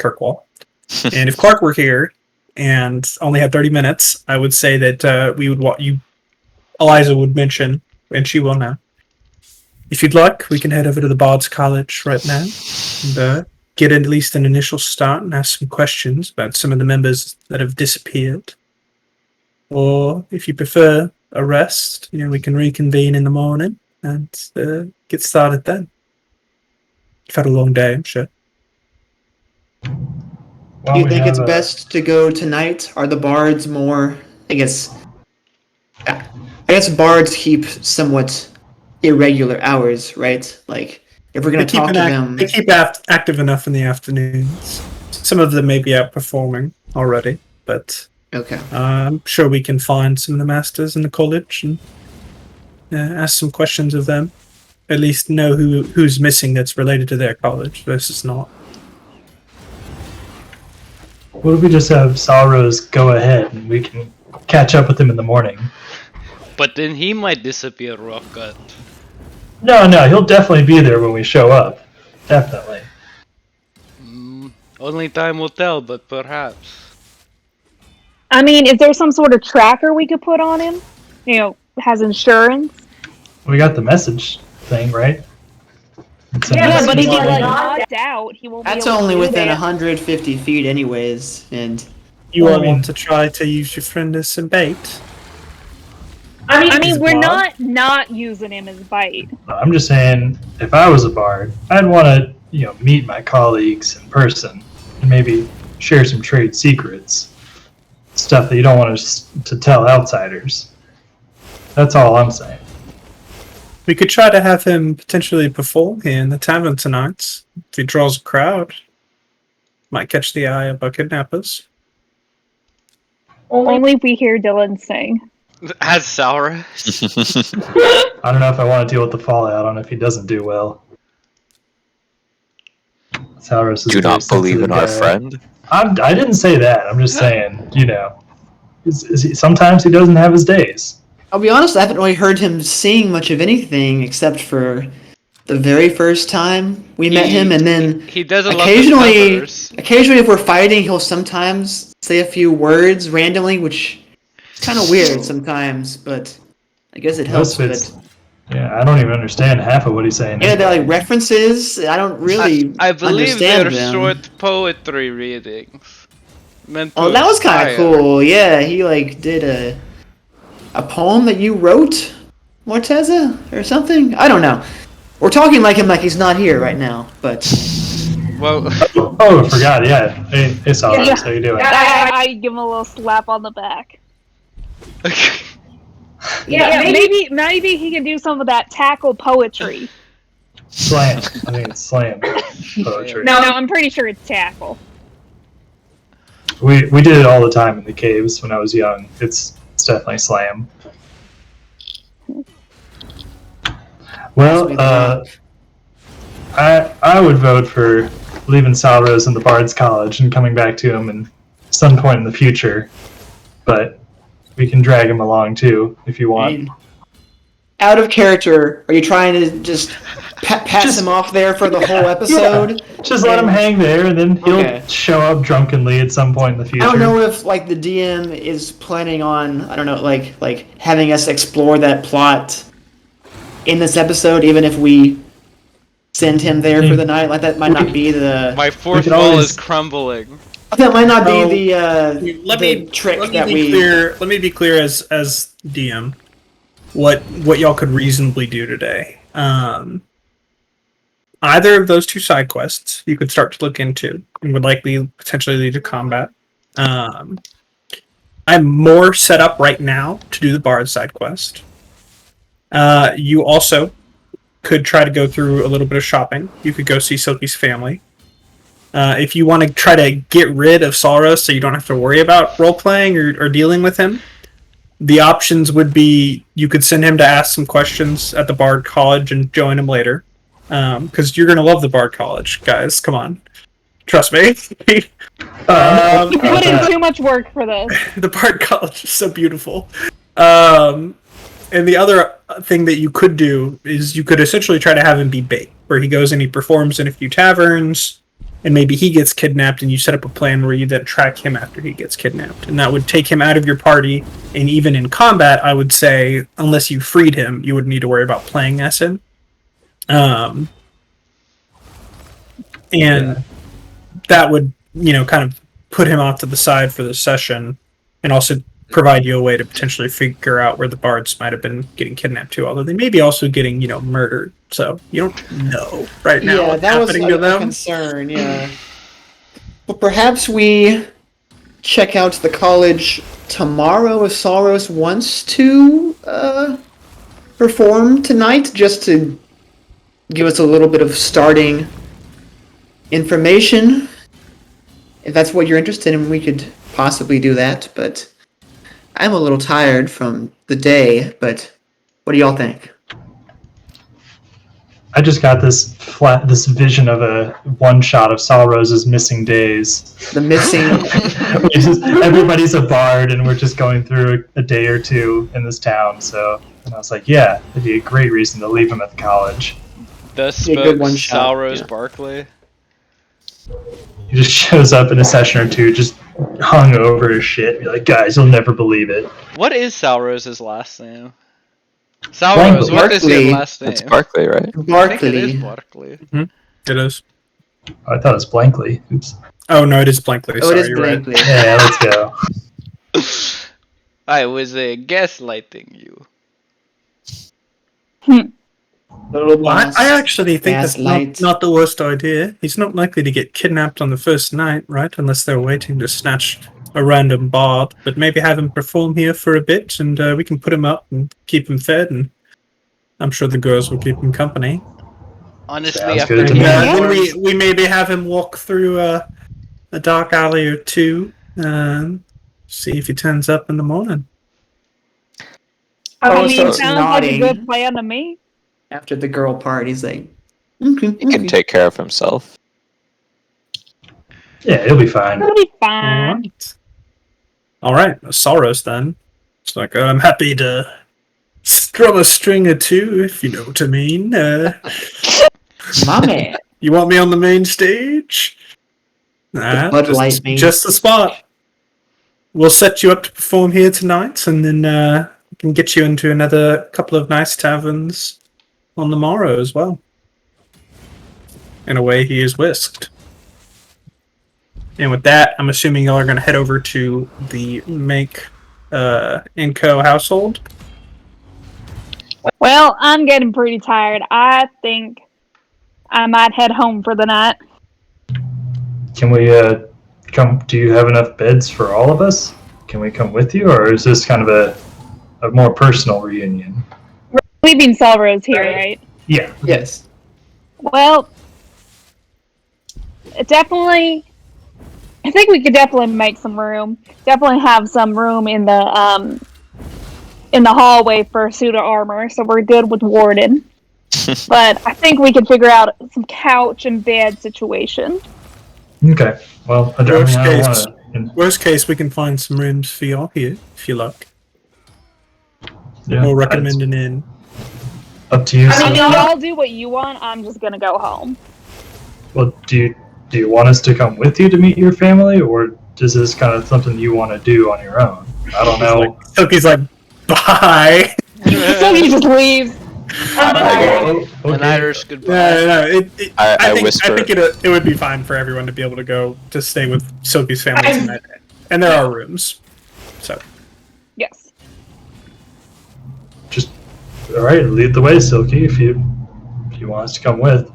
Kirkwall. And if Clark were here and only had 30 minutes, I would say that we would Eliza would mention, and she will now. If you'd like, we can head over to the Bard's College right now and get at least an initial start and ask some questions about some of the members that have disappeared. Or if you prefer a rest, we can reconvene in the morning and get started then. You've had a long day, I'm sure. Do you think it's best to go tonight? Are the bards more... I guess bards keep somewhat irregular hours, right? Like, if we're going to talk to them... They keep active enough in the afternoons. Some of them may be outperforming already, but... Okay. I'm sure we can find some of the masters in the college and ask some questions of them. At least know who's missing that's related to their college versus not. What if we just have Salros go ahead and we can catch up with him in the morning? But then he might disappear, Rockgut. No, he'll definitely be there when we show up. Definitely. Only time will tell, but perhaps. I mean, is there some sort of tracker we could put on him? Has insurance? We got the message thing, right? Yeah, but if he logged out, he won't be able to do that. That's only within 150 feet anyways, and... You all want to try to use your friend as some bait? I mean, we're not using him as bait. I'm just saying, if I was a bard, I'd want to, meet my colleagues in person and maybe share some trade secrets. Stuff that you don't want to tell outsiders. That's all I'm saying. We could try to have him potentially perform here in the tavern tonight. If he draws a crowd, might catch the eye of our kidnappers. Only if we hear Dylan sing. As Saura. I don't know if I want to deal with the fallout on if he doesn't do well. Saurus is do not believe in our friend? I didn't say that. I'm just saying, sometimes he doesn't have his days. I'll be honest, I haven't really heard him sing much of anything except for the very first time we met him, and then he doesn't occasionally if we're fighting, he'll sometimes say a few words randomly, which is kind of weird sometimes, but I guess it helps. Yeah, I don't even understand half of what he's saying. Yeah, they're like references. I don't really I believe they're them. short poetry readings. That was kind of cool. Yeah, he did a poem that you wrote, Morteza, or something? I don't know. We're talking like him like he's not here right now, but... Well... I forgot, yeah. Hey, Saurus, how you doing? I give him a little slap on the back. Maybe he can do some of that tackle poetry. Slam. I think it's slam poetry. No, I'm pretty sure it's tackle. We did it all the time in the caves when I was young. It's definitely slam. Well, I would vote for leaving Salros in the Bard's College and coming back to him in some point in the future. But we can drag him along too if you want. Out of character, are you trying to just pass him off there for the whole episode? Yeah. Just let him hang there, and then he'll show up drunkenly at some point in the future. I don't know if the DM is planning on having us explore that plot in this episode, even if we send him there for the night. That might not be the. My fourth wall is crumbling. That might not be the trick that we. Let me be clear as DM. What y'all could reasonably do today. Either of those two side quests you could start to look into and would likely potentially lead to combat. I'm more set up right now to do the Bard side quest. You also could try to go through a little bit of shopping. You could go see Silky's family. If you want to try to get rid of Saura so you don't have to worry about role-playing or dealing with him, the options would be you could send him to ask some questions at the Bard College and join him later. Because you're going to love the Bard College, guys. Come on. Trust me. You put in too much work for this. The Bard College is so beautiful. And the other thing that you could do is you could essentially try to have him be bait, where he goes and he performs in a few taverns, and maybe he gets kidnapped, and you set up a plan where you then track him after he gets kidnapped, and that would take him out of your party. And even in combat, I would say, unless you freed him, you wouldn't need to worry about playing as him. And that would, kind of put him off to the side for the session, and also provide you a way to potentially figure out where the bards might have been getting kidnapped to, although they may be also getting, murdered. So you don't know right now what's that was happening to a them. concern, yeah. Well, perhaps we check out the college tomorrow if Saros wants to perform tonight, just to give us a little bit of starting information. If that's what you're interested in, we could possibly do that, but I'm a little tired from the day, but what do y'all think? I just got this vision of a one shot of Salrose's missing days. The missing... Everybody's a bard, and we're just going through a day or two in this town. And I was like, yeah, it'd be a great reason to leave him at the college. Thus Yeah, good spoke one shot, Salrose yeah. Barkley. He just shows up in a session or two, just hung over his shit. Be like, guys, you'll never believe it. What is Salrose's last name? Salrose, what is Barkley. your last name? It's Barkley, right? I think it is Barkley. Barkley. It is. Oh, I thought it was blankly. Oops. Oh no, it is blankly. Oh, Sorry, it is you're right. blankly. Yeah, let's go. I was gaslighting you. Little Well, boss. I actually think that's Gaslight. not the worst idea. He's not likely to get kidnapped on the first night, right? Unless they're waiting to snatch a random bard. But maybe have him perform here for a bit, and we can put him up and keep him fed, and I'm sure the girls will keep him company. Honestly, Sounds after good to me. Yeah, Yeah. then we maybe have him walk through a dark alley or two, and see if he turns up in the morning. I Oh, mean, so sounds like a nodding. good plan to me. After the girl part, he's like, okay, He can take care of himself. Yeah, he'll be fine. It'll be fine. All right, Saros then. It's like, I'm happy to strum a string or two, if you know what I mean. my man. You want me on the main stage? Nah, Bud Light main just the spot. We'll set you up to perform here tonight, and then we can get you into another couple of nice taverns on the morrow as well. And away he is whisked. And with that, I'm assuming y'all are going to head over to the Make Inco household. Well, I'm getting pretty tired. I think I might head home for the night. Can we come? Do you have enough beds for all of us? Can we come with you, or is this kind of a more personal reunion? Leaving Salrose here, right? Yeah. Yes. Well, definitely. I think we could definitely make some room. Definitely have some room in the hallway for a suit of armor, so we're good with Warden. But I think we could figure out some couch and bed situation. Okay. Well, I don't want to. Worst case, we can find some rooms for y'all here, if you like. Yeah, We'll recommend an inn. Up to you. I mean, Sam. if y'all do what you want, I'm just gonna go home. Well, do you want us to come with you to meet your family, or is this kind of something you want to do on your own? I don't know. Toki's like, bye. So he just leaves. Oh, An okay. Irish goodbye. No. I think whisper. it would be fine for everyone to be able to go to stay with Sophie's family tonight, and there are rooms. So Yes. Just all right. Lead the way, Silky. If you want us to come with.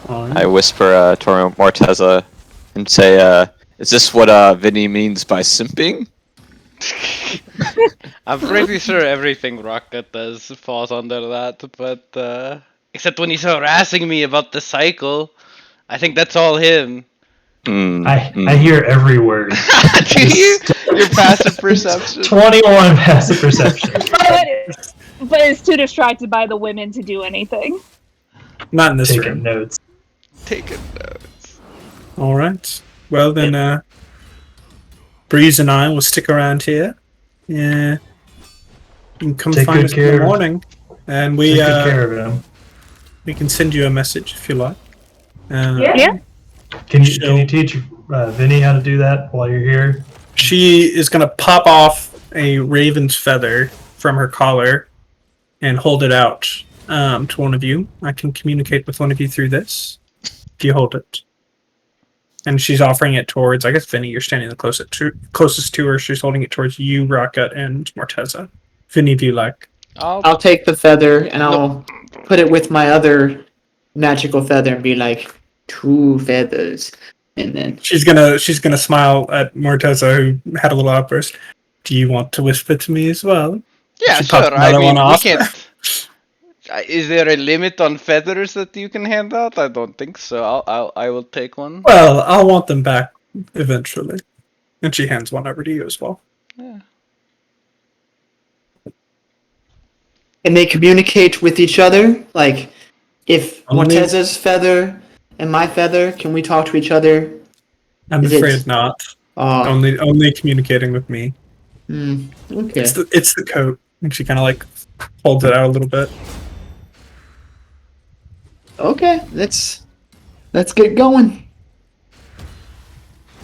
I whisper to Morteza and say, is this what Vinny means by simping? I'm pretty sure everything Rocket does falls under that, but except when he's harassing me about the cycle, I think that's all him. I hear every word. Do you? Your passive perception. 21 passive perception. But it's too distracted by the women to do anything. not in this Taking room. notes. Taking notes. All right. Well then, Breeze and I will stick around here. Yeah. You can come Take find good us in care. the morning, and we Take good care of him. we can send you a message if you like. Yeah. Can you teach Vinny how to do that while you're here? She is going to pop off a raven's feather from her collar and hold it out to one of you. I can communicate with one of you through this if you hold it. And she's offering it towards, I guess, Vinny, you're standing the closest to her. She's holding it towards you, Rocket, and Morteza. If any of you like. I'll take the feather and I'll put it with my other magical feather and be like, 2 feathers. And then she's gonna smile at Morteza, who had a little outburst. Do you want to whisper to me as well? Yeah, She popped sure. I another mean, one we off. can't. Is there a limit on feathers that you can hand out? I don't think so. I will take one. Well, I'll want them back eventually. And she hands one over to you as well. Yeah. can they communicate with each other? Like, if Only- Morteza's feather and my feather, can we talk to each other? I'm Is it- afraid not. Only communicating with me. Okay. It's the coat. And she kind of like holds it out a little bit. Okay, let's get going.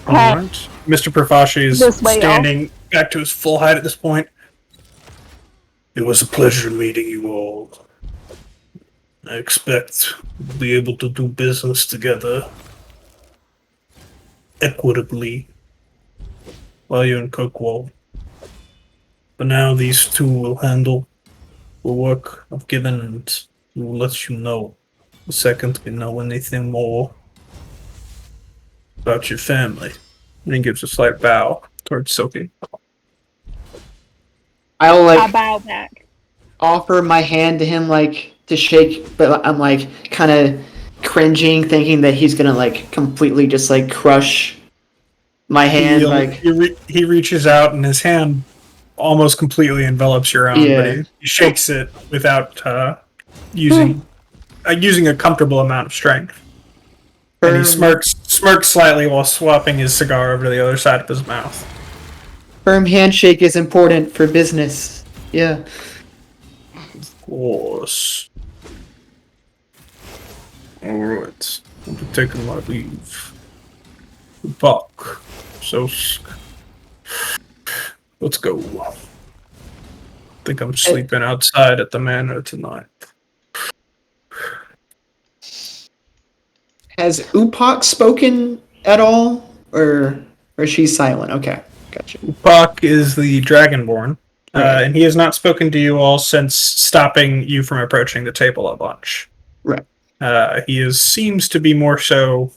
Okay. All right. Mr. Profashi is This way, standing back to his full height at this point. It was a pleasure meeting you all. I expect we'll be able to do business together equitably while you're in Kirkwall. But now these two will handle the work I've given, and we will let you know the second we know anything more about your family. And he gives a slight bow towards Silky. I'll I like bow back. offer my hand to him like to shake, but I'm like kind of cringing, thinking that he's gonna like completely just like crush my hand. He reaches out and his hand almost completely envelops your own, Yeah. but he shakes it without using a comfortable amount of strength. And he smirks slightly while swapping his cigar over to the other side of his mouth. Firm handshake is important for business. Yeah. Of course. Alright. I'll be taking my leave. Buck. So let's go. I think I'm sleeping outside at the manor tonight. Has Upak spoken at all, or she's silent? Okay, gotcha. Buck is the Dragonborn, Right. and he has not spoken to you all since stopping you from approaching the table at lunch. Right. He seems to be more so.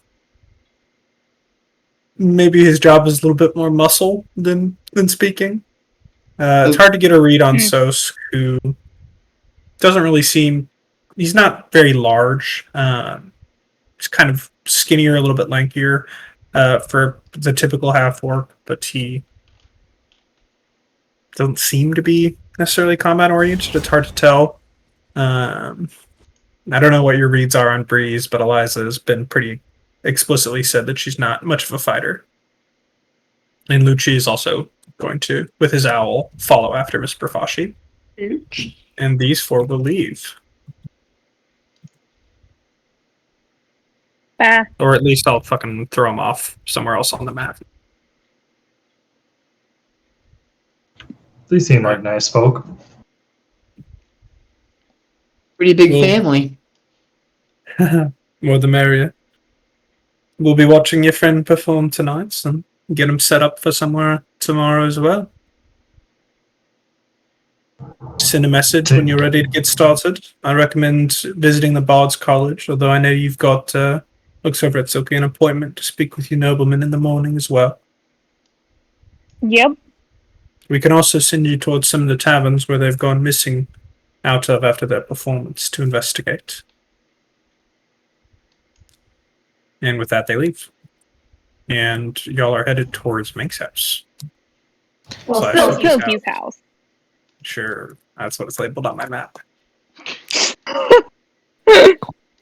Maybe his job is a little bit more muscle than speaking. It's hard to get a read on Sos, who doesn't really seem. He's not very large. He's kind of skinnier, a little bit lankier for the typical half-orc, but he doesn't seem to be necessarily combat-oriented. It's hard to tell. I don't know what your reads are on Breeze, but Eliza has been pretty explicitly said that she's not much of a fighter. And Lucci is also going to, with his owl, follow after Miss Profashi. And these four will leave. Or at least I'll fucking throw them off somewhere else on the map. They seem like nice folk. Pretty big Well- family. More the merrier. We'll be watching your friend perform tonight and get him set up for somewhere tomorrow as well. Send a message when you're ready to get started. I recommend visiting the Bard's College, although I know you've got, looks over at Silky, an appointment to speak with your nobleman in the morning as well. Yep. We can also send you towards some of the taverns where they've gone missing out of after their performance to investigate. And with that, they leave. And y'all are headed towards Mink's house. Well, Slash still Silky's Silky's house. Sure, that's what it's labeled on my map.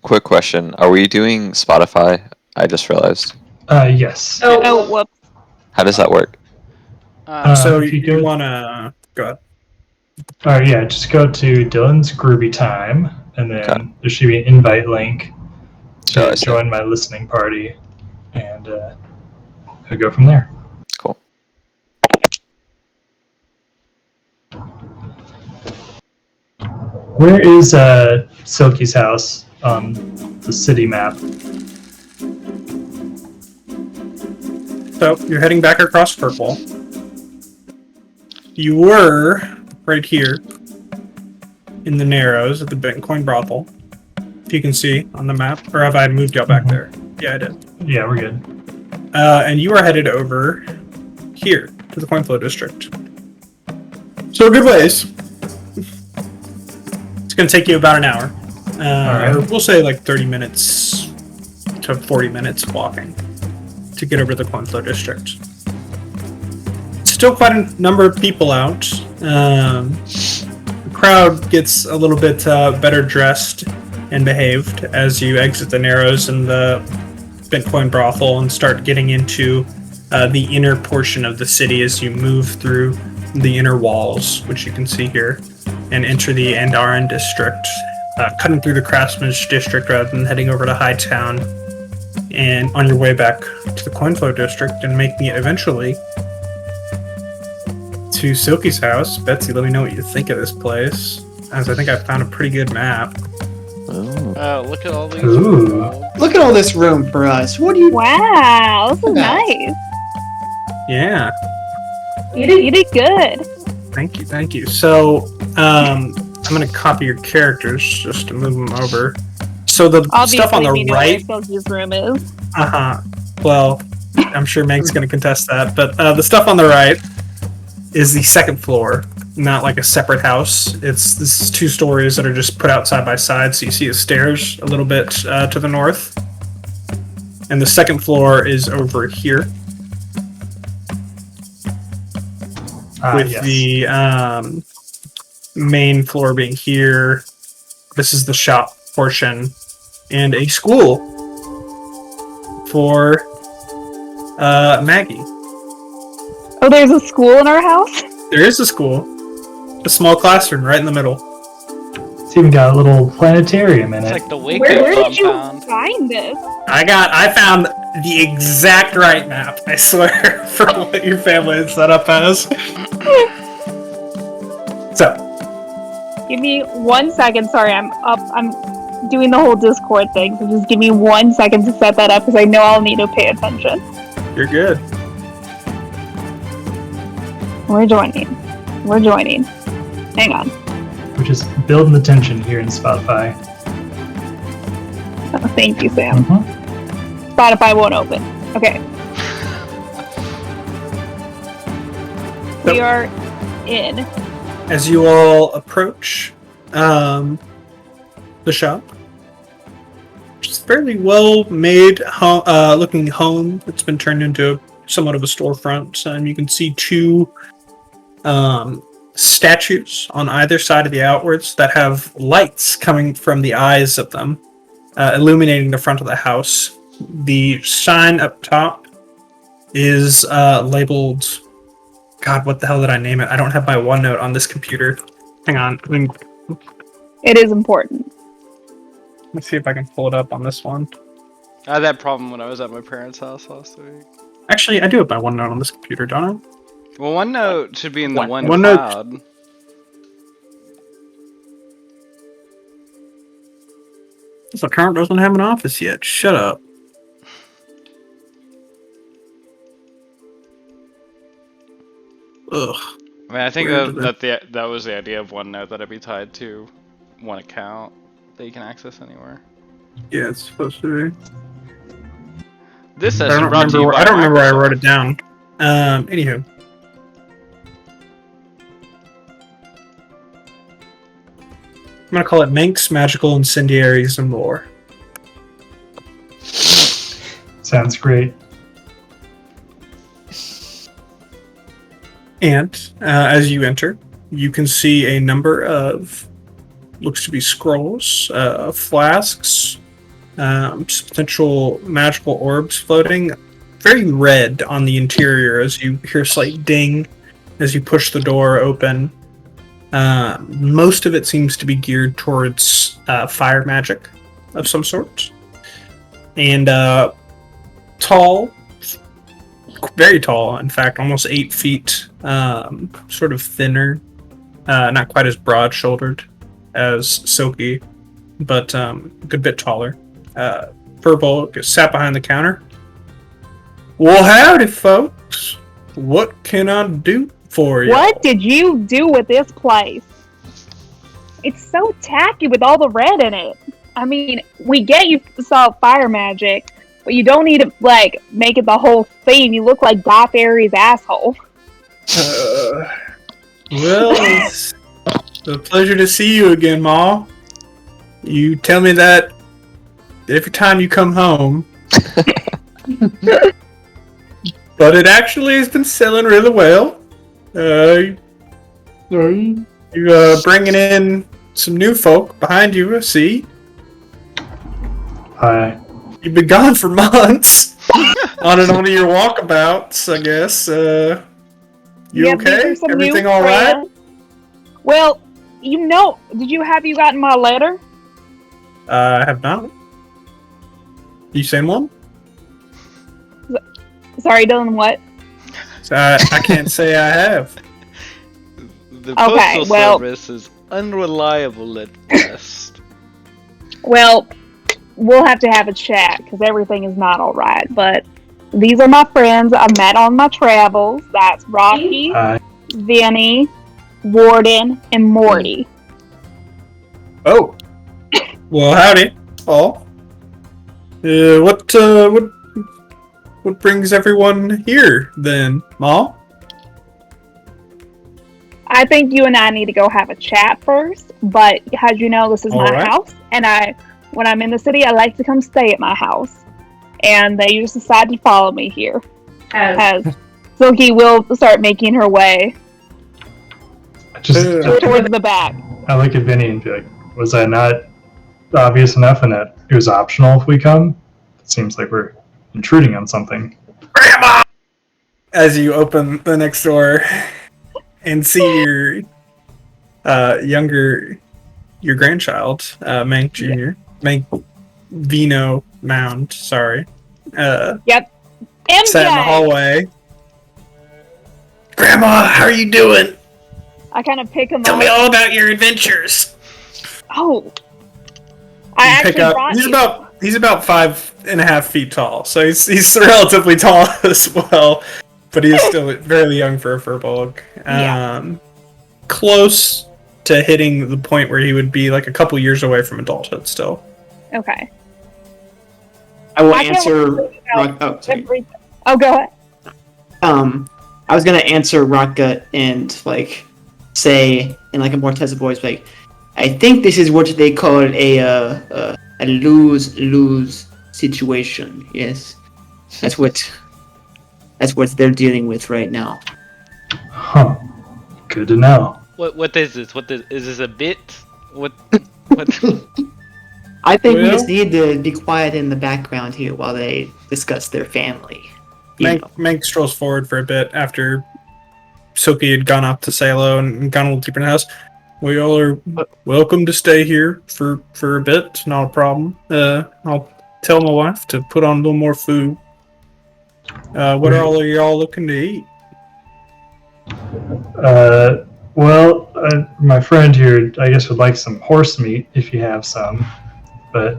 Quick question: are we doing Spotify? I just realized. Yes. Oh, whoops. How does that work? So if you you go- wanna go ahead. All right, yeah, just go to Dylan's Groovy Time, and then Okay. there should be an invite link Shall I to say? join my listening party. and we'll go from there. Cool. Where is Silky's house on the city map? So you're heading back across Purple. You were right here in the Narrows at the Bitcoin brothel. If you can see on the map, or have I moved y'all back there? Yeah, I did. Yeah, we're good. And you are headed over here to the Coinflow district. So good ways. It's going to take you about an hour. Alright. Or we'll say like 30 minutes to 40 minutes walking to get over to the Coinflow district. Still quite a number of people out. The crowd gets a little bit better dressed and behaved as you exit the Narrows and the Bitcoin brothel and start getting into the inner portion of the city as you move through the inner walls, which you can see here, and enter the Andaran district, cutting through the Craftsman's district rather than heading over to Hightown, and on your way back to the Coinflow district and making it eventually to Silky's house. Betsy, let me know what you think of this place, as I think I found a pretty good map. Oh. Look at all these. Ooh. Look at all this room for us. What do you? Wow, this is Look at that. nice. Yeah. You did good. Thank you. So, I'm gonna copy your characters just to move them over. So the Obviously, stuff on the we know right, where Silky's room is. well, I'm sure Meg's gonna contest that, but the stuff on the right is the second floor, not like a separate house. This is 2 stories that are just put out side by side, so you see the stairs a little bit to the north. And the second floor is over here. With Yes. the main floor being here. This is the shop portion, and a school for Maggie. Oh, there's a school in our house? There is a school, a small classroom right in the middle. It's even got a little planetarium in It's it. like the Waco Where did you compound. find this? I found the exact right map, I swear, for what your family is set up as. So, Give me 1 second. Sorry, I'm doing the whole Discord thing, so just give me 1 second to set that up because I know I'll need to pay attention. you're good. We're joining. Hang on. We're just building the tension here in Spotify. Oh, thank you, Sam. Mhm. Spotify won't open. Okay. We are in. As you all approach the shop, which is a fairly well-made looking home that's been turned into somewhat of a storefront, and you can see 2 statues on either side of the outwards that have lights coming from the eyes of them, illuminating the front of the house. The sign up top is labeled... God, what the hell did I name it? I don't have my OneNote on this computer. Hang on. It is important. Let me see if I can pull it up on this one. I had that problem when I was at my parents' house last week. Actually, I do have my OneNote on this computer, don't I? Well, OneNote should be in the One- one OneNote- cloud. This account doesn't have an office yet. Shut up. Ugh. I mean, I think Where did that was the idea of OneNote, that it'd be tied to one account that you can access anywhere. Yeah, it's supposed to be. This I session don't brought to remember. you by I don't remember where I Microsoft. wrote it down. Anywho. I'm gonna call it Manx, Magical, Incendiaries, and Lore. Sounds great. And as you enter, you can see a number of, looks to be scrolls, flasks, potential magical orbs floating. Very red on the interior as you hear a slight ding as you push the door open. Most of it seems to be geared towards fire magic of some sort. And tall, very tall. In fact, almost 8 feet. Sort of thinner, not quite as broad-shouldered as Silky, but a good bit taller. Purple sat behind the counter. Well, howdy, folks. What can I do for you? What did you do with this place? It's so tacky with all the red in it. I mean, we get you saw fire magic, but you don't need to, like, make it the whole thing. You look like Guy Fairy's asshole. Well, it's a pleasure to see you again, Ma. You tell me that every time you come home. But it actually has been selling really well. You bringing in some new folk behind you, I see. Hi. You've been gone for months. On and on of your walkabouts, I guess. You Yep, these okay? are some Everything new all right? friends. Well, did you gotten my letter? I have not. You seen one? Sorry, Dylan, what? I can't say I have. The Okay, postal well- service is unreliable at best. Well, we'll have to have a chat because everything is not all right. But these are my friends I've met on my travels. That's Rocky, Hi. Vinny, Warden, and Morty. Oh. Well, howdy, all. What brings everyone here then, Ma? I think you and I need to go have a chat first. But as you know, this is my Alright. house, and when I'm in the city, I like to come stay at my house. And they just decided to follow me here. As Silky will start making her way towards the back. I look at Vinny and be like, was I not obvious enough and that it was optional if we come? It seems like we're intruding on something. Grandma! As you open the next door and see your your grandchild, Mank Jr. Mank Vino Mound, sorry. MJ! Sat in the hallway. Grandma, how are you doing? I kind of pick him Tell up. me all about your adventures. Oh, I You pick actually up. brought He's you. about 5.5 feet tall, so he's relatively tall as well, but he is still very young for a furbolg. Yeah. Close to hitting the point where he would be like a couple years away from adulthood still. Okay. I will I can't answer. wait to find Oh, sorry. Oh, go ahead. I was gonna answer Rockgut and like say in like a Morteza voice, like, I think this is what they call a lose-lose situation. Yes, that's what they're dealing with right now. Huh. Good to know. What is this? Is this a bit? What? I think we Well- just need to be quiet in the background here while they discuss their family. You know. Mank strolls forward for a bit after Silky had gone up to say hello and gone a little deeper in the house. We all are welcome to stay here for a bit. It's not a problem. I'll tell my wife to put on a little more food. What are all of y'all looking to eat? My friend here, I guess, would like some horse meat if you have some. But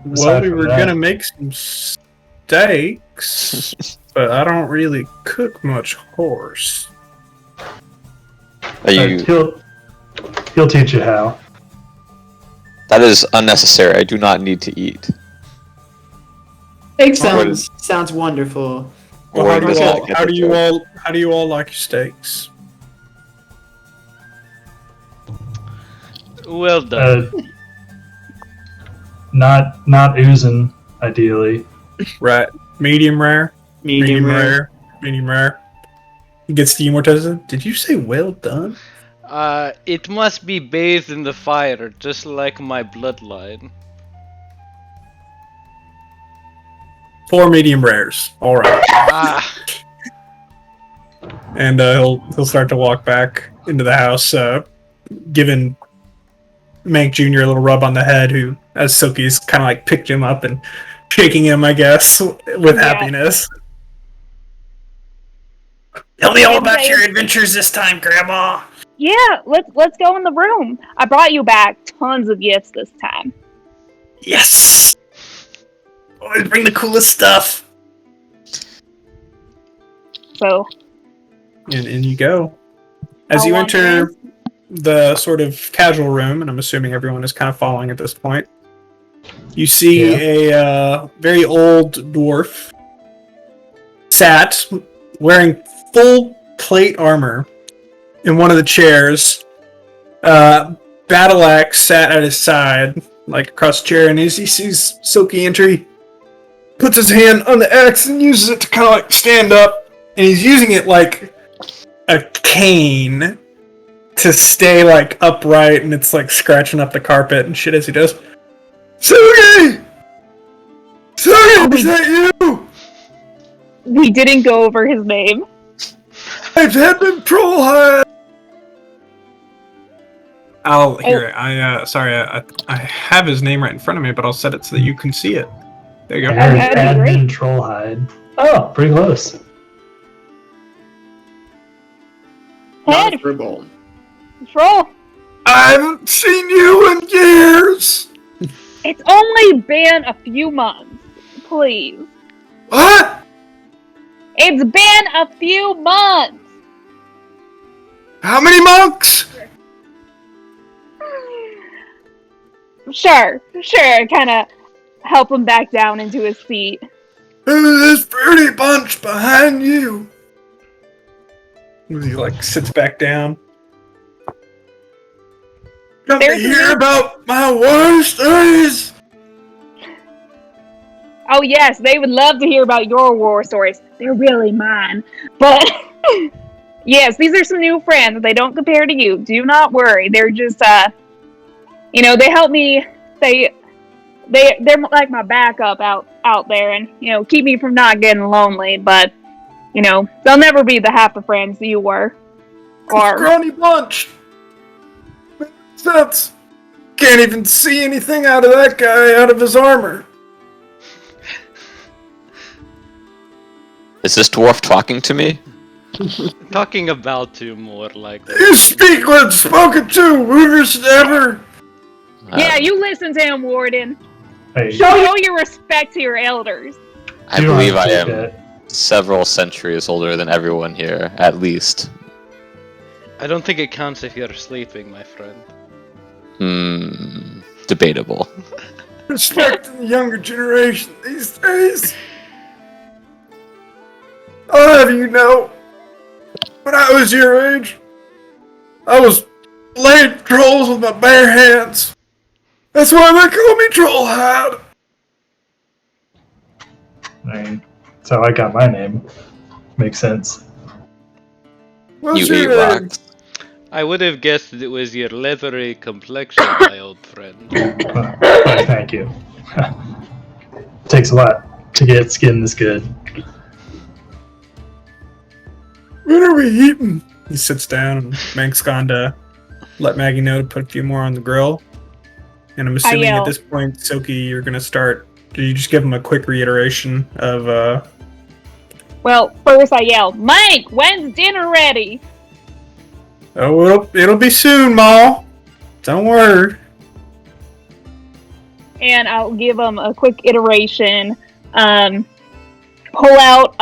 Well, aside we from were that- gonna make some steaks, but I don't really cook much horse. Are you? He'll teach you how. That is unnecessary. I do not need to eat. Steak sounds wonderful. Well, Or how do does you that all, get how the do you joke? all how do you all like your steaks? Well done. Not oozing, ideally. Right, medium rare, Medium rare. medium rare. He gets to you, Morteza. Did you say well done? It must be bathed in the fire, just like my bloodline. 4 medium rares. All right. Ah, And he'll start to walk back into the house, giving Mank Jr. a little rub on the head, who, as Silky's kind of like picked him up and shaking him, I guess, with happiness. Tell me all about your adventures this time, Grandma. Yeah, let's go in the room. I brought you back tons of gifts this time. Yes! Always bring the coolest stuff. So. And you go. As you enter the sort of casual room, and I'm assuming everyone is kind of following at this point, you see a very old dwarf sat wearing full plate armor in one of the chairs. Battle axe sat at his side, like across the chair, and as he sees Silky enter, he puts his hand on the axe and uses it to kind of like stand up, and he's using it like a cane to stay like upright, and it's like scratching up the carpet and shit as he does. Silky! Silky, is that you? We didn't go over his name. I've had them Trollhide. I'll hear it. I have his name right in front of me, but I'll set it so that you can see it. There you go. Admin Trollhide. Oh, pretty close. Head Troll. I haven't seen you in years. It's only been a few months. Please. What? It's been a few months. How many monks? Sure. Kind of help him back down into his seat. This pretty bunch behind you. He like sits back down. Come to hear about my war stories. Oh yes, they would love to hear about your war stories. They're really mine. But yes, these are some new friends. They don't compare to you. Do not worry. They're just they help me. They're like my backup out there, and keep me from not getting lonely. But they'll never be the half the friends you were. Or Scrawny bunch. Sense. Can't even see anything out of that guy out of his armor. Is this dwarf talking to me? Talking about you more like that. You speak when spoken to, whippersnapper. yeah, you listen to him, Warden. Hey, Show your respect to your elders. I believe I am several centuries older than everyone here, at least. I don't think it counts if you're sleeping, my friend. Debatable. Respect the younger generation these days. I'll have you know, when I was your age, I was laying trolls with my bare hands. That's why they call me Trollhide. That's how I got my name. Makes sense. What's You eat your name? rocks. I would have guessed it was your leathery complexion, my old friend. Thank you. Takes a lot to get skin this good. What are we eating? He sits down, and Mank's gone to let Maggie know to put a few more on the grill. And I'm assuming at this point, Silky, you're going to start. Do you just give him a quick reiteration of, Well, first I yell, Mike, when's dinner ready? Oh, it'll be soon, Ma. Don't worry. And I'll give him a quick iteration. Pull out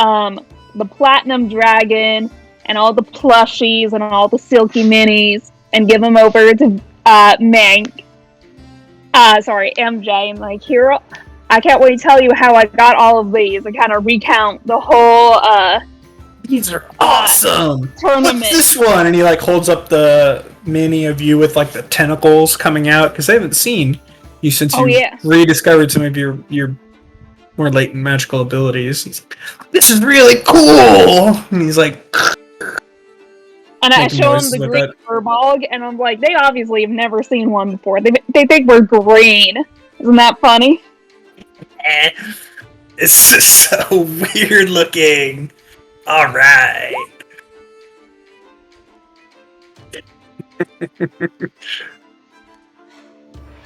the Platinum Dragon and all the plushies and all the Silky Minis and give them over to MJ. And like, here, I can't wait to tell you how I got all of these. I kind of recount the whole These are awesome. tournament. What's this one? And he like holds up the mini of you with like the tentacles coming out because they haven't seen you since you rediscovered some of your more latent magical abilities. He's like, this is really cool. And he's like, and I show him the green furball, and I'm like, they obviously have never seen one before. They think we're green. Isn't that funny? This is so weird looking. All right.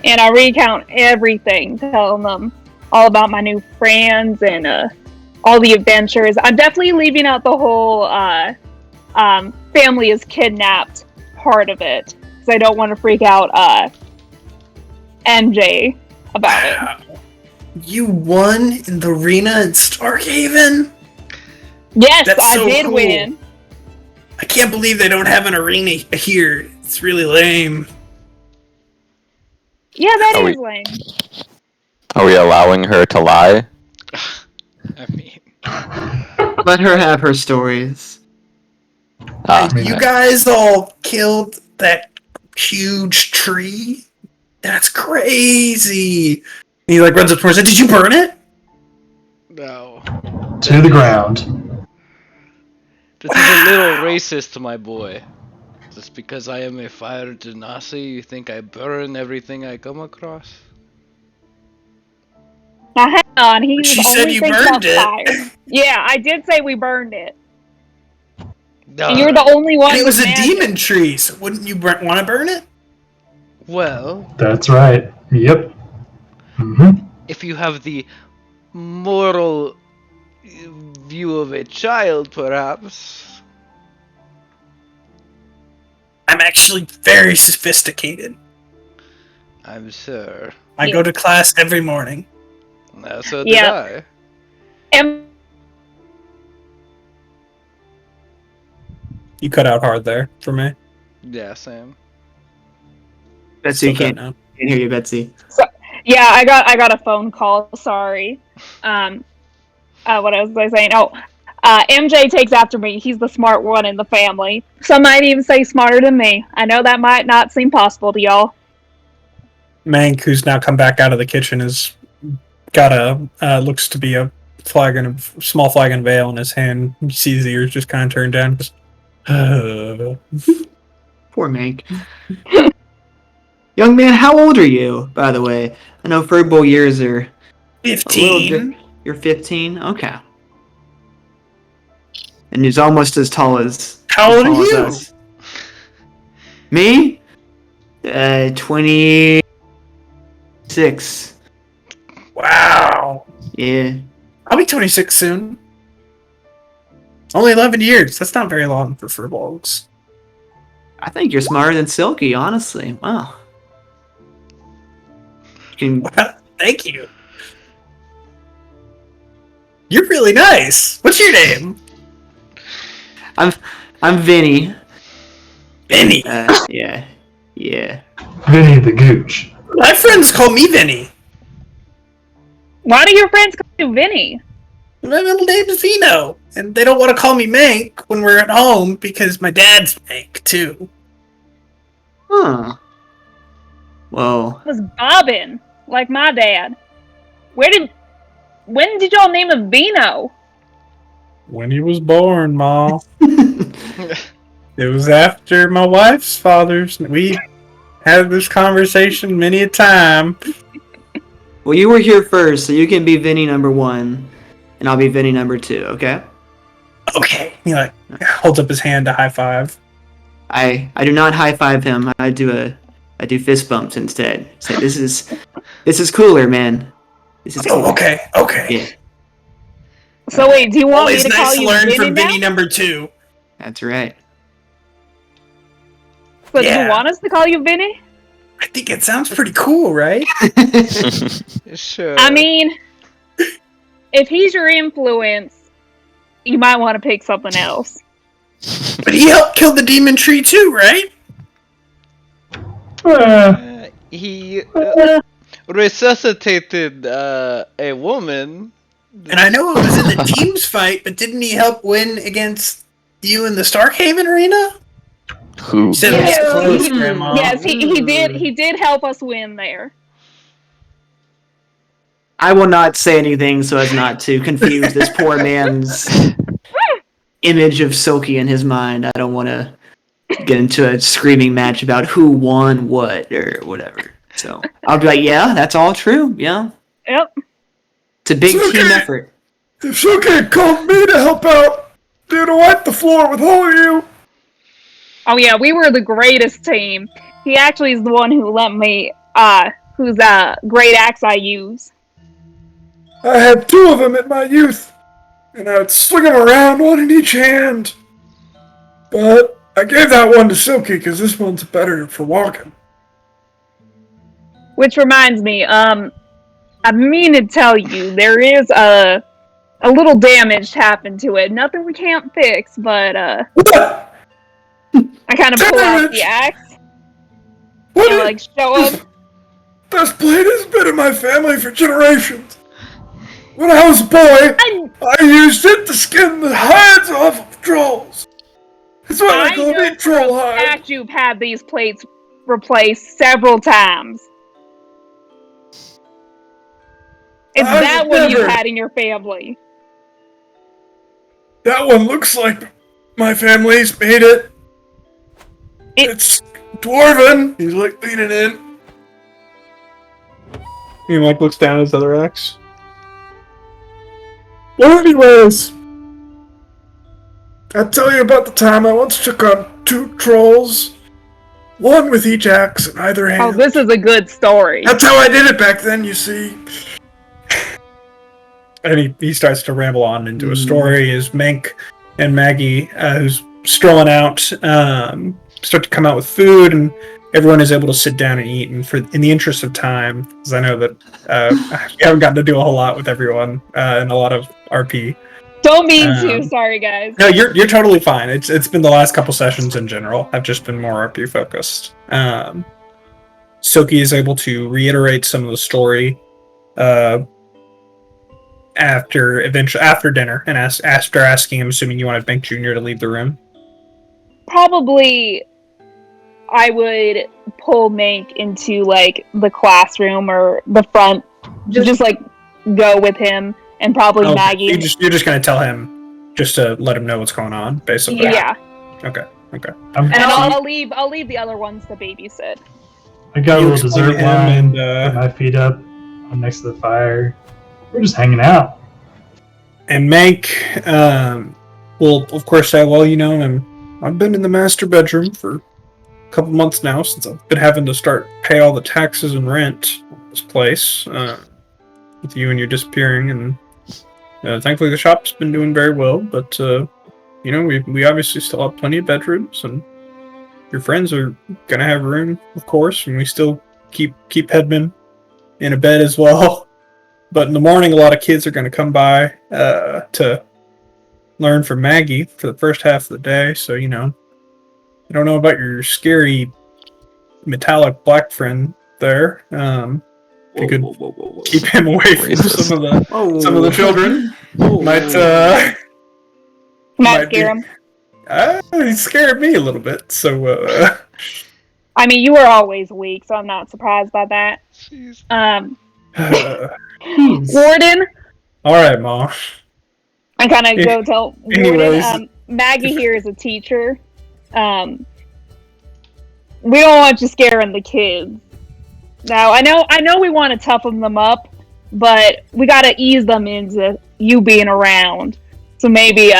And I recount everything, telling them all about my new friends and all the adventures. I'm definitely leaving out the whole family is kidnapped part of it because I don't want to freak out MJ about it. You won in the arena in Starkhaven? Yes, That's I so did cool. win. I can't believe they don't have an arena here. It's really lame. Yeah, that Are is we- lame. Are we allowing her to lie? I mean, Let her have her stories. You guys all killed that huge tree? That's crazy. And he like runs up towards it. Did you burn it? no. To the ground. This is a little racist, my boy. Just because I am a fire genasi, you think I burn everything I come across? Now hang on, he She was said only you thinking burned about it. fire. Yeah, I did say we burned it. No. And you're the only one. And it was with a magic. demon tree, so wouldn't you want to burn it? Well, That's right. Yep. Mm-hmm. if you have the moral view of a child, perhaps. I'm actually very sophisticated. I'm sure. I Yeah. go to class every morning. No, so Yeah. did I. And You cut out hard there for me. Yeah, Sam. Betsy, Still cut can't now. hear you, Betsy. yeah, I got a phone call. Sorry. What else was I saying? Oh, MJ takes after me. He's the smart one in the family. Some might even say smarter than me. I know that might not seem possible to y'all. Mank, who's now come back out of the kitchen, has got a looks to be a small flagon veil in his hand. You see his ears just kind of turned down. Just, Poor Mank. Young man, how old are you, by the way? I know Furbo years are a little 15. You're 15? Okay. And he's almost as tall as How old are you? us. Me? 26. Wow. Yeah. I'll be 26 soon. Only 11 years. That's not very long for furbolgs. I think you're smarter than Silky, honestly. Wow. You can, Thank you. You're really nice. What's your name? I'm Vinny. Vinny. Yeah. Yeah. Vinny the Gooch. My friends call me Vinny. Why do your friends call you Vinny? My middle name's Vino. And they don't want to call me Mank when we're at home because my dad's Mank, too. Huh. Well, It was Bobbin, like my dad. When did y'all name him Vino? When he was born, Ma. It was after my wife's father's. We had this conversation many a time. well, you were here first, so you can be Vinny number 1, and I'll be Vinny number 2. Okay? Okay. He like holds up his hand to high five. I do not high five him. I do fist bumps instead. Say this is cooler, man. This is cooler. Oh, okay. Yeah, So wait, do you want Always me to nice call to you learn Vinny from now? Vinny number 2. that's right. But do Yeah. you want us to call you Vinny? I think it sounds pretty cool, right? Sure. I mean, if he's your influence, you might want to pick something else. But he helped kill the demon tree too, right? He resuscitated a woman. And I know it was in the teams fight, but didn't he help win against you in the Starkhaven arena? Who? You said it was Yeah, close, he- Grandma. Yes, he did help us win there. I will not say anything so as not to confuse this poor man's image of Silky in his mind. I don't want to get into a screaming match about who won what or whatever. So I'll be like, yeah, that's all true. Yeah, Yep. it's a big It's team okay. effort. It's okay, call me to help out. Dude, I wipe the floor with all of you. Oh yeah, we were the greatest team. He actually is the one who lent me whose great axe I use. I had 2 of them in my youth, and I would sling them around, one in each hand. But I gave that one to Silky because this one's better for walking. Which reminds me, I mean to tell you, there is a little damage happened to it. Nothing we can't fix, but What? I kind of pull out Damage? the axe What? and like show him. This blade has been in my family for generations. When I was a boy, I used it to skin the hides off of trolls. That's why I call it troll hide. Fact, you've had these plates replaced several times. Is that what you've had in your family? That one looks like my family's made it. It's dwarven. He's like leaning in. He like looks down at his other axe. Well, anyways, I'll tell you about the time I once took on 2 trolls, one with each axe in either hand. Oh, this is a good story. That's how I did it back then, you see. And he starts to ramble on into a story as Mank and Maggie, who's strolling out, start to come out with food, and everyone is able to sit down and eat. And in the interest of time, because I know that we haven't gotten to do a whole lot with everyone in a lot of RP. Don't mean to. Sorry, guys. No, you're totally fine. It's been the last couple sessions in general. I've just been more RP focused. Silky is able to reiterate some of the story after dinner, and after asking him, assuming you wanted Bank Jr. to leave the room. Probably I would pull Mank into like the classroom or the front, just like go with him, and probably Maggie. You're just gonna tell him just to let him know what's going on, basically. Yeah. Okay. And I'll leave the other ones to babysit. I got a little dessert line, put my feet up. I'm next to the fire. We're just hanging out. And Mank will, of course, say, well, you know, I've been in the master bedroom for a couple months now since I've been having to pay all the taxes and rent on this place with you and your disappearing. And thankfully the shop's been doing very well, but, you know, we obviously still have plenty of bedrooms, and your friends are going to have room, of course, and we still keep Headman in a bed as well. But in the morning, a lot of kids are going to come by to learn from Maggie for the first half of the day. So, you know, I don't know about your scary metallic black friend there. If you could keep him away from some of the children, might scare him. He scared me a little bit. So, I mean, you were always weak, so I'm not surprised by that. Warden. All right, Mom. I kind of go tell Warden. Maggie here is a teacher. We don't want you scaring the kids. Now, I know we want to toughen them up, but we got to ease them into you being around. So maybe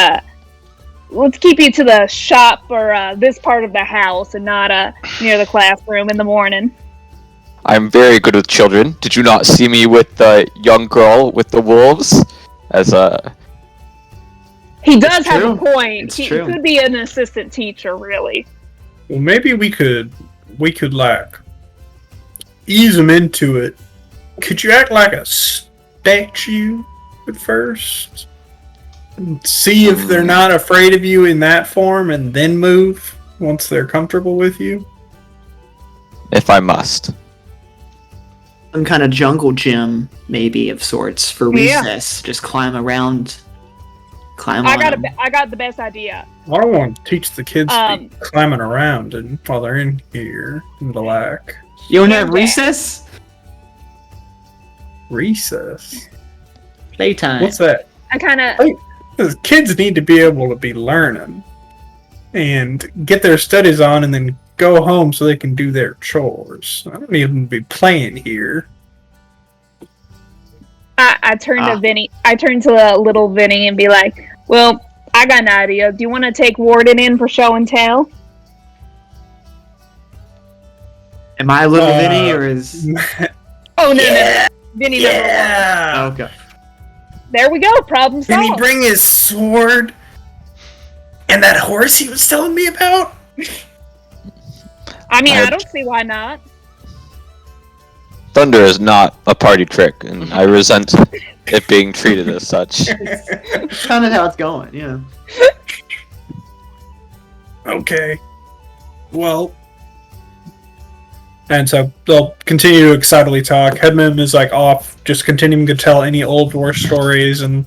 let's keep you to the shop or this part of the house and not near the classroom in the morning. I'm very good with children. Did you not see me with the young girl with the wolves? He does have a point. He could be an assistant teacher, really. Well, maybe we could like ease them into it. Could you act like a statue at first? And see if they're not afraid of you in that form, and then move once they're comfortable with you? If I must. Some kind of jungle gym, maybe, of sorts, for recess. Just climb around. I got the best idea. I don't want to teach the kids to be climbing around while they're in here in the lack. You don't have recess? Recess? Playtime. What's that? I kind of... Kids need to be able to be learning and get their studies on and then go home so they can do their chores. I don't need them to be playing here. I turn to Vinny. I turn to little Vinny and be like, well, I got an idea. Do you want to take Warden in for show and tell? Am I little Vinny, or is... Oh, no. Vinny yeah. number 1. There we go. Problem Can he solved. bring his sword and that horse he was telling me about? I mean, I don't see why not. Thunder is not a party trick, and I resent it being treated as such. It's kind of how it's going, yeah. Okay. Well. And so they'll continue to excitedly talk. Headman is like off, just continuing to tell any old war stories and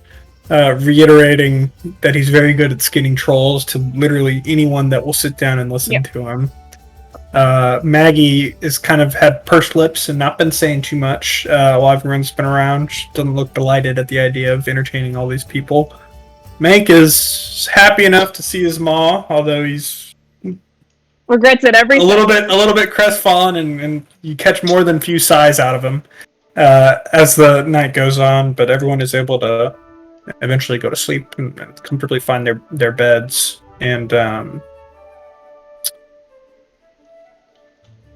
reiterating that he's very good at skinning trolls to literally anyone that will sit down and listen to him. Maggie is kind of had pursed lips and not been saying too much while everyone's been around. She doesn't look delighted at the idea of entertaining all these people. Mank is happy enough to see his ma, although he's regrets it every a little bit crestfallen, and you catch more than few sighs out of him as the night goes on. But everyone is able to eventually go to sleep and comfortably find their beds. And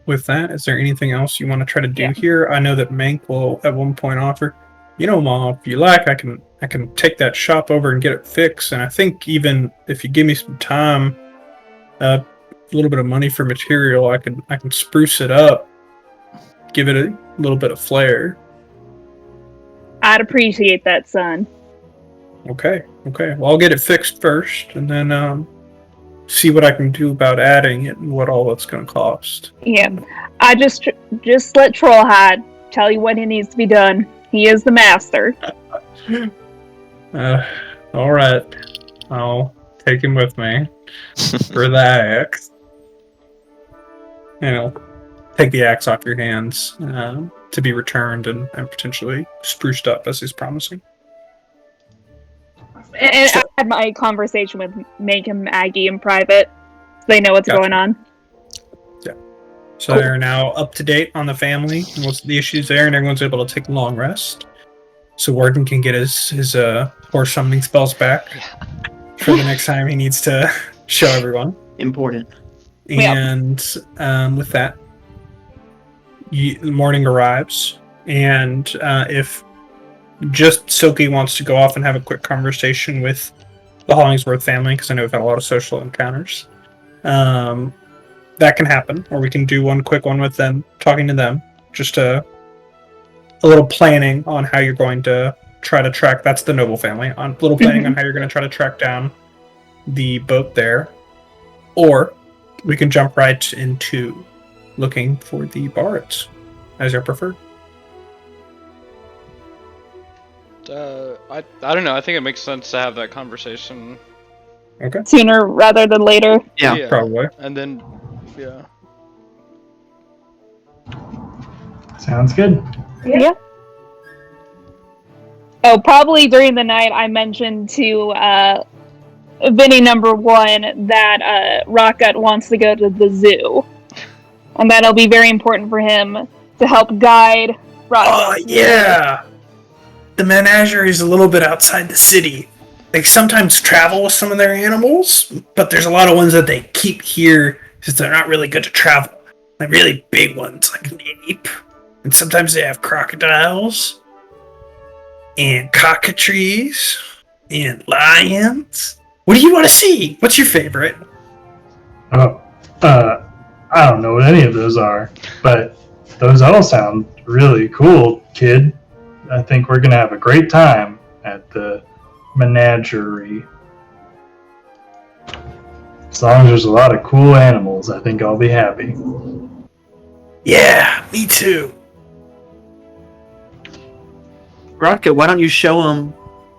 with that, is there anything else you want to try to do here? I know that Mank will at one point offer, Ma, if you like, I can take that shop over and get it fixed. And I think even if you give me some time, a little bit of money for material, I can spruce it up, give it a little bit of flair. I'd appreciate that, son. Okay. Well, I'll get it fixed first, and then see what I can do about adding it and what all that's going to cost. Yeah, I just let Trollhide tell you what he needs to be done. He is the master. All right, I'll take him with me for the axe. And I'll take the axe off your hands to be returned and potentially spruced up as he's promising. And I had my conversation with Mank and Maggie in private. So they know what's going on. Yeah. So they're now up to date on the family and what's the issues there, and everyone's able to take a long rest. So Warden can get his horse summoning spells back for the next time he needs to show everyone. Important. And with that, the morning arrives, and if just Silky wants to go off and have a quick conversation with the Hollingsworth family, because I know we've had a lot of social encounters, that can happen, or we can do one quick one with them, talking to them, just a little planning on how you're going to try to track, that's the Noble family, on little planning on how you're going to try to track down the boat there, or we can jump right into looking for the bards, as your preferred. I don't know. I think it makes sense to have that conversation. Okay. Sooner rather than later. Yeah. Probably. And then, yeah. Sounds good. Yeah. Oh, probably during the night I mentioned to Vinny number 1 that Rockgut wants to go to the zoo. And that'll be very important for him to help guide Rockgut. Oh, yeah! The menagerie is a little bit outside the city. They sometimes travel with some of their animals, but there's a lot of ones that they keep here because they're not really good to travel. Like really big ones, like an ape. And sometimes they have crocodiles, and cockatrices, and lions. What do you want to see? What's your favorite? Oh, I don't know what any of those are, but those all sound really cool, kid. I think we're gonna have a great time at the menagerie. As long as there's a lot of cool animals, I think I'll be happy. Yeah, me too. Rocket, why don't you show him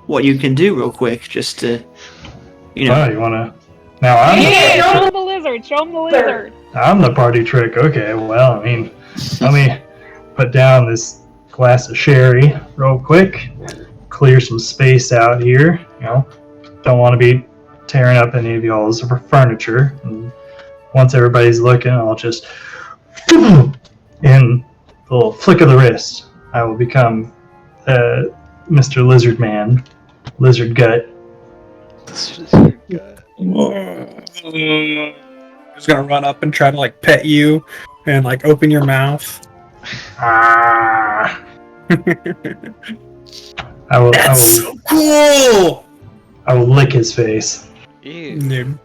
what you can do real quick, just to, Oh, you wanna? Now I'm Show him the lizard! Show him the lizard! I'm the party trick. Okay, well, I mean, let me put down this glass of sherry real quick, clear some space out here. Don't want to be tearing up any of y'all's furniture. And once everybody's looking, I'll just, in a little flick of the wrist, I will become Mr. Lizard Man, Lizard Gut. He's gonna run up and try to like pet you and like open your mouth. Ah. That's so cool! I will lick his face. Ew. Dude.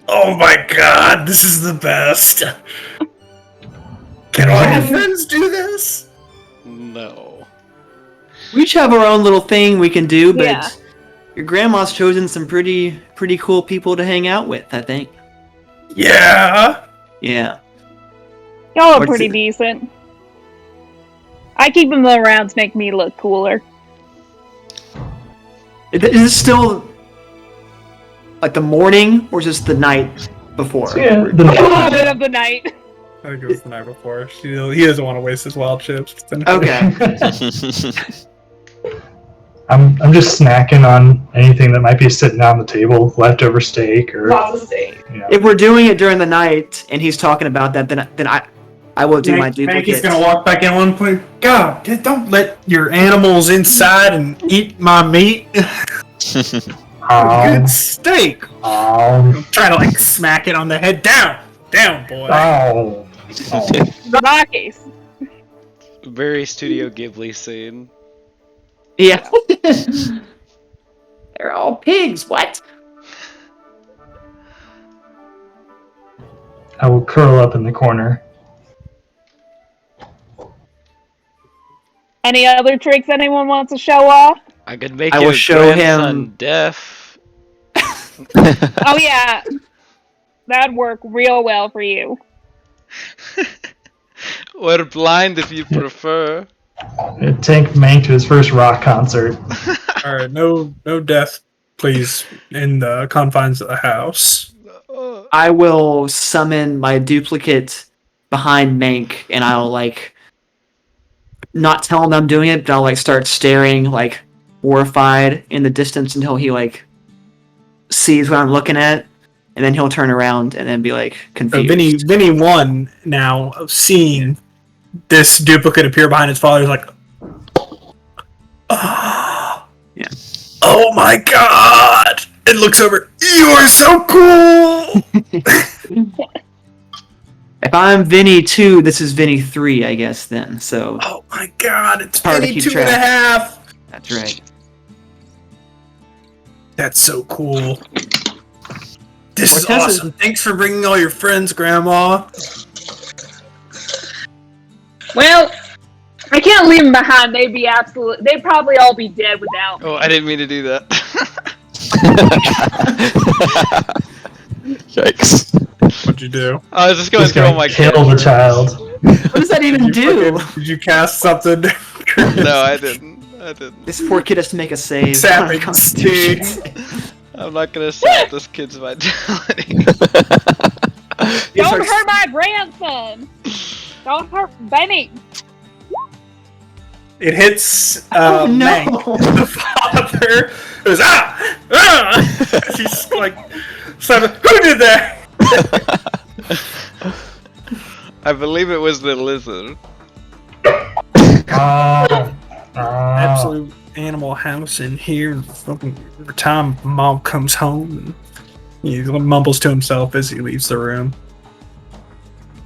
Oh my god, this is the best. Can all your friends do this? No. We each have our own little thing we can do, but Yeah. your grandma's chosen some pretty cool people to hang out with, I think. Yeah. Yeah. Y'all are What's pretty it- decent. I keep them around to make me look cooler. Is this still like the morning or just the night before? Yeah, A little bit of the night. I think it was the night before. He doesn't want to waste his wild chips. Okay. I'm just snacking on anything that might be sitting on the table, leftover steak or. If we're doing it during the night and he's talking about that, then I will do my duplicate. He's gonna walk back in at one point. God, don't let your animals inside and eat my meat. Good steak. I'm trying to like smack it on the head. Down, boy. Oh. Rockies. Very Studio Ghibli scene. Yeah. They're all pigs. What? I will curl up in the corner. Any other tricks anyone wants to show off? I could make I will your show grandson him- deaf. Oh yeah. That'd work real well for you. Or blind if you prefer. Take Mank to his first rock concert. All right, no death, please, in the confines of the house. I will summon my duplicate behind Mank, and I'll like not tell him I'm doing it, but I'll like start staring like horrified in the distance until he like sees what I'm looking at, and then he'll turn around and then be like So confused. Vinny one now seeing this duplicate appear behind his father is like, oh, Yeah. Oh my god! It looks over. You are so cool. If I'm Vinny 2, this is Vinny 3, I guess then. So Oh my god! It's Hard to Vinny keep 2.5. that's right. That's so cool. This is Mortez is- awesome. Thanks for bringing all your friends, Grandma. Well, I can't leave them behind. They'd probably all be dead without me. Oh, I didn't mean to do that. Yikes. What'd you do? I was just going Just through all gonna my kill the characters. child. What does that even do? Did you cast something? No, I didn't. This poor kid has to make a save. Sapping Constitution. I'm not gonna sap this kid's vitality. These Don't are- hurt my grandson. Don't hurt Benny. It hits Oh, no. Mank, the father. It goes He's like, who did that? I believe it was the lizard. Absolute animal house in here. And fucking every time mom comes home, and he mumbles to himself as he leaves the room,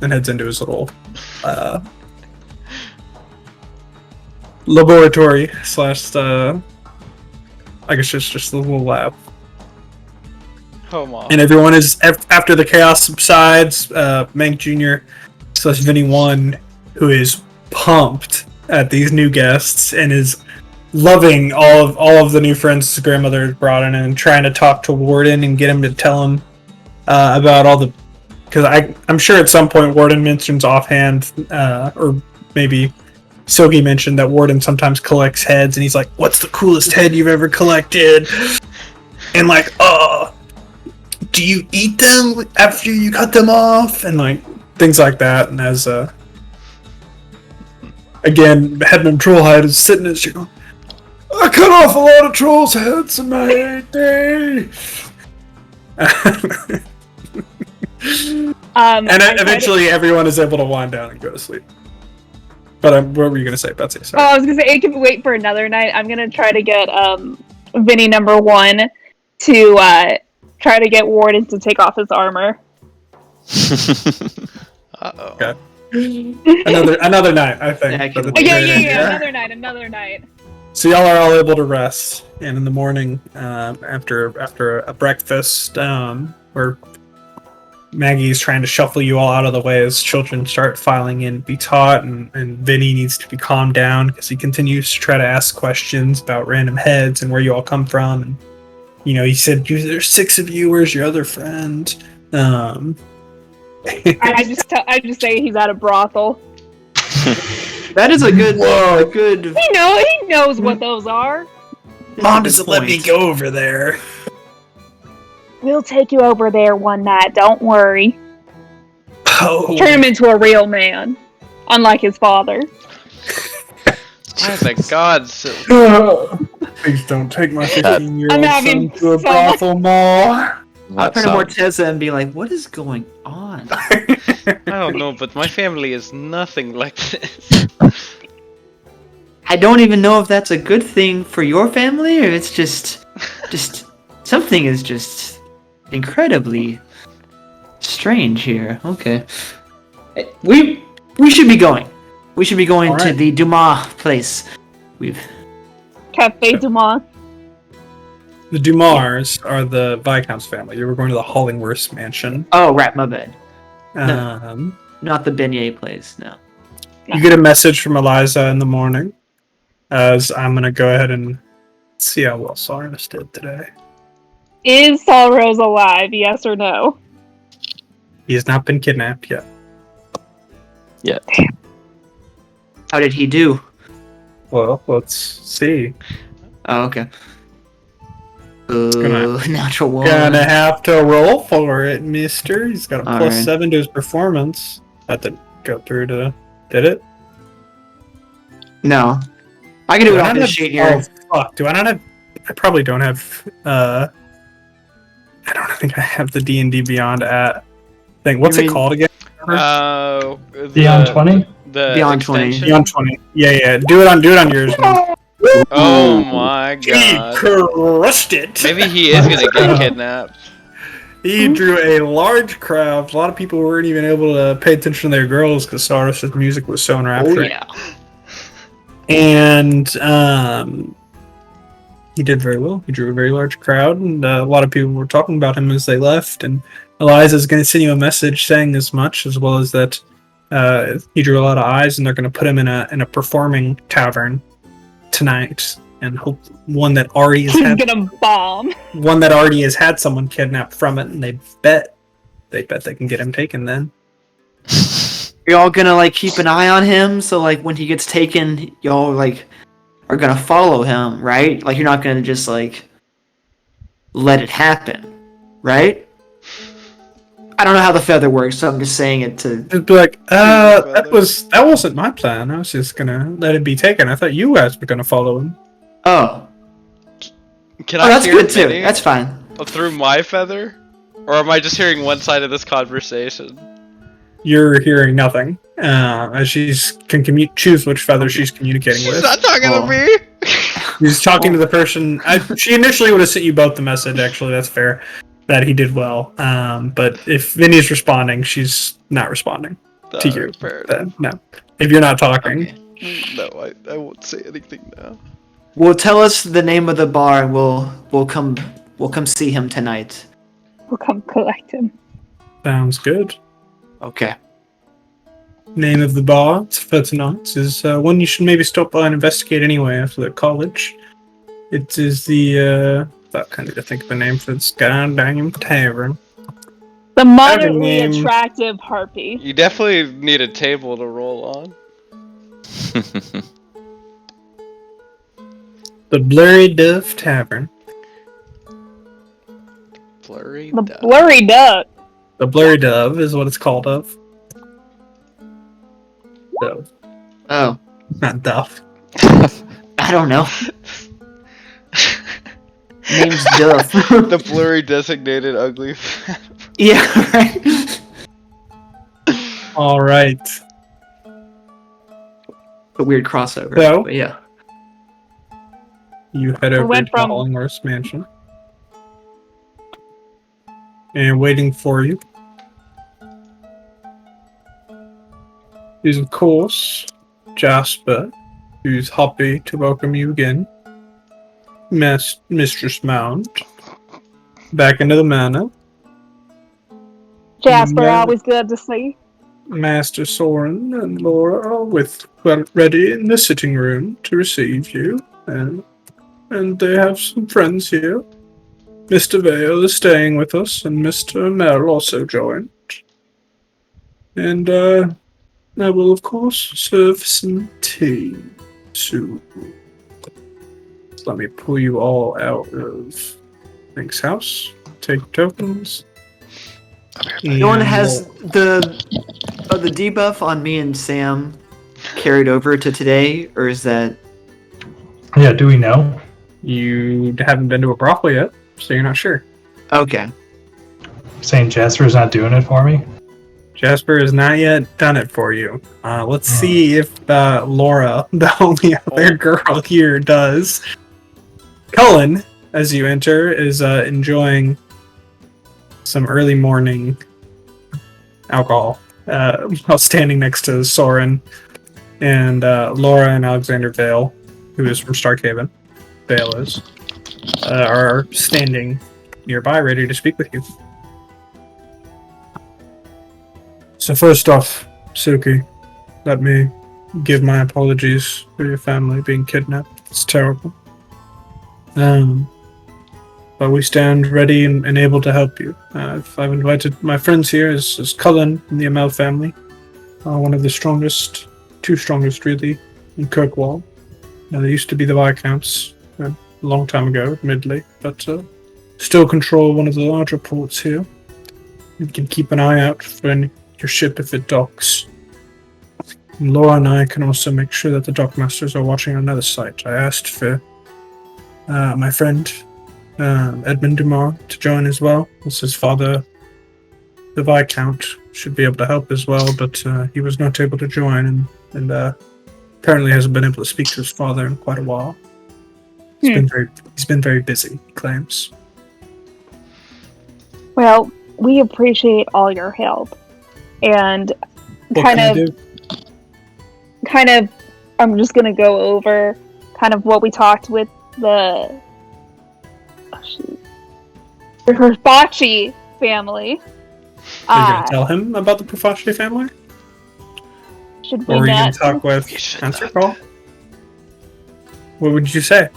and heads into his little laboratory slash I guess just a little lab. Come on. And everyone is after the chaos subsides. Mank Jr. slash Vinny 1, who is pumped at these new guests and is loving all of the new friends his grandmother has brought in, and trying to talk to Warden and get him to tell him about all the. Because I'm sure at some point Warden mentions offhand, or maybe Sogi mentioned that Warden sometimes collects heads, and he's like, "What's the coolest head you've ever collected?" And like, do you eat them after you cut them off? And like things like that. And as again, Headman Trollhide is sitting there going, I cut off a lot of trolls' heads in my heyday. And eventually everyone is able to wind down and go to sleep. But what were you going to say, Betsy? Oh, Sorry. I was gonna say it can wait for another night. I'm gonna try to get Vinny number 1 to try to get Warden to take off his armor. Uh-oh. Okay. Another night, I think. Yeah, I for the can wait. Yeah, great idea. another night. So y'all are all able to rest, and in the morning, after a breakfast, where Maggie's trying to shuffle you all out of the way as children start filing in to be taught, and Vinny needs to be calmed down because he continues to try to ask questions about random heads and where you all come from. And he said, "There's 6 of you. Where's your other friend?" I just say he's at a brothel. That is a good. Whoa. He knows what those are. Mom doesn't let me go over there. We'll take you over there one night. Don't worry. Oh, Turn him into a real man, unlike his father. Oh my god. please don't take my I'm 15-year-old having son to a so brothel mall. I'll turn to Morteza and be like, "What is going on?" I don't know, but my family is nothing like this. I don't even know if that's a good thing for your family, or it's just something is just incredibly strange here. Okay, we should be going. We should be going All to right. the Dumas place. Cafe Dumas. The Dumars are the Viscount's family. You were going to the Hollingworth mansion. Oh, right, my bad. Um, Not the beignet place. No. You get a message from Eliza in the morning. As I'm gonna go ahead and see how well Sarnas did today. Is Salrose alive? Yes or no? He has not been kidnapped yet. How did he do? Well, let's see. Oh, okay. gonna- Natural one. Gonna have to roll for it, mister. He's got a All plus right. 7 to his performance. That didn't go through to... Did it? No. I can do it I off not the have- sheet here. Oh, fuck. Do I not have... I probably don't have... I don't think I have the D&D Beyond at thing. What's You it mean- called again? Beyond 20? The Beyond 20. extension? Beyond 20. Yeah. Do it on yours, man. Oh my god. crushed it. Maybe he is gonna get kidnapped. He drew a large crowd. A lot of people weren't even able to pay attention to their girls because Sardas' music was so Oh enrapturing. yeah. And he did very well. He drew a very large crowd, and a lot of people were talking about him as they left. And Eliza's going to send you a message saying as much, as well as that he drew a lot of eyes, and they're going to put him in a performing tavern tonight, and hope one that already has He's had gonna bomb. someone kidnapped from it, and they bet they can get him taken. Then You're all gonna like keep an eye on him, so like when he gets taken, y'all like are gonna follow him, right? Like you're not gonna just like let it happen, right? I don't know how the feather works, so I'm just saying it to. just be like, that wasn't my plan. I was just gonna let him be taken. I thought you guys were gonna follow him. Oh, Can oh, I that's hear good too. Vinny That's fine. through my feather? Or am I just hearing one side of this conversation? You're hearing nothing. As she's can choose which feather she's communicating She's with. not talking Oh. to me! She's talking to the person. She initially would have sent you both the message. Actually, that's fair. That he did well. But if Vinny's responding, she's not responding to you. Fair Then, no. If you're not talking, Okay. No, I won't say anything now. Well, tell us the name of the bar, and we'll come see him tonight. We'll come collect him. sounds good. Okay. Name of the bar for tonight is one you should maybe stop by and investigate anyway after the college. It is the I kind of think of the name for this goddamn tavern. The moderately name. attractive harpy. You definitely need a table to roll on. The Blurry Dove Tavern. Blurry The duck. blurry duck. The Blurry Dove is what it's called of. So, Oh, not Duff. I don't know. Name's Duff. The blurry designated ugly. Yeah, right. All right. A weird crossover. So? But yeah. You head over went to from- Hollingworth Mansion. And waiting for you is, of course, Jasper who's happy to welcome you again. Mistress Mount. Back into the manor. Jasper, Yeah. always good to see. Master Soren and Laura are ready in the sitting room to receive you. And they have some friends here. Mr. Vale is staying with us, and Mr. Mel also joined. And I will, of course, serve some tea soon. Let me pull you all out of Link's house. Take tokens. No one has the debuff on me and Sam carried over to today, or is that? Yeah, do we know? You haven't been to a brothel yet, so you're not sure. Okay. Saying Jasper's not doing it for me? Jasper has not yet done it for you. Let's see if Laura, the only other girl here, does. Cullen, as you enter, is enjoying some early morning alcohol while standing next to Soren and Laura and Alexander Vale, who is from Starkhaven. Vale is, are standing nearby, ready to speak with you. So first off, Suki, let me give my apologies for your family being kidnapped. It's terrible. But we stand ready and able to help you. I've invited my friends here as Cullen in the Amel family, one of the strongest, two strongest really, in Kirkwall. They used to be the Viscounts a long time ago, admittedly, but still control one of the larger ports here. You can keep an eye out for your ship if it docks. And Laura and I can also make sure that the dockmasters are watching another site. I asked for my friend Edmund Dumar to join as well. As his father, the Viscount, should be able to help as well, but he was not able to join and apparently hasn't been able to speak to his father in quite a while. He's been very busy, he claims. Well, we appreciate all your help. And What can I do? I'm just going to go over kind of what we talked with the Hibachi family. Are you going to tell him about the Profaci family? Should we Or are you going not? to talk with You should Answer not. Call? What would you say?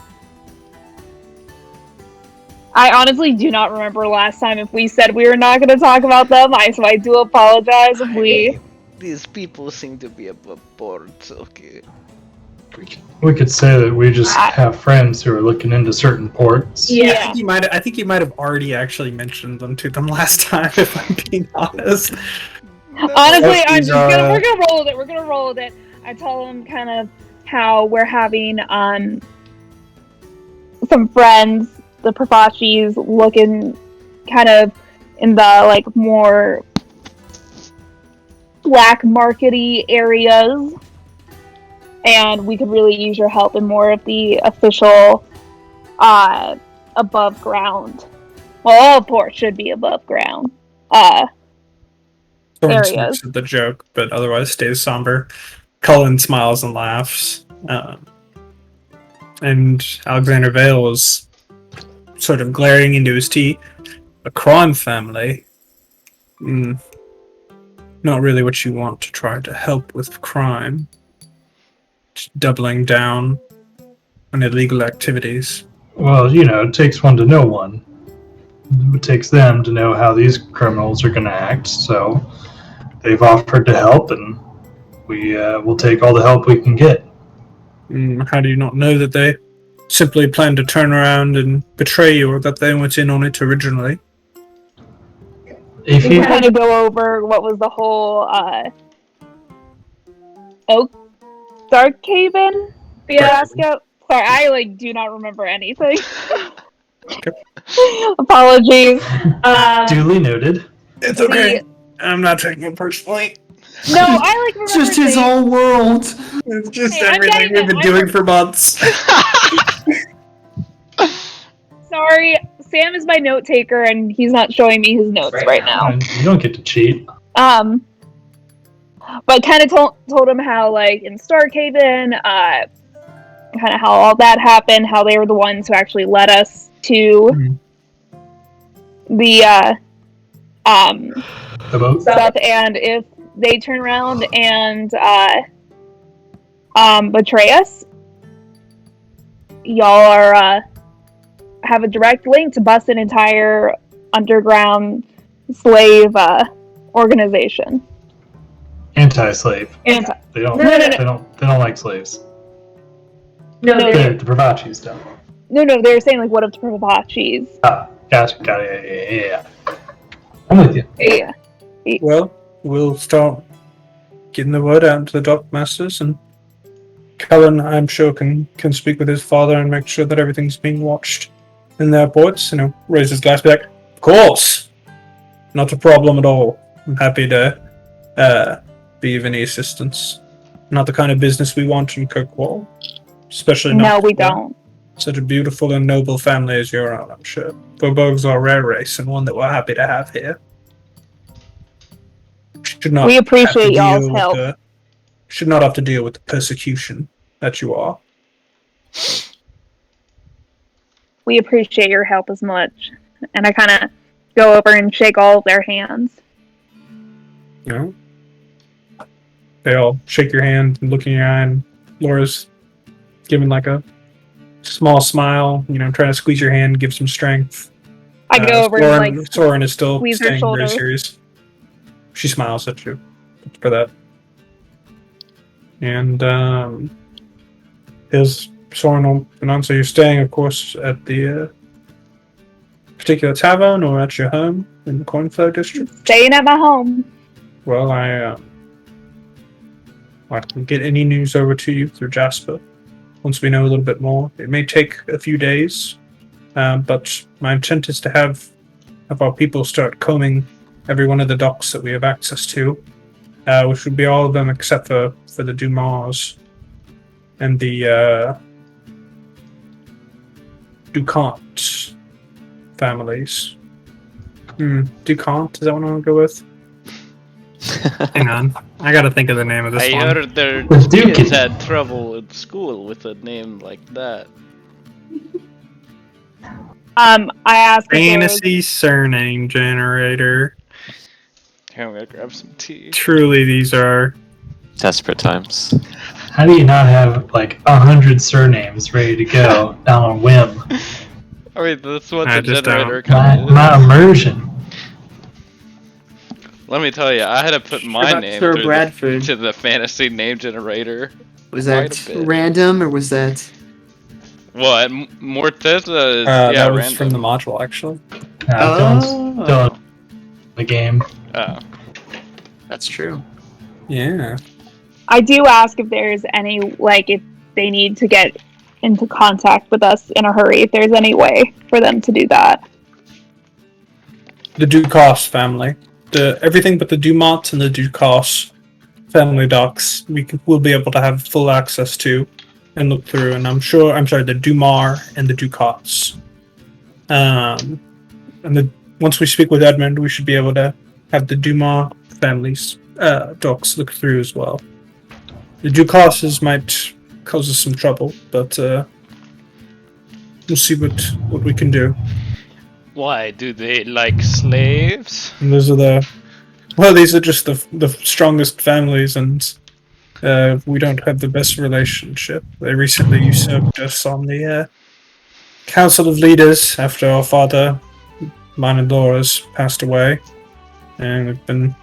I honestly do not remember last time if we said we were not going to talk about them. So I do apologize if we... These people seem to be above board, okay. We could say that we just have friends who are looking into certain ports. Yeah. I think you might have already actually mentioned them to them last time, if I'm being honest. Honestly, I'm These just are- we're gonna roll with it. We're gonna roll with it. I tell them kind of how we're having some friends, the Profachis, looking kind of in the like more black markety areas, and we could really use your help in more of the official above ground. Well, all ports should be above ground. Soren Areas. smirks at the joke, but otherwise stays somber. Cullen smiles and laughs. And Alexander Vale is sort of glaring into his tea. A crime family? Not really what you want to try to help with crime. Just doubling down on illegal activities. Well, it takes one to know one. It takes them to know how these criminals are going to act, so they've offered to help, and we will take all the help we can get. How do you not know that they simply planned to turn around and betray you, or that they went in on it originally? If We you kind of go over what was the whole Darkhaven fiasco. Sorry, I do not remember anything. Apologies. duly noted. It's okay. I'm not taking it personally. No, I remember It's just his things. whole world. It's just Hey, I'm everything getting we've it. been I'm doing for months. Sorry, Sam is my note taker, and he's not showing me his notes right now. You don't get to cheat. But kind of told him how, in Starkhaven, kind of how all that happened, how they were the ones who actually led us to the The boat. stuff, and if they turn around and betray us, y'all are have a direct link to bust an entire underground slave organization. Anti-slave. They don't. No. They don't like slaves. No, The Bravachis don't. no, they were saying like, what if the Pravachis? Ah, gotcha. Got it. Yeah. I'm with you. Yeah. Well, we'll start getting the word out to the dock masters, and Cullen, I'm sure, can speak with his father and make sure that everything's being watched in their ports. You know, raise his glass, be like, of course, not a problem at all. I'm happy to be of any assistance. Not the kind of business we want in Kirkwall, especially not. No, we don't. Such a beautiful and noble family as your own, I'm sure. Bobogs are a rare race, and one that we're happy to have here. Should not We appreciate have to y'all's deal with help. should not have to deal with the persecution that you are. We appreciate your help as much. And I kind of go over and shake all of their hands. You know? They all shake your hand and look in your eye, and Laura's giving like a small smile, you know, trying to squeeze your hand, give some strength. I go over and like Soren is still squeeze her staying very shoulder. serious. She smiles at you for that. And his Soren will announce, you're staying, of course, at the particular tavern or at your home in the Cornflow district. staying at my home. Well, I can get any news over to you through Jasper once we know a little bit more. It may take a few days, but my intent is to have our people start combing every one of the docks that we have access to, which would be all of them except for the Dumas and the Ducant families. Ducant, is that what I want to go with? Hang on. I gotta think of the name of this I one. heard their With Duke kids in- had trouble in school with a name like that. I asked if there was, Fantasy surname generator. Here, I'm gonna grab some tea. Truly, these are. Desperate times. How do you not have like 100 surnames ready to go down on whim? I mean, that's what I the just generator don't. My, kind of. my immersion. Let me tell you, I had to put my about name Sir through Bradford? to the fantasy name generator. Was Quite that a bit. random or was that? What? Morteza is That was random. from the module, actually. Dylan's still in the game. Oh. That's true. Yeah. I do ask if there's any, like, if they need to get into contact with us in a hurry, if there's any way for them to do that. The Ducas family. Everything but the Dumont and the Ducas family docs we'll be able to have full access to and look through, and the Dumar and the Ducats. Once we speak with Edmund, we should be able to have the Dumar family's docs look through as well. The Ducases might cause us some trouble, but we'll see what we can do. Why do they like slaves? And these are just the strongest families, and we don't have the best relationship. They recently usurped us on the Council of Leaders after our father, mine and Laura's, passed away, and we've been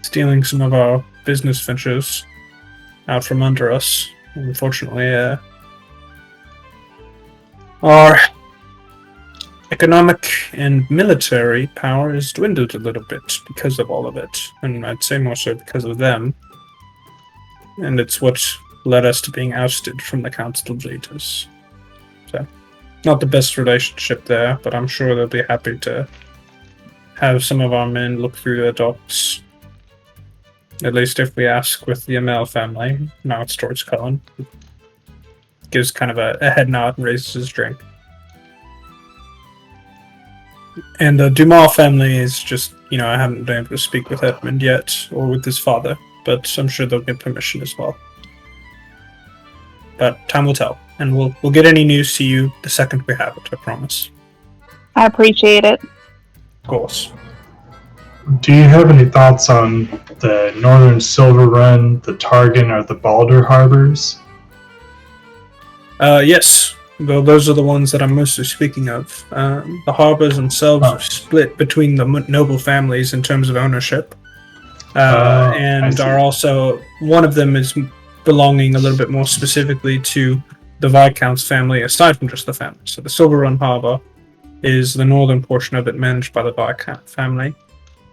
stealing some of our business ventures out from under us. Unfortunately, our economic and military power has dwindled a little bit because of all of it, and I'd say more so because of them. And it's what led us to being ousted from the Council of Leaders. So, not the best relationship there, but I'm sure they'll be happy to have some of our men look through their docs. At least if we ask with the Amel family. Now it's towards Cullen. Gives kind of a head nod and raises his drink. And the Dumas family is just, I haven't been able to speak with Edmund yet, or with his father, but I'm sure they'll get permission as well. but time will tell, and we'll get any news to you the second we have it. I promise. I appreciate it. Of course. Do you have any thoughts on the Northern Silver Run, the Targan, or the Balder harbors? Yes. Well, those are the ones that I'm mostly speaking of. The harbors themselves are split between the noble families in terms of ownership, and are also, one of them is belonging a little bit more specifically to the Viscount's family, aside from just the family. So the Silver Run Harbor is the northern portion of it, managed by the Viscount family,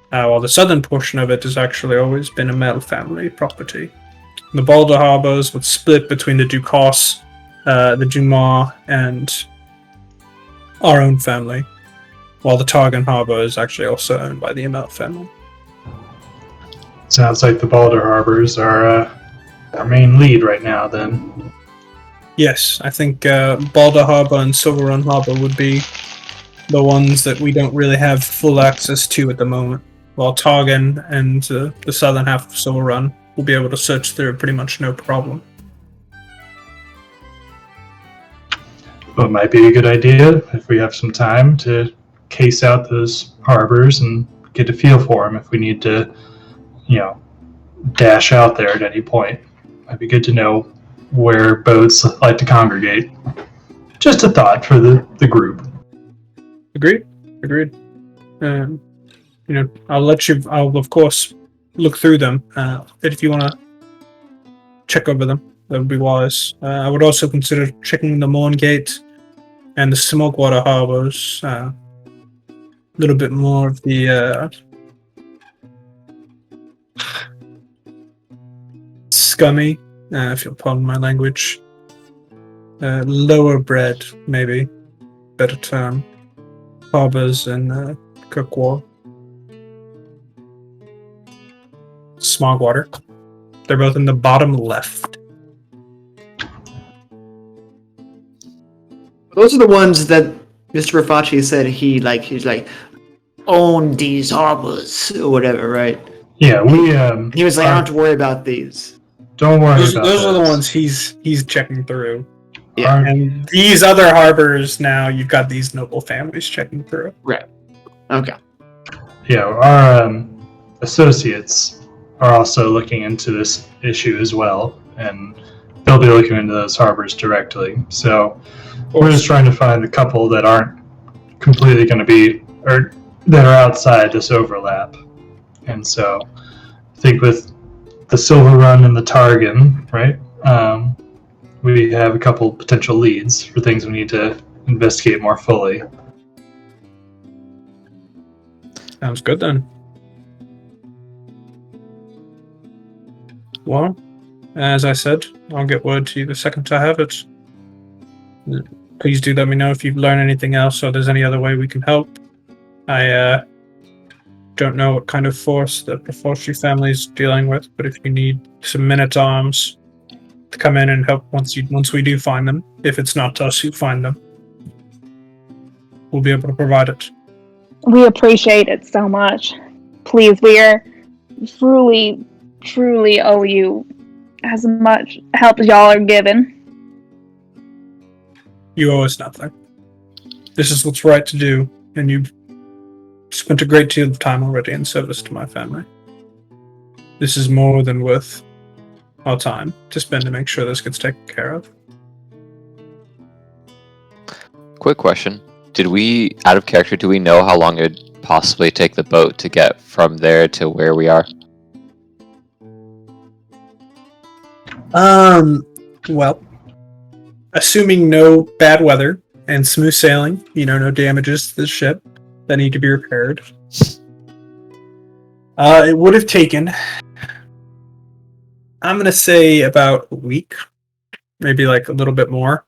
while the southern portion of it has actually always been a Mel family property. The Balder harbors would split between the Dukas, the Jumar, and our own family, while the Targan Harbor is actually also owned by the Amelt family. Sounds like the Balder harbors are our main lead right now, then. Yes, I think Balder Harbor and Silver Run Harbor would be the ones that we don't really have full access to at the moment, while Targan and the southern half of Silver Run will be able to search through pretty much no problem. Well, it might be a good idea if we have some time to case out those harbors and get a feel for them if we need to, dash out there at any point. Might be good to know where boats like to congregate. Just a thought for the group. Agreed. I'll of course look through them. If you want to check over them, that would be wise. I would also consider checking the Morngate and the Smokewater harbors. A little bit more of the scummy, if you'll pardon my language, lower bred, maybe, better term, harbors in Kirkwall. Smogwater. They're both in the bottom left. Those are the ones that Mr. Rafaci said he's like own these harbors or whatever, right? Yeah, we He was like, I don't have to worry about these. don't worry Those about are the those. ones he's checking through. Yeah. And these other harbors now, you've got these noble families checking through. Right. Okay. Yeah, our associates are also looking into this issue as well, and they'll be looking into those harbors directly. So we're just trying to find a couple that aren't completely going to be, or that are outside this overlap. And so I think with the Silver Run and the Targan, right, we have a couple potential leads for things we need to investigate more fully. Sounds good then. Well, as I said, I'll get word to you the second I have it. Please do let me know if you've learned anything else or there's any other way we can help. I don't know what kind of force the Forestry family is dealing with, but if you need some men-at-arms to come in and help once we do find them, if it's not us who find them, we'll be able to provide it. We appreciate it so much. Please, we are truly owe you as much help as y'all are giving. You owe us nothing. This is what's right to do, and you've spent a great deal of time already in service to my family. This is more than worth our time to spend to make sure this gets taken care of. Quick question. Did we, out of character, do we know how long it'd possibly take the boat to get from there to where we are? Well, assuming no bad weather and smooth sailing, no damages to the ship that need to be repaired, it would have taken, I'm going to say, about a week, maybe like a little bit more,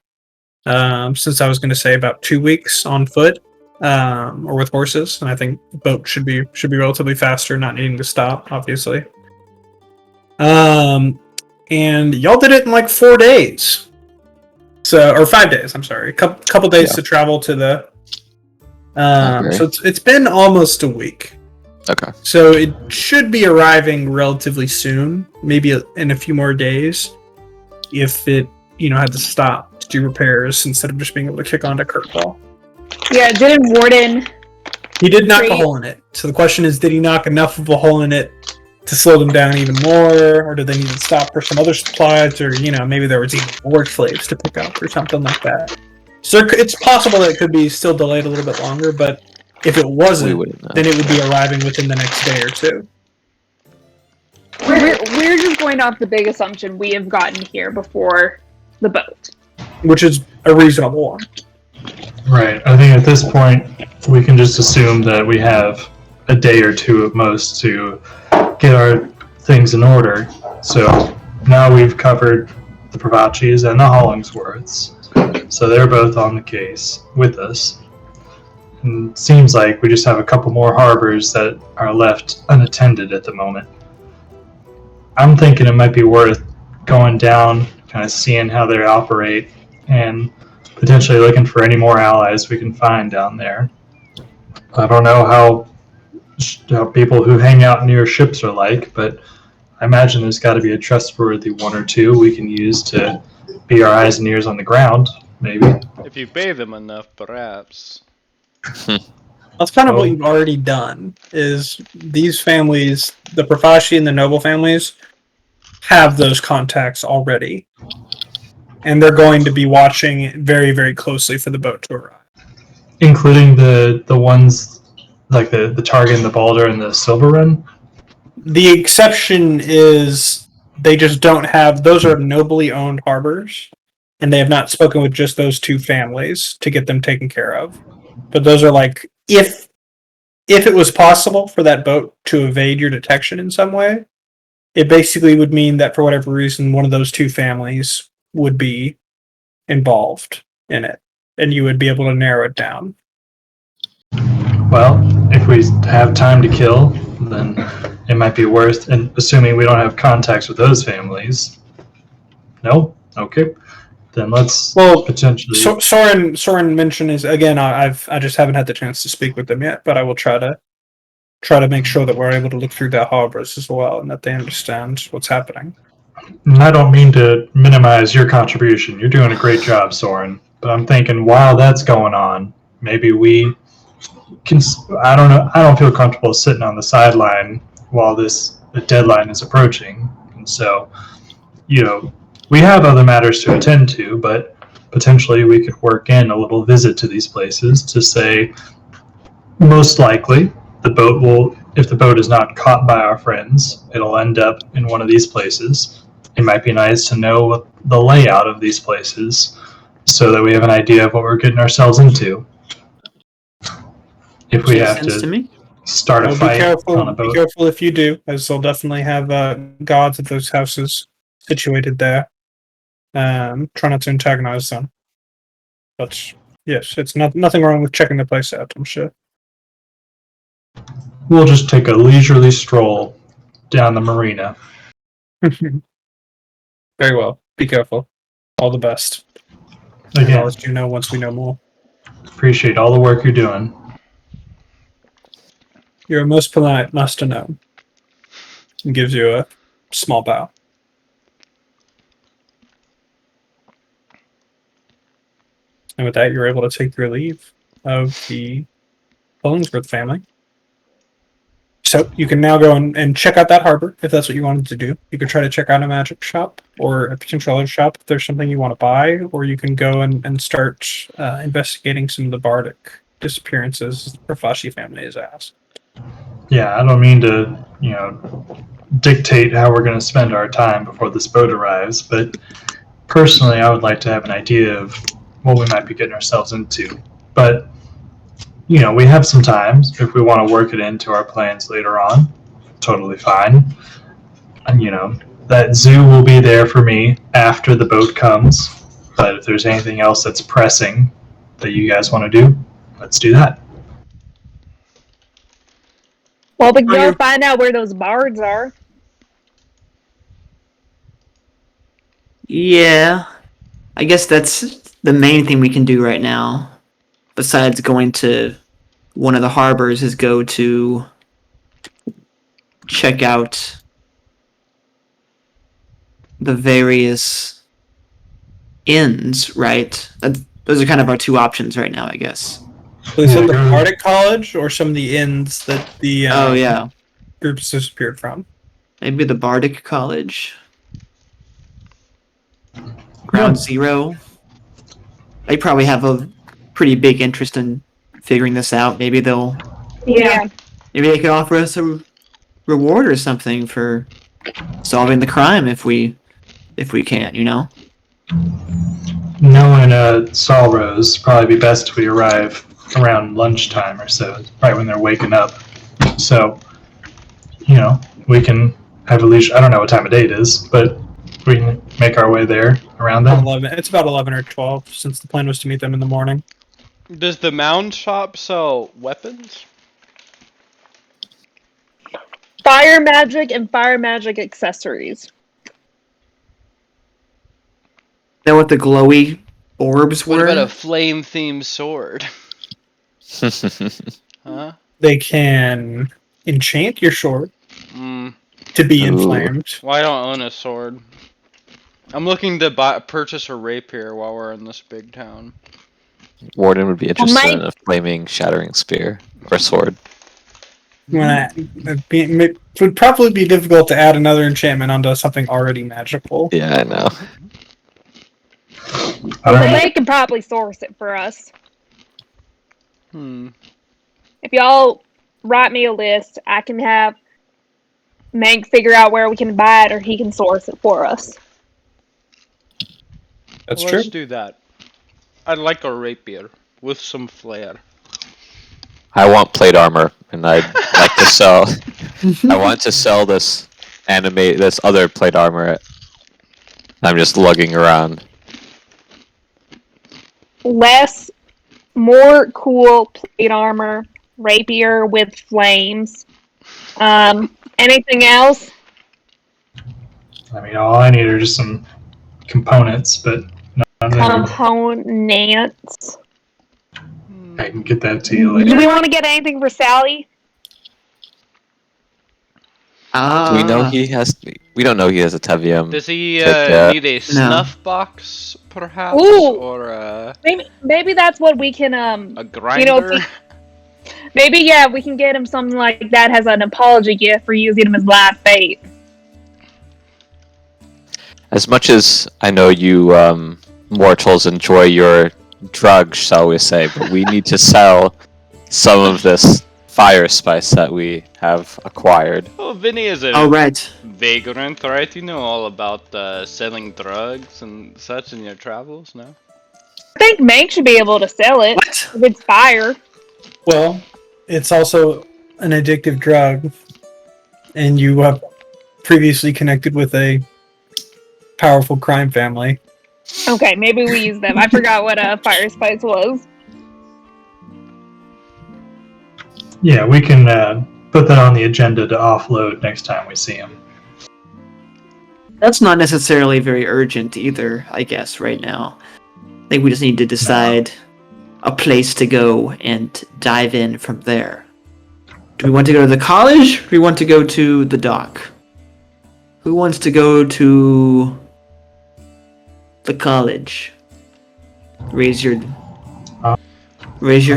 since I was going to say about 2 weeks on foot, or with horses, and I think the boat should be relatively faster, not needing to stop, obviously. And y'all did it in like 4 days. Or 5 days, I'm sorry. A couple days to travel to the... so it's been almost a week. Okay. So it should be arriving relatively soon, maybe in a few more days, if it had to stop to do repairs instead of just being able to kick onto Kurtball. Yeah, didn't Warden? He did knock a Great. hole in it. So the question is, did he knock enough of a hole in it to slow them down even more, or did they need to stop for some other supplies, or maybe there was even more slaves to pick up or something like that. So it's possible that it could be still delayed a little bit longer, but if it wasn't, then it would be arriving within the next day or two. We're just going off the big assumption we have gotten here before the boat. Which is a reasonable one. Right. I think at this point, we can just assume that we have a day or two at most to get our things in order. So now we've covered the Pravachis and the Hollingsworths. So they're both on the case with us. And it seems like we just have a couple more harbors that are left unattended at the moment. I'm thinking it might be worth going down, kind of seeing how they operate, and potentially looking for any more allies we can find down there. I don't know how people who hang out near ships are like, but I imagine there's got to be a trustworthy one or two we can use to be our eyes and ears on the ground, maybe. If you pay them enough, perhaps. That's kind of what you've already done, is these families, the Prafashi and the noble families, have those contacts already. And they're going to be watching very, very closely for the boat to arrive. Including the ones like the Targa and the Balder and the Silver Run? The exception is they just don't have, those are nobly owned harbors, and they have not spoken with just those two families to get them taken care of. But those are like, if it was possible for that boat to evade your detection in some way, it basically would mean that for whatever reason, one of those two families would be involved in it, and you would be able to narrow it down. Well, if we have time to kill, then it might be worth, and assuming we don't have contacts with those families. No? Okay. Then let's potentially... Soren mentioned is, again, I just haven't had the chance to speak with them yet, but I will try to make sure that we're able to look through their harbors as well, and that they understand what's happening. And I don't mean to minimize your contribution. You're doing a great job, Soren. But I'm thinking while that's going on, maybe we can... I don't know. I don't feel comfortable sitting on the sideline while the deadline is approaching. And so, we have other matters to attend to, but potentially we could work in a little visit to these places to say, most likely, if the boat is not caught by our friends, it'll end up in one of these places. It might be nice to know the layout of these places so that we have an idea of what we're getting ourselves into. If we have to start a fight on a boat. Be careful if you do, as they'll definitely have guards at those houses situated there. Try not to antagonize them. But yes, it's nothing wrong with checking the place out, I'm sure. We'll just take a leisurely stroll down the marina. Very well. Be careful. All the best. Again, I'll let you know once we know more. Appreciate all the work you're doing. You're a most polite master gnome. And gives you a small bow. And with that, you're able to take your leave of the Hollingsworth family. So you can now go and check out that harbor if that's what you wanted to do. You could try to check out a magic shop or a potential other shop if there's something you want to buy, or you can go and start investigating some of the bardic disappearances the Prafashi family has asked. Yeah, I don't mean to, dictate how we're going to spend our time before this boat arrives, but personally, I would like to have an idea of what we might be getting ourselves into. But we have some time if we want to work it into our plans later on. Totally fine. And, that zoo will be there for me after the boat comes. But if there's anything else that's pressing that you guys want to do, let's do that. Well, we can go find out where those bards are. Yeah. I guess that's the main thing we can do right now. Besides going to one of the harbors is go to check out the various inns, right? Those are kind of our two options right now, I guess. So they said the Bardic College or some of the inns that the Oh yeah, groups disappeared from. maybe the Bardic College, Ground Zero. They probably have a pretty big interest in figuring this out. Maybe Yeah. maybe they could offer us a reward or something for solving the crime if we can't, you know. Knowing Salrose, probably be best if we arrive around lunchtime or so, right when they're waking up. So, we can have a leisure. I don't know what time of day it is, but we can make our way there around then. It's about 11 or 12 since the plan was to meet them in the morning. Does the mound shop sell weapons? Fire magic and fire magic accessories. Is that what the glowy orbs What were? about a flame-themed sword? Huh? They can enchant your sword Mm. to be Ooh. inflamed. Well, I don't own a sword. I'm looking to purchase a rapier while we're in this big town. Warden would be interested my- in a flaming, shattering spear or sword. It would probably be difficult to add another enchantment onto something already magical. Yeah, I know. All But right. they can probably source it for us. Hmm. If y'all write me a list, I can have Mank figure out where we can buy it, or he can source it for us. That's Well, true. let's do that. I'd like a rapier with some flair. I want plate armor, and I'd like to sell. I want to sell this other plate armor. I'm just lugging around. More cool plate armor, rapier with flames. Anything else? I mean, all I need are just some components, but none of them. Components. I can get that to you Do later. we want to get anything for Sally? Do we know he has? We don't know he has a Tevium. Does he Take need a snuff box, perhaps, Ooh. or a Maybe that's what we can grinder? maybe we can get him something like that has an apology gift for using him as live bait. As much as I know you mortals enjoy your drugs, shall we say, but we need to sell some of this fire spice that we have acquired. Oh, Vinny is a Oh right. vagrant, right? You know all about selling drugs and such in your travels, no? I think Mank should be able to sell it What? if it's fire. Well, it's also an addictive drug, and you have previously connected with a powerful crime family. Okay, maybe we use them. I forgot what a fire spice was. Yeah, we can put that on the agenda to offload next time we see him. That's not necessarily very urgent either, I guess, right now. I think we just need to decide a place to go and dive in from there. Do we want to go to the college, or do we want to go to the dock? Who wants to go to the college? Raise your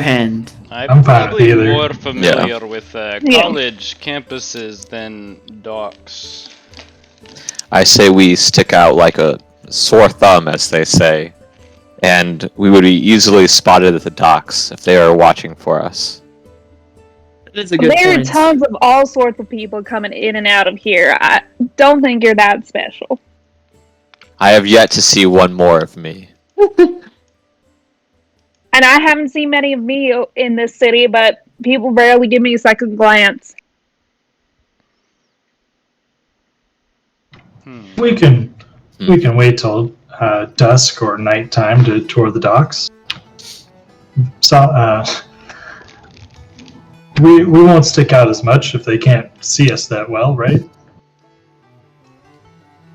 hand. I'm fine with probably either. more familiar with college campuses than docks. I say we stick out like a sore thumb, as they say, and we would be easily spotted at the docks if they are watching for us. That's a good There point. are tons of all sorts of people coming in and out of here. I don't think you're that special. I have yet to see one more of me. And I haven't seen many of me in this city, but people rarely give me a second glance. We can wait till dusk or nighttime to tour the docks. So we won't stick out as much if they can't see us that well, right?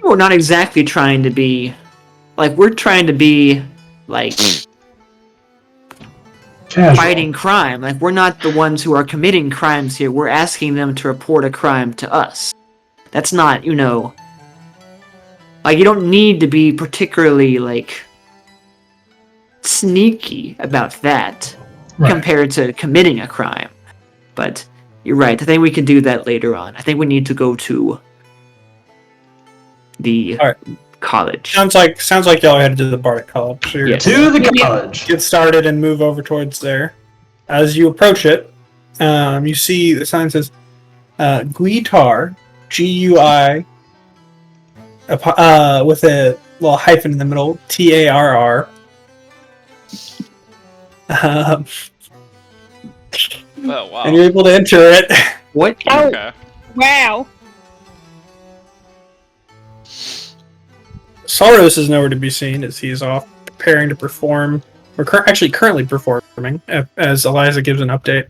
We're not exactly trying to be we're trying to be like Casual. fighting crime. Like we're not the ones who are committing crimes here. We're asking them to report a crime to us. That's not, like you don't need to be particularly sneaky about that Right. compared to committing a crime. But you're right. I think we can do that later on. I think we need to go to the All right. college. Sounds like y'all headed to the Bardic College. So you're Yes. To the college. get started and move over towards there. As you approach it, you see the sign says Guitar, GUI, with a little hyphen in the middle, TARR. Um, Oh wow. and you're able to enter it. What? Oh, Okay. wow. Saros is nowhere to be seen as he is off preparing to perform, or currently performing, as Eliza gives an update,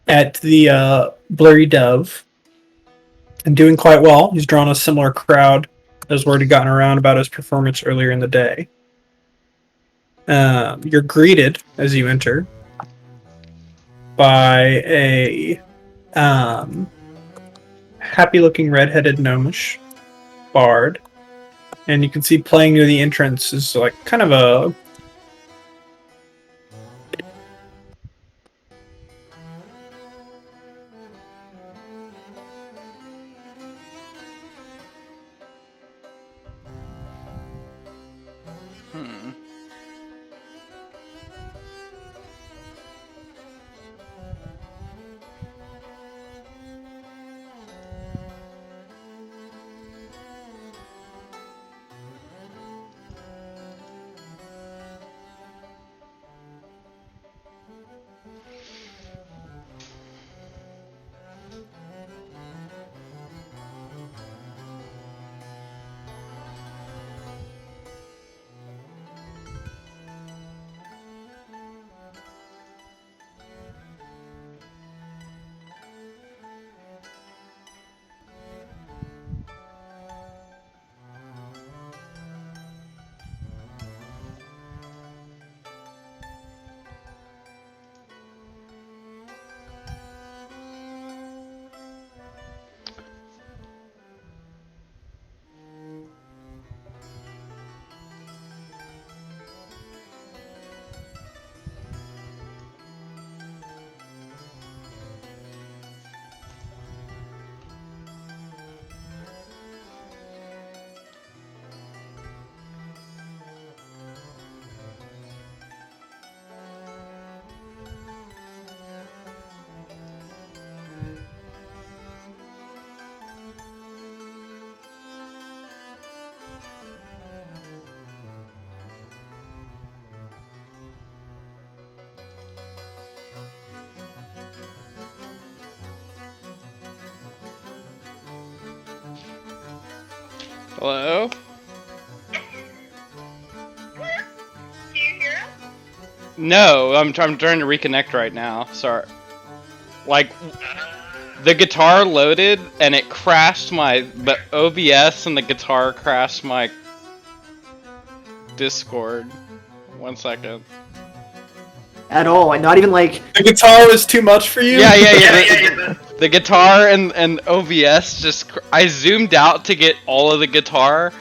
at the Blurry Dove. And doing quite well. He's drawn a similar crowd as word had gotten around about his performance earlier in the day. You're greeted as you enter by a happy-looking red-headed gnomish bard, and you can see playing near the entrance is like kind of a Hmm. Hello? Do you hear us? No, I'm trying to reconnect right now. Sorry. Like, the guitar loaded and it crashed the OBS and the guitar crashed my Discord. 1 second. At all? Not even like. the guitar was too much for you. Yeah. The guitar and OBS I zoomed out to get all of the guitar,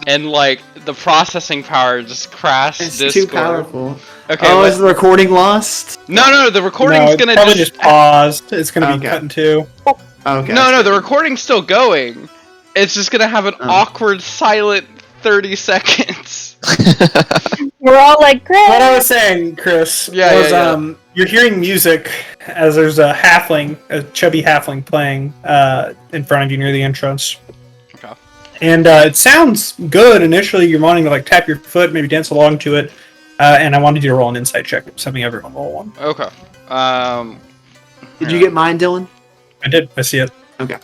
and like the processing power just crashed It's Discord. too powerful. Okay. Oh, is the recording lost? No, the recording's No, it's gonna probably just paused. It's gonna be Okay. cut in two. Okay. No, the recording's still going. It's just gonna have an awkward, silent 30 seconds. We're all like, Chris. What I was saying, Chris, Yeah, was yeah. You're hearing music as there's a chubby halfling playing in front of you near the entrance. Okay. And it sounds good initially. You're wanting to like tap your foot, maybe dance along to it. And I wanted you to roll an insight check. Something everyone roll one. Okay. Did you get mine, Dylan? I did. I see it. Okay.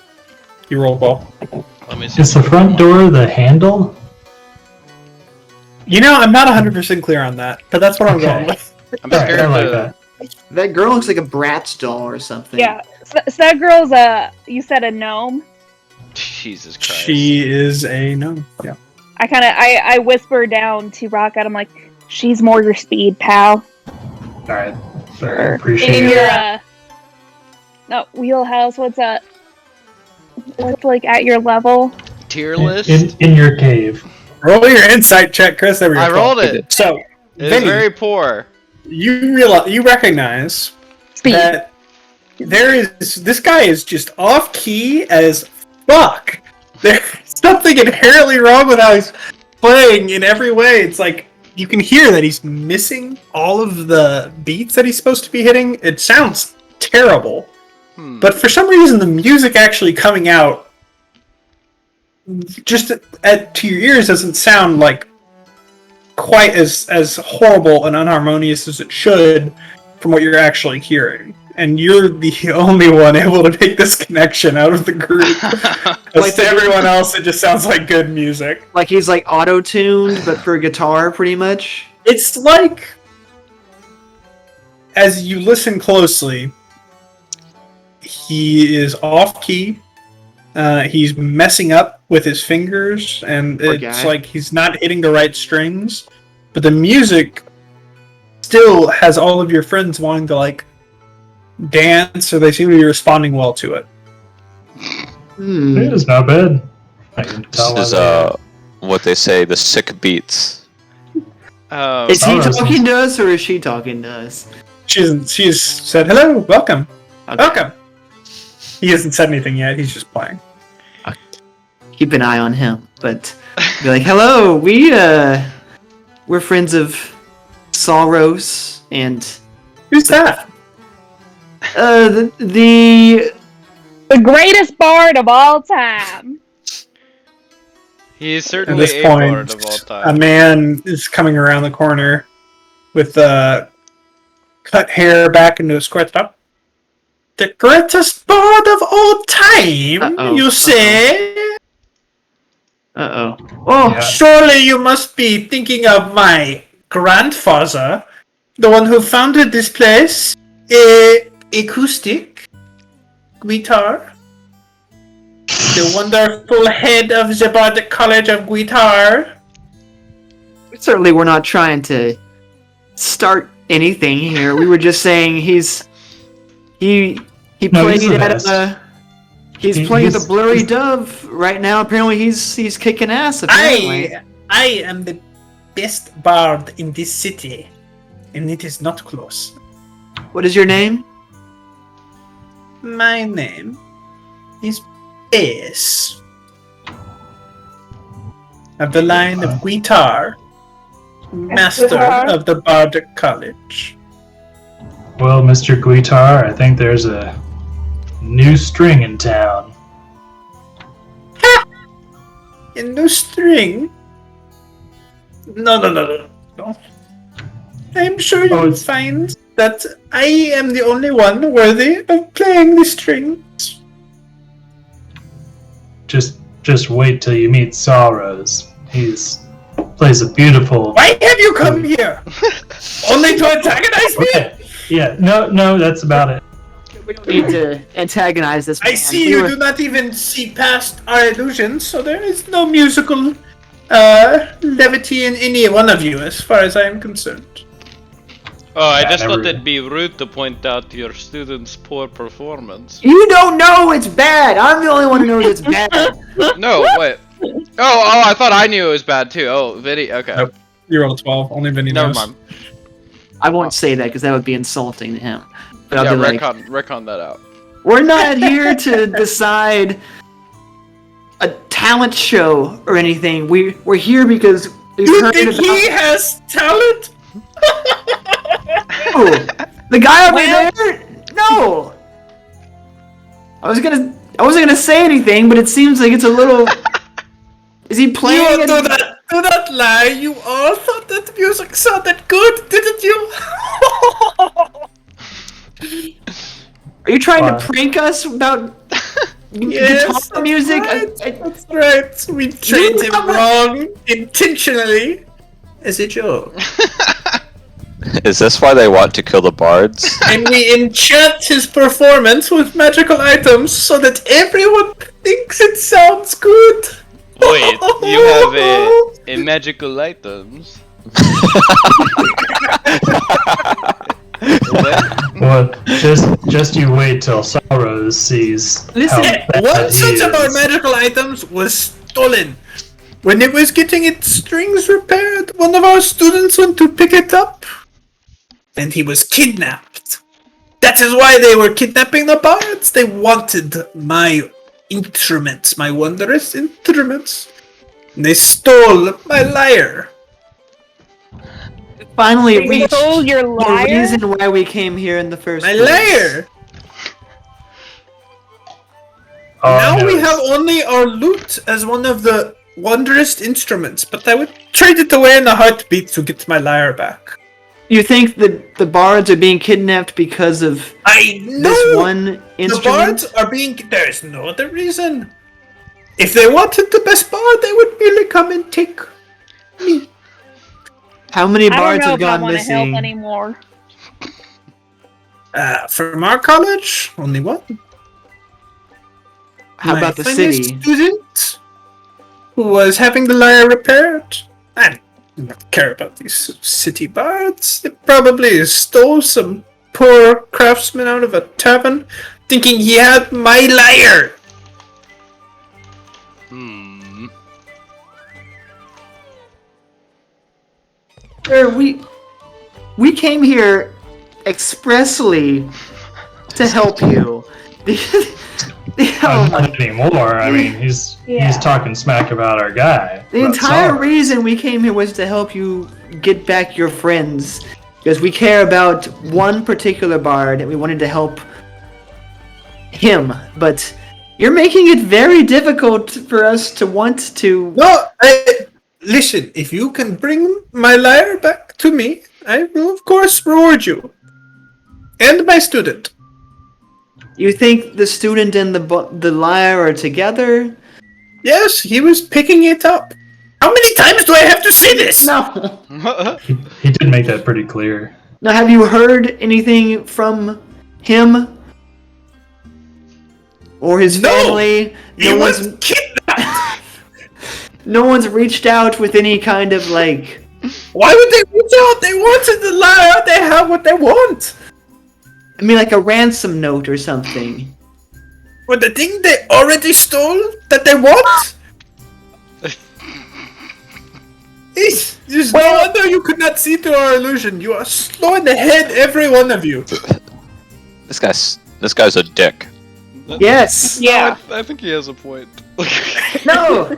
You rolled well. Let me see. Is the front door the handle? You know, I'm not 100% clear on that, but that's what I'm Okay. going with. I'm Alright, scared I like to. that. That girl looks like a Bratz doll or something. Yeah. So that girl's you said a gnome? Jesus Christ. She is a gnome. Yeah. I whisper down to Rocket, I'm like, she's more your speed, pal. Alright. Sorry, I In appreciate your, it. no, wheelhouse, what's like at your level? Tier list? In your cave. Roll your insight check, Chris. There we go. I rolled it. So, It is Vinny. very poor. You recognize Speed. that this guy is just off key as fuck. There's something inherently wrong with how he's playing in every way. It's like you can hear that he's missing all of the beats that he's supposed to be hitting. It sounds terrible. But for some reason the music actually coming out just to your ears doesn't sound like quite as horrible and unharmonious as it should from what you're actually hearing. And you're the only one able to make this connection out of the group. Like to everyone else, it just sounds like good music. Like he's like auto-tuned, but for guitar, pretty much. It's like, as you listen closely, he is off key. He's messing up with his fingers, and Poor it's guy. like he's not hitting the right strings. But the music still has all of your friends wanting to like dance, so they seem to be responding well to it. It is not bad. I can tell This is why what they say, the sick beats. Is he Soros. talking to us or is she talking to us? She's said, hello, welcome. Okay. Welcome. He hasn't said anything yet, he's just playing. Keep an eye on him, but be like, hello, we're friends of Soros and Who's that? the The greatest bard of all time. He is At certainly this a point, bard of all a time. man is coming around the corner with cut hair back into a square top. The greatest bard of all time, Uh-oh, you say? oh. Oh, Yeah. Surely you must be thinking of my grandfather, the one who founded this place. Acoustic guitar. The wonderful head of the Bardic College of Guitar. certainly we're not trying to start anything here. We were just saying he No, played he's the at best. he's playing at the Blurry Dove right now. Apparently he's kicking ass. Apparently. I am the best bard in this city, and it is not close. What is your name? My name is Bass. Of the line of Guitar, Master Guitar. of the Bardic College. Well, Mr. Guitar, I think there's a new string in town. In the string? No. I'm sure Oh, you'll it's- find that I am the only one worthy of playing the strings. Just wait till you meet Soros. He's plays a beautiful. Why have you come here? Only to antagonize me? Okay. Yeah, no, that's about it. We don't need to antagonize this. I man. see We you were- do not even see past our illusions, so there is no musical levity in any one of you, as far as I am concerned. Oh, I Yeah, just never- thought it'd be rude to point out your students' poor performance. You don't know it's bad. I'm the only one who knows it's bad. No, wait. Oh, I thought I knew it was bad too. Oh, Vinny, okay. Nope. You rolled a 12, only Vinny Never knows. mind. I won't say that because that would be insulting to him. But I'll Yeah, be like, retcon that out. we're not here to decide a talent show or anything. We're here because we've You heard think about he has talent? Who? The guy over there. No. I wasn't gonna say anything, but it seems like it's a little. Is he playing? You do not lie. You all thought that the music sounded good, didn't you? Are you trying Why? to prank us about Yes, guitar music? That's right. We trained him wrong intentionally as a joke. Is this why they want to kill the bards? And we enchant his performance with magical items so that everyone thinks it sounds good. Wait, you have a magical items. What? Well, just you wait till Soros sees Listen, how bad One he such of our is. magical items was stolen. When it was getting its strings repaired, one of our students went to pick it up, and he was kidnapped. That is why they were kidnapping the bards. They wanted my instruments, my wondrous instruments. And they stole my lyre. Finally You reached stole your the lyre? reason why we came here in the first My place. lyre! All I Now know we is- have only our lute as one of the wondrous instruments, but I would trade it away in a heartbeat to get my lyre back. You think that the bards are being kidnapped because of I know! this one The instrument? bards are being. There is no other reason. If they wanted the best bard, they would merely come and take me. How many I don't bards know have if I gone want to help missing? anymore. From our college, only one. How My about the finest city? student who was having the lyre repaired. I don't care about these city bards. They probably stole some poor craftsman out of a tavern, thinking he had my lyre. Hmm. Sir, we came here expressly to help you. Oh my- Not anymore. I mean, he's Yeah. talking smack about our guy. The about entire Sorrow. reason we came here was to help you get back your friends. Because we care about one particular bard and we wanted to help him. But you're making it very difficult for us to want to. No, listen. If you can bring my lyre back to me, I will of course reward you and my student. You think the student and the lyre are together? Yes, he was picking it up. How many times do I have to say this? No. He did make that pretty clear. Now, have you heard anything from him? Or his No! family? He was kidnapped. No one's reached out with any kind of like. Why would they reach out? They wanted the lyre. They have what they want. I mean, like a ransom note or something. But the thing they already stole that they want? There's no wonder you could not see through our illusion. You are slow in the head, every one of you. This guy's a dick. Yes. Yeah. I think he has a point. No.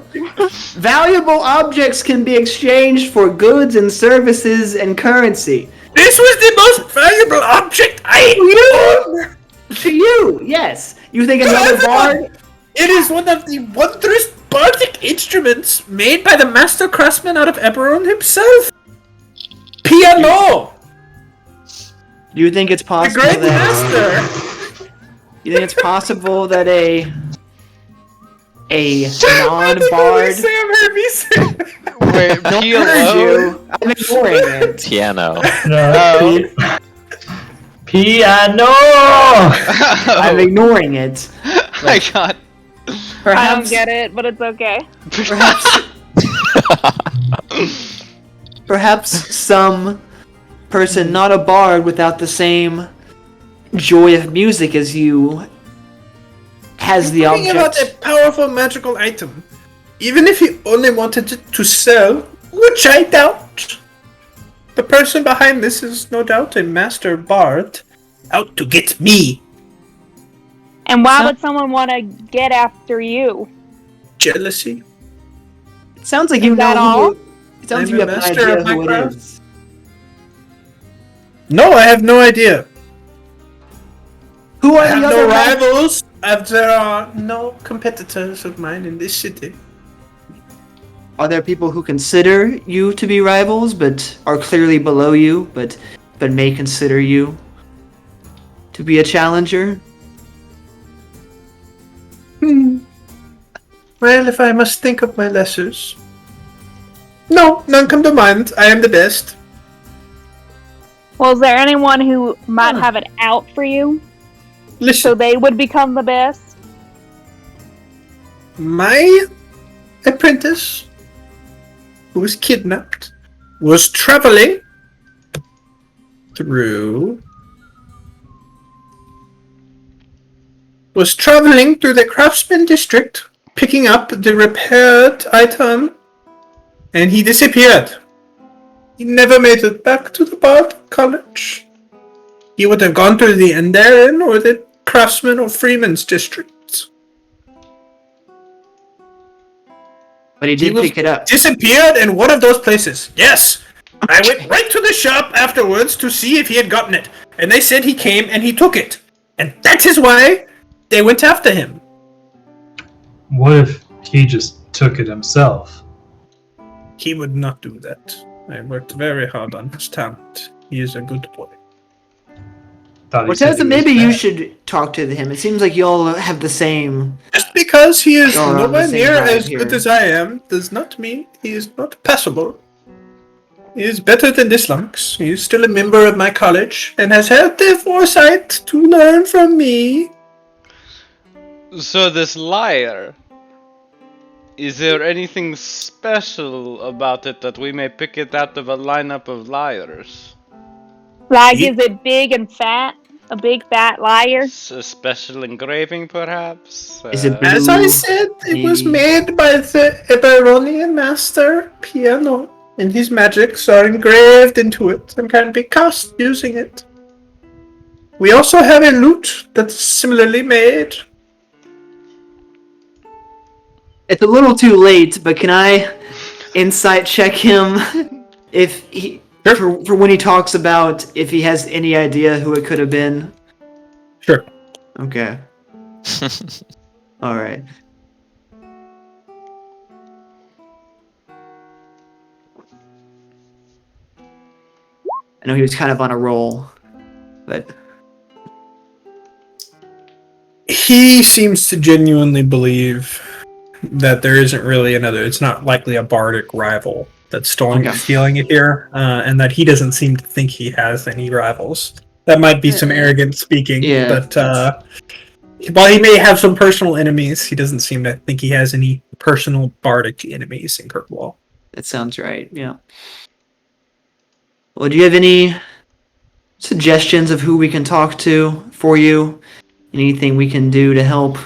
Valuable objects can be exchanged for goods and services and currency. This was the most valuable object I own. To you, yes. You think another bard? It is one of the wondrous bardic instruments made by the master craftsman out of Eberron himself. Piano! Do you think it's The possible great that master! you think it's possible that a Why did non-bard? you say I've heard me say? Wait, No, he I heard alone? you. I'm ignoring it. Piano. No. Piano. I'm ignoring it. I got. I don't Perhaps, get it, but it's okay. perhaps some person, not a bard, without the same joy of music as you, has the Talking about object. a powerful magical item. Even if he only wanted it to sell, which I doubt. The person behind this is no doubt a master bard, out to get me. And why So- would someone want to get after you? Jealousy. It sounds like you Is that know all? who. It sounds I'm like you a have an master idea of my who it craft. is. No, I have no idea. Who I are have the no other rivals. There are no competitors of mine in this city. Are there people who consider you to be rivals, but are clearly below you, but may consider you to be a challenger? Well, if I must think of my lessers. No, none come to mind. I am the best. Well, is there anyone who might have it out for you, so Listen, they would become the best? my apprentice, who was kidnapped, was traveling through the craftsman district, picking up the repaired item and he disappeared. He never made it back to the Bard College. He would have gone to the Enderin or the Craftsman or Freeman's districts. But he did pick it up. Disappeared in one of those places. Yes! I went right to the shop afterwards to see if he had gotten it. And they said he came and he took it. And that is why they went after him. What if he just took it himself? He would not do that. I worked very hard on his talent. He is a good boy. Thought he Well, said he Tessa, was maybe you bad. should talk to him. It seems like y'all have the same. Just because he is You're on the nowhere same near vibe as here. good as I am does not mean he is not passable. He is better than this Lunks. He is still a member of my college and has had the foresight to learn from me. So this liar, is there anything special about it that we may pick it out of a lineup of liars? Like, is it big and fat? A big fat liar? A special engraving, perhaps? Is it As I said, it was made by the Eberonian master piano, and his magics are engraved into it and can be cast using it. We also have a lute that's similarly made. It's a little too late, but can I insight check him if he for when he talks about if he has any idea who it could have been? Sure. Okay. All right. I know he was kind of on a roll, but He seems to genuinely believe that there isn't really another. It's not likely a bardic rival that's stealing it here, and that he doesn't seem to think he has any rivals. That might be some arrogant speaking, but while he may have some personal enemies, he doesn't seem to think he has any personal bardic enemies in Kirkwall. that sounds right. Yeah. Well, do you have any suggestions of who we can talk to for you? Anything we can do to help?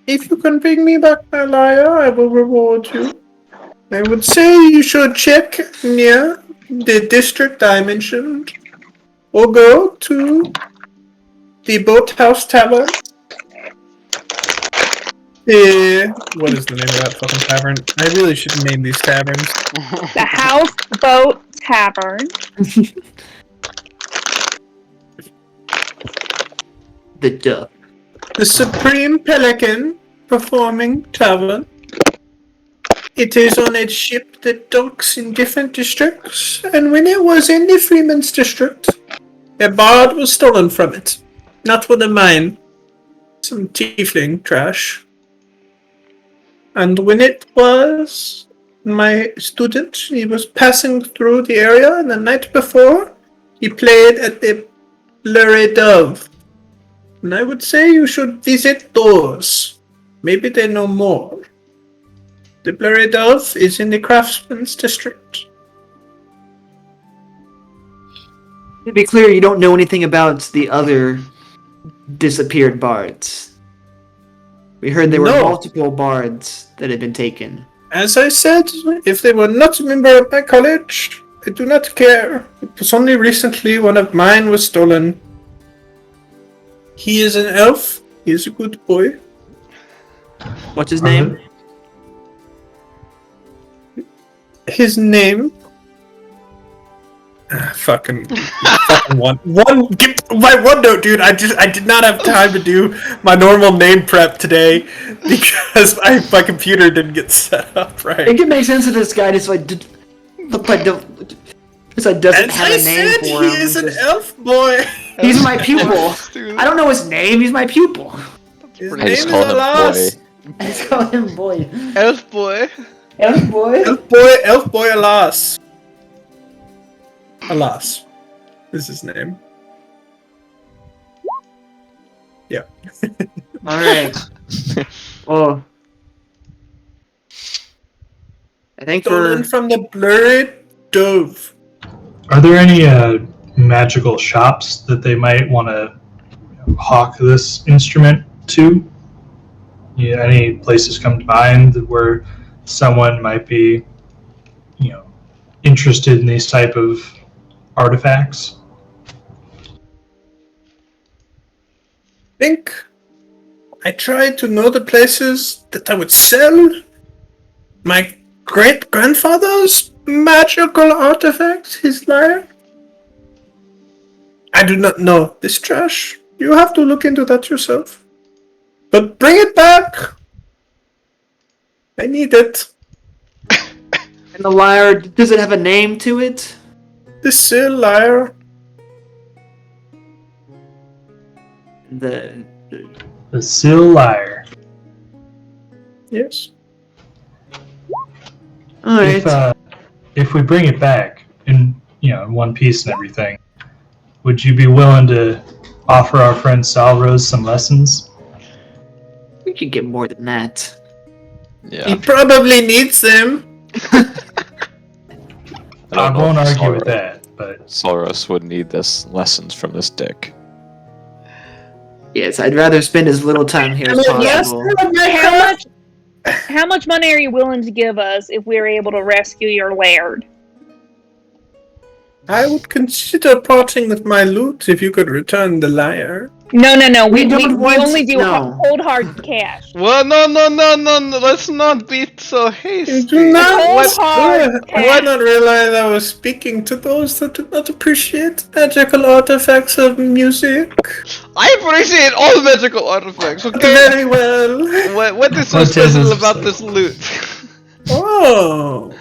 If you can bring me back my lyre, I will reward you. I would say you should check near the district I mentioned, or go to the Boathouse Tavern. What is the name of that fucking tavern? I really should name these taverns. The Houseboat Tavern. The duck. The Supreme Pelican Performing Tavern. It is on a ship that docks in different districts, and when it was in the Freeman's district, a bard was stolen from it. Not one of mine. Some tiefling trash. And when it was my student, he was passing through the area, and the night before, he played at the Blurry Dove. And I would say you should visit those. Maybe they know more. The Blurry Dove is in the Craftsman's district. To be clear, you don't know anything about the other disappeared bards. We heard there were No. multiple bards that had been taken. As I said, if they were not a member of my college, I do not care. It was only recently one of mine was stolen. He is an elf. He is a good boy. What's his name? His name... fucking one. Give my OneNote, dude. I did not have time to do my normal name prep today because my computer didn't get set up I right. think it makes sense that this guy just like look like doesn't As have I a name said, for he him. is an Just- elf boy. He's my pupil. I don't know his name. He's my pupil. His I name just is call him Alas. boy. I just call him boy. Elf boy. Elf boy. Elf boy Alas. Alas is his name. Yeah. All right. Well, I think Stolen for from the Blurry Dove. Are there any magical shops that they might want to hawk this instrument to? Yeah, any places come to mind where someone might be, interested in these type of artifacts. Think I tried to know the places that I would sell my great grandfather's magical artifact, his lyre. I do not know this trash. You have to look into that yourself. But bring it back. I need it. And the lyre, does it have a name to it? The Seal lyre. The Seal lyre. Yes. Alright. If we bring it back in one piece and everything, would you be willing to offer our friend Salrose some lessons? We could get more than that. He Yeah. probably needs them. I don't know won't if argue with Soros- that, but Soros would need this lessons from this dick. Yes, I'd rather spend as little time here as possible. How much money are you willing to give us if we're able to rescue your laird? I would consider parting with my loot if you could return the lyre. No. We don't want- only do no. cold hard cash. Well, no. Let's not be so hasty. Do not, Cold hard I cash. did not realize I was speaking to those that do not appreciate magical artifacts of music. I appreciate all magical artifacts. Okay. Very well. What is so What is special this? about this loot? Oh.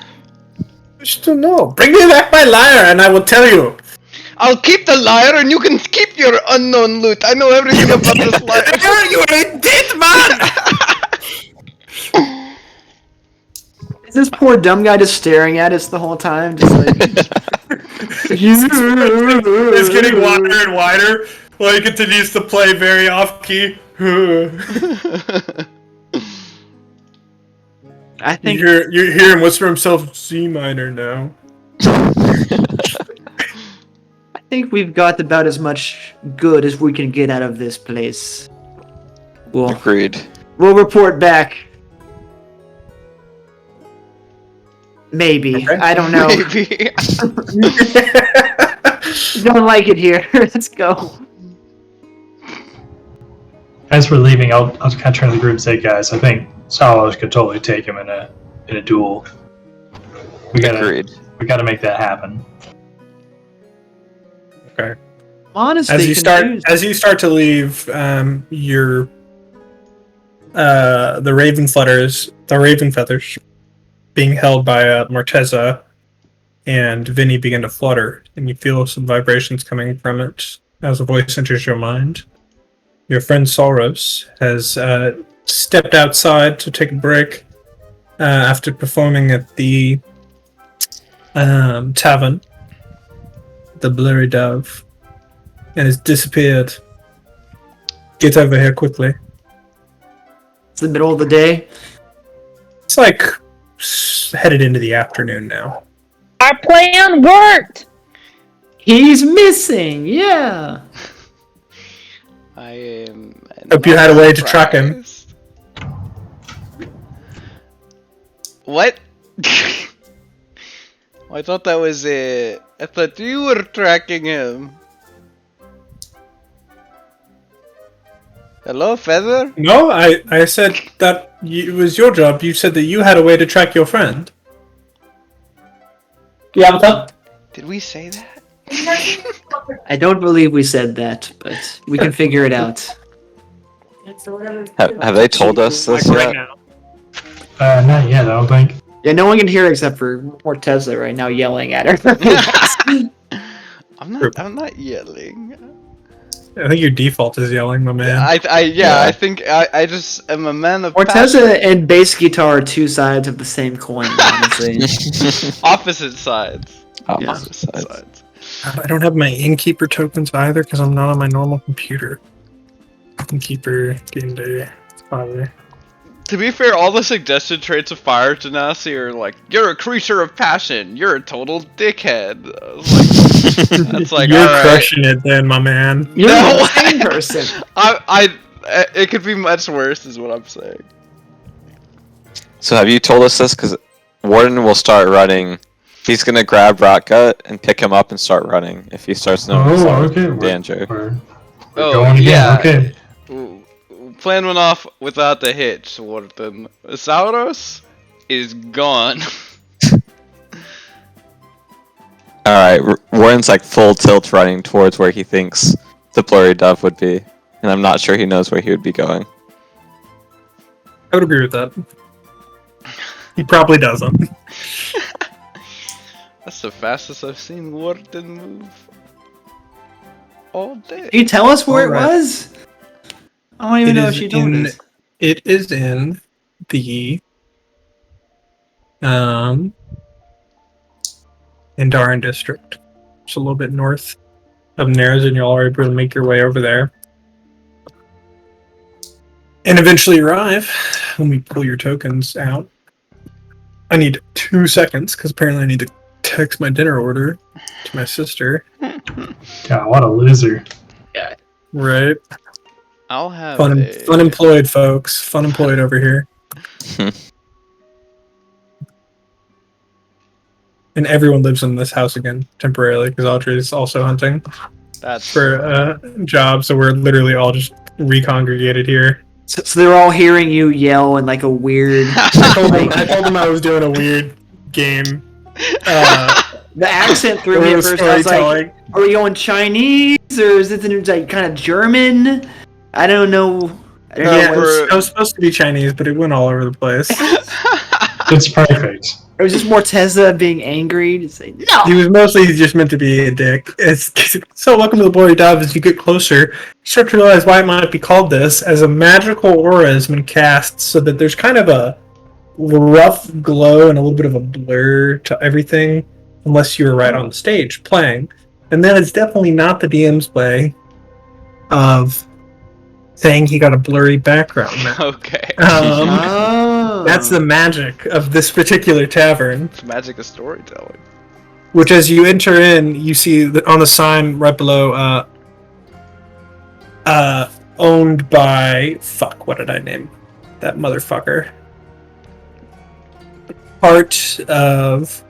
Wish to know. Bring me back my lyre and I will tell you. I'll keep the lyre and you can keep your unknown loot. I know everything about this lyre. You are a dead man! Is this poor dumb guy just staring at us the whole time? Just like... It's getting wider and wider while he continues to play very off key. I think You hear him whisper himself C minor now. I think we've got about as much good as we can get out of this place. Agreed. We'll report back. Maybe. Okay. I don't know. Maybe. Don't like it here. Let's go. as we're leaving, I'll kind of turn to the group and say, guys, I think Salos could totally take him in a duel. Agreed. We gotta make that happen. Okay. Honestly, As you start to leave, your the raven feathers being held by Morteza and Vinny begin to flutter, and you feel some vibrations coming from it as a voice enters your mind. Your friend Soros has stepped outside to take a break after performing at the tavern, the Blurry Dove, and has disappeared. Get over here quickly. it's the middle of the day. It's like headed into the afternoon now. Our plan worked. He's missing. Yeah. I am. Hope you had a way to track him. surprised. What? I thought that was it. I thought you were tracking him. Hello, Feather? No, I said that it was your job. You said that you had a way to track your friend. Yeah, what's up? Did we say that? I don't believe we said that, but we can figure it out. Have they told us this yet? now. Not yet, I don't think. Yeah, no one can hear except for Morteza right now yelling at her. I'm not yelling. I think your default is yelling, my man. I think I just am a man of Morteza and bass guitar are two sides of the same coin, honestly. passion. Opposite sides. Opposite sides. Sides. I don't have my innkeeper tokens either because I'm not on my normal computer. Innkeeper game day. Probably. To be fair, all the suggested traits of fire genasi are like, you're a creature of passion, you're a total dickhead. I was like, that's like, You're alright. crushing it then, my man. You're No. the same person. It could be much worse, is what I'm saying. So have you told us this? Because Warden will start running. He's gonna grab Rotgut and pick him up and start running if he starts knowing okay. danger. We're Oh, going again. yeah. Okay. Plan went off without the hitch, Warden. Sauros is gone. Alright, Warden's like full tilt running towards where he thinks the blurry dove would be. And I'm not sure he knows where he would be going. I would agree with that. He probably doesn't. That's the fastest I've seen Warden move all day. Can you tell us where Alright. it was? I don't even It know is if she told in- us. It is in the Indaran district. It's a little bit north of Nares, and you'll already be able to make your way over there. And eventually arrive when we pull your tokens out. I need 2 seconds, because apparently I need to text my dinner order to my sister. God, what a loser. Right? I'll have Fun employed, folks. Fun employed over here. And everyone lives in this house again, temporarily, because Audrey's also hunting That's for a job, so we're literally all just recongregated here. So they're all hearing you yell in like a weird. I told them I was doing a weird game. The accent threw me at first. I was like, "Are we going Chinese or is it like kind of German?" I don't know. I don't know Yeah, what- it was supposed to be Chinese, but it went all over the place. It's perfect. It was just Morteza being angry to say no. He was mostly just meant to be a dick. So welcome to the Blurry Dove. As you get closer, you start to realize why it might be called this, as a magical aura has been cast so that there's kind of a rough glow and a little bit of a blur to everything, unless you were right on the stage playing. And then it's definitely not the DM's way of saying he got a blurry background now. okay. Oh. That's the magic of this particular tavern. It's magic of storytelling. Which, as you enter in, you see on the sign right below, owned by... Fuck, what did I name that motherfucker? Part of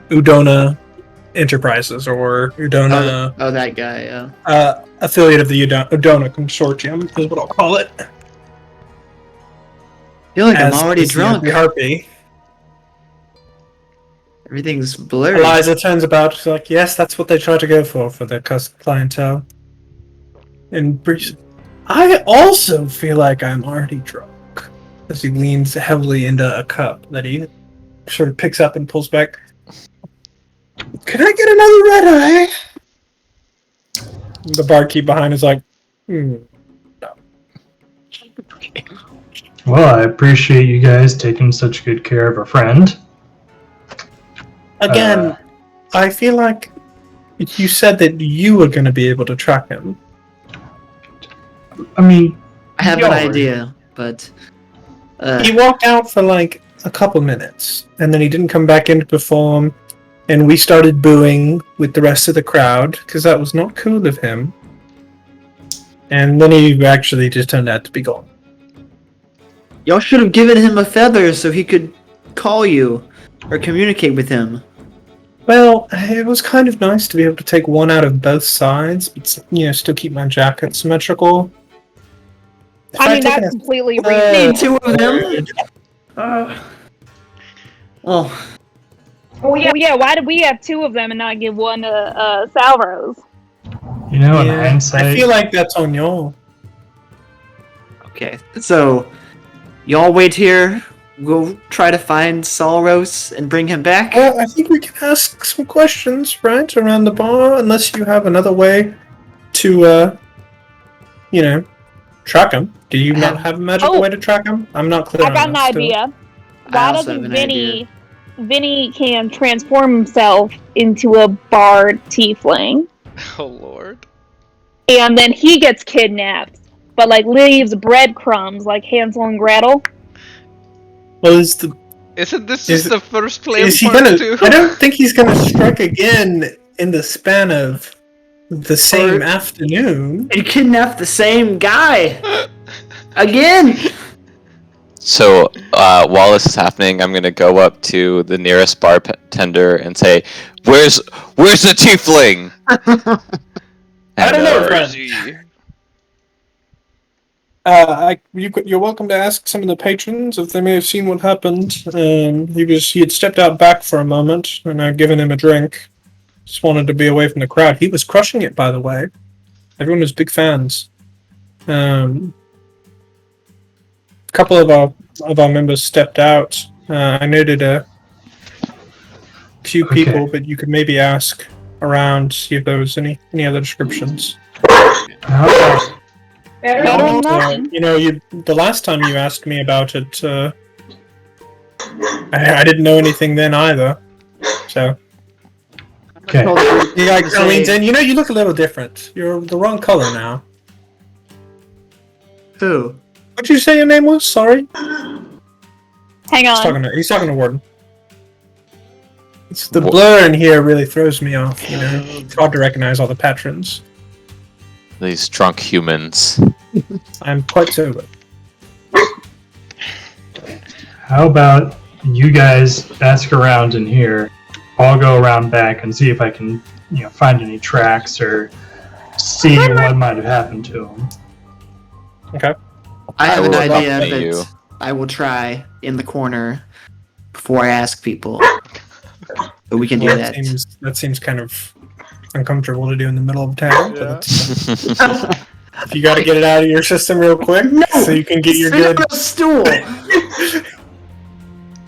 Udona Enterprises, or Udona... Oh, that guy. Yeah. Affiliate of the Udona Consortium, is what I'll call it. I feel like I'm As already is the drunk. Ugly Harpy. Everything's blurry. Eliza turns about, she's like, yes, that's what they try to go for their clientele. And Bruce, I also feel like I'm already drunk. As he leans heavily into a cup that he sort of picks up and pulls back. Can I get another red eye? The barkeep behind is like, no. Well, I appreciate you guys taking such good care of a friend. Again, I feel like you said that you were going to be able to track him. I mean, I have an Yo. idea, but He walked out for like a couple minutes, and then he didn't come back in to perform, and we started booing with the rest of the crowd, because that was not cool of him. And then he actually just turned out to be gone. y'all should have given him a feather so he could call you or communicate with him. Well, it was kind of nice to be able to take one out of both sides, but still keep my jacket symmetrical. If I I'd mean, taken that's a completely Need reasonable. two of them. Oh, Well, yeah, why did we have two of them and not give one to Salros? you know, in Yeah, hindsight, I feel like that's on y'all. okay. So, y'all wait here. We'll try to find Salros and bring him back. Well, I think we can ask some questions, right, around the bar, unless you have another way to, track him. Do you not have a magical Oh. way to track him? I'm not clear I got on an that still. idea. I Why also doesn't have an idea. Vinny can transform himself into a bard tiefling, Oh lord. and then he gets kidnapped, but like leaves breadcrumbs like Hansel and Gretel. Well, Isn't this Is- just the first play is he part gonna... two? I don't think he's gonna strike again in the span of the same Or- afternoon. And kidnap the same guy again. So while this is happening, I'm gonna go up to the nearest bartender and say, "Where's the tiefling?" I don't know, And, friend. You're welcome to ask some of the patrons if they may have seen what happened. He had stepped out back for a moment, and I'd given him a drink. Just wanted to be away from the crowd. He was crushing it, by the way. Everyone was big fans. A couple of our members stepped out. I noted a few Okay. people, but you could maybe ask around, see if there was any other descriptions. How about Better than nothing. The last time you asked me about it, I didn't know anything then either. So okay? yeah, I mean, then you look a little different. You're the wrong color now. Who? What did you say your name was? Sorry. Hang on. He's talking to Warden. It's the blur in here really throws me off. It's hard to recognize all the patrons. these drunk humans. I'm quite sober. How about you guys ask around in here? I'll go around back and see if I can, find any tracks or see what might have happened to them. Okay. I have an will idea accompany you. that I will try in the corner before I ask people. But we can do that. That seems kind of uncomfortable to do in the middle of town. Yeah. But if you got to get it out of your system real quick, so you can get your Sit good. on a stool.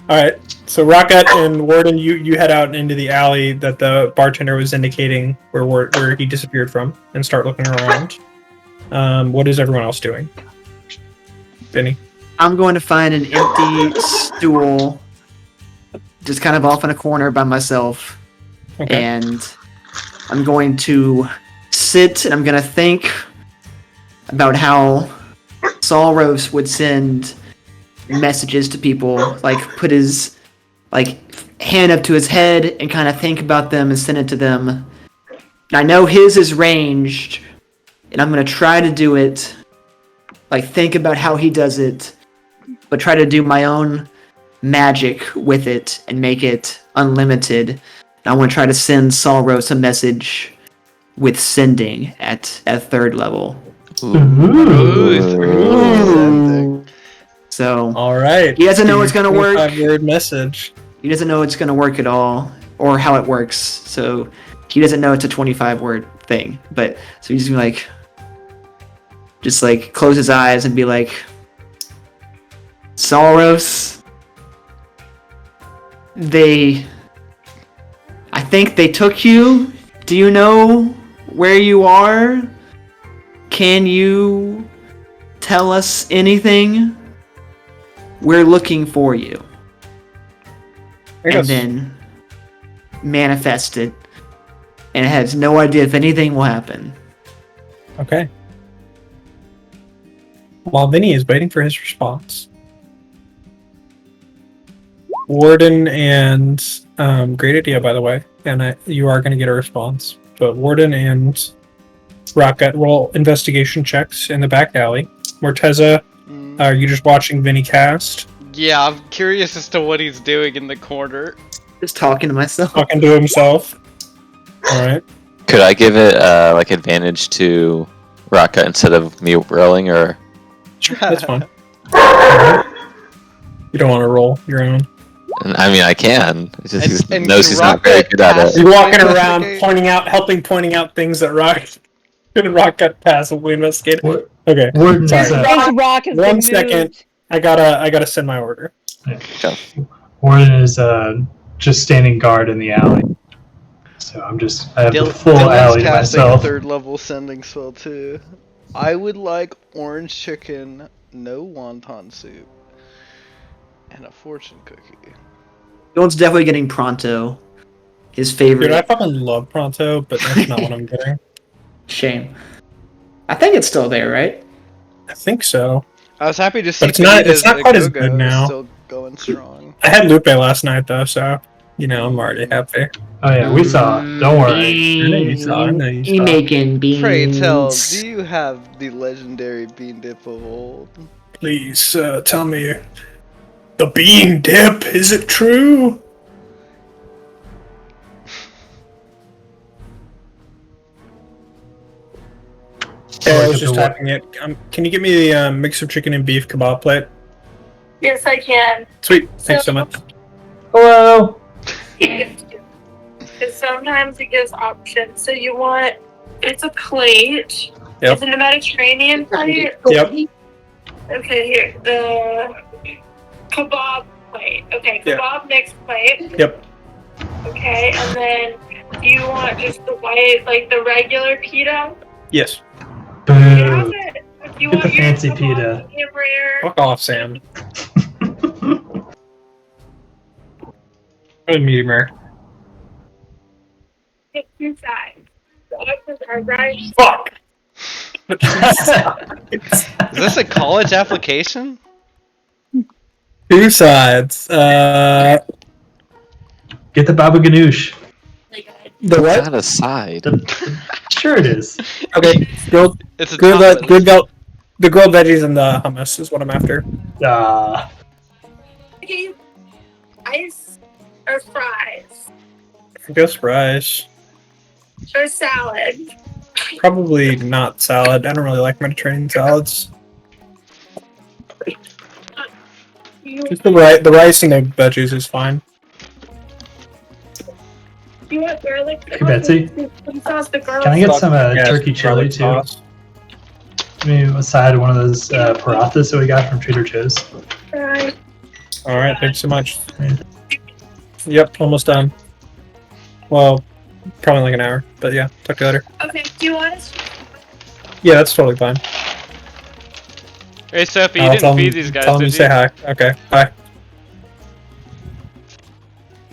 All right. So Rocket and Warden, you head out into the alley that the bartender was indicating where he disappeared from, and start looking around. What is everyone else doing? Benny. I'm going to find an empty stool, just kind of off in a corner by myself, Okay. and I'm going to sit and I'm going to think about how Solros would send messages to people, like put his hand up to his head and kind of think about them and send it to them. And I know his is ranged, and I'm going to try to do it, think about how he does it, but try to do my own magic with it and make it unlimited. And I want to try to send Solros a message with sending at 3rd level. Ooh. So All right. he doesn't know it's gonna work. 25-word message. He doesn't know it's gonna work at all, or how it works. So he doesn't know it's a 25-word thing. But so he's gonna just close his eyes and be like, Solros, I think they took you. Do you know where you are? Can you tell us anything? We're looking for you. Yes. And then manifest it. And it has no idea if anything will happen. Okay. While Vinny is waiting for his response, Warden and great idea, by the way, and you are going to get a response. But Warden and Rocket roll investigation checks in the back alley. Morteza, are you just watching Vinny cast? Yeah, I'm curious as to what he's doing in the corner. Just talking to myself. Talking to himself. All right. Could I give it advantage to Raka instead of me rolling, or? Sure, that's fine. You don't want to roll your own. I mean, I can. It's just And he knows can he's not very Rocket good at pass it. You're walking Investigate. around, pointing out things that Rocket passively investigated. What? Okay. Warden Sorry. is, His rock has One been second. moved. I gotta send my order. Warden is just standing guard in the alley. So I have the full alley Dylan's to casting a myself. 3rd level sending spell too. I would like orange chicken, no wonton soup, and a fortune cookie. Dylan's definitely getting Pronto. His favorite. Dude, I fucking love Pronto, but that's not what I'm getting. Shame. I think it's still there, right? I think so. I was happy to see But it's not quite as Go-Go good now. Still going strong. I had Lupe last night though, so I'm already happy. Oh yeah, we saw. Don't worry. I know you saw, I know you He saw. making beans. Pray tell, do you have the legendary bean dip of old? Please tell me. The bean dip, is it true? Yeah, I Look was at just the wa- typing it. Can you give me the mix of chicken and beef kebab plate? Yes, I can. Sweet, thanks so much. Hello. Because sometimes it gives options. So you want, it's a plate. Yep. Is it a Mediterranean plate? Yep. Okay, here. The kebab plate. Okay, Yeah. kebab mixed plate. Yep. Okay, and then do you want just the white, like the regular pita? Yes. Do you have Boo. it? Do you Get want the your fancy kebab pita. medium rare? Fuck off, Sam. Medium rare. Get two sides. The options are right. Fuck. Is this a college application? Two sides. Get the baba ganoush. The what? Not a side. Sure it is. Okay, grilled, It's a grilled, tapas. the grilled veggies and the hummus is what I'm after. Okay, ice or fries I guess fries. or salad. Probably not salad. I don't really like Mediterranean salads. Just the rice and the veggies is fine. You want garlic? Hey, Betsy? Sauce, the garlic. Can I get some Yeah, turkey chili garlic too? sauce. Maybe a side of one of those parathas that we got from Trader Joe's. Fries. All right, thanks so much. Yep, almost done. Well, probably like an hour, but yeah, talk to you later. Okay, do you want us? Yeah, that's totally fine. Hey Sophie, you I'll tell didn't feed them- these guys, Tell them did to say you? hi. Okay, bye.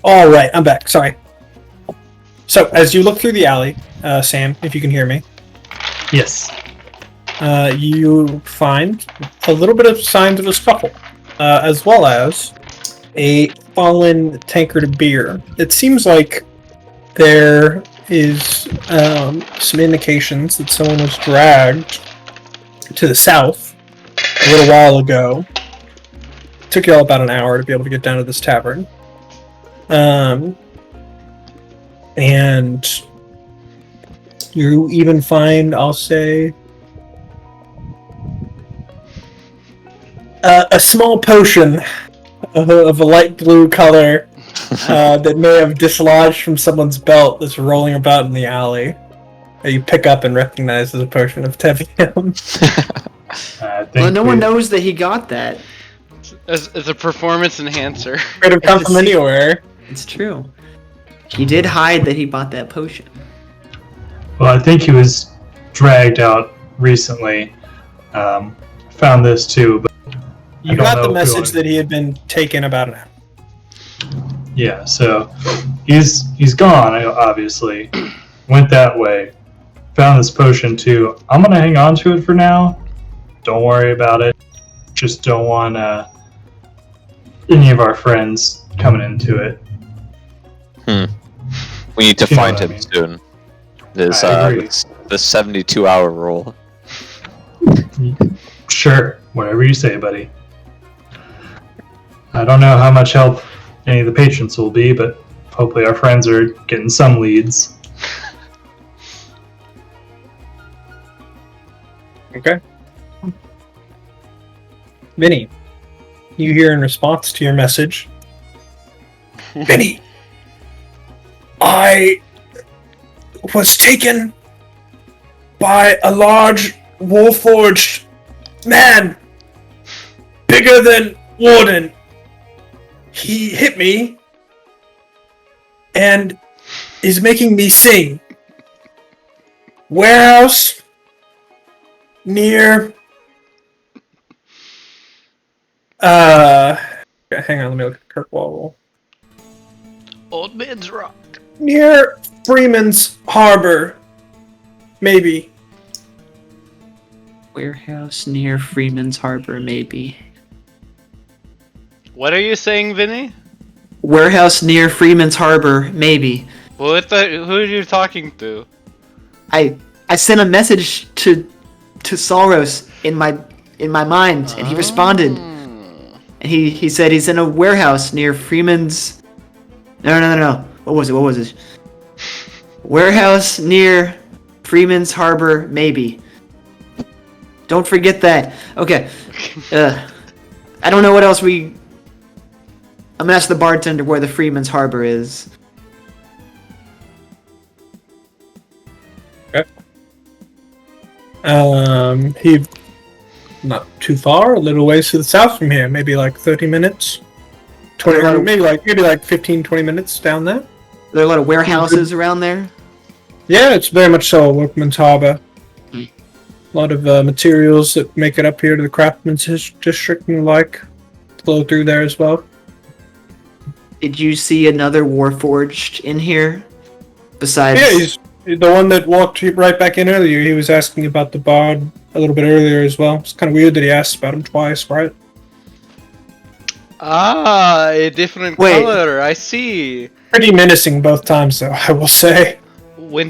All right, I'm back. Sorry. So, as you look through the alley, Sam, if you can hear me, Yes. you find a little bit of signs of a scuffle, as well as a fallen tankard of beer. It seems like there is some indications that someone was dragged to the south a little while ago. Took you all about an hour to be able to get down to this tavern. And you even find, I'll say, a small potion of a light blue color that may have dislodged from someone's belt that's rolling about in the alley. That you pick up and recognize as a potion of Tevium. Well, no one knows that he got that. It's a performance enhancer. Could have come from anywhere. It's true. He did hide that he bought that potion. Well, I think he was dragged out recently. Found this too, but You don't got know the who message I- that he had been taken about an hour. yeah. So he's gone. Obviously, went that way. Found this potion too. I'm gonna hang on to it for now. Don't worry about it. Just don't want any of our friends coming into it. We need to You know find what I him mean. soon. There's I agree. the 72-hour rule. Sure, whatever you say, buddy. I don't know how much help any of the patrons will be, but hopefully our friends are getting some leads. Okay. Vinny, you hear in response to your message, Vinny, I was taken by a large Warforged man, bigger than Warden. He hit me and is making me sing. Warehouse near hang on, let me look at Kirkwall. Old man's rock. Near Freeman's Harbor. Maybe. Warehouse near Freeman's Harbor, maybe. What are you saying, Vinny? Warehouse near Freeman's Harbor, maybe. Who are you talking to? I sent a message to Salros in my mind, and he responded. And he said he's in a warehouse near Freeman's. No. What was it? Warehouse near Freeman's Harbor, maybe. Don't forget that. Okay. I don't know what else I'm gonna ask the bartender where the Freeman's Harbor is. He not too far, a little ways to the south from here, maybe like 30 minutes. 20, maybe like 15, 20 minutes down there. There are a lot of warehouses around there. Yeah, it's very much so a workman's harbor. A lot of materials that make it up here to the craftsman's district and the like flow through there as well. Did you see another Warforged in here? Besides... Yeah, he's the one that walked right back in earlier. He was asking about the bard a little bit earlier as well. It's kind of weird that he asked about him twice, right? Ah, a different Wait. color. I see. Pretty menacing both times, though, I will say. When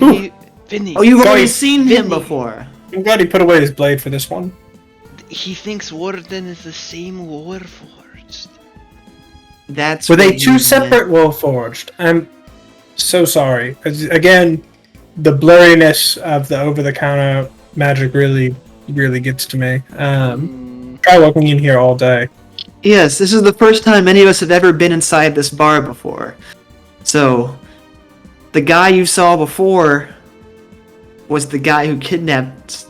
Vinny, Oh, you've already Guys, seen him Vinny. before. I'm glad he put away his blade for this one. he thinks Warden is the same Warforged. That's Were they what two he separate meant. Warforged? I'm so sorry. 'Cause, again, the blurriness of the over-the-counter magic really gets to me. Try walking in here all day. Yes, this is the first time any of us have ever been inside this bar before. So, the guy you saw before was the guy who kidnapped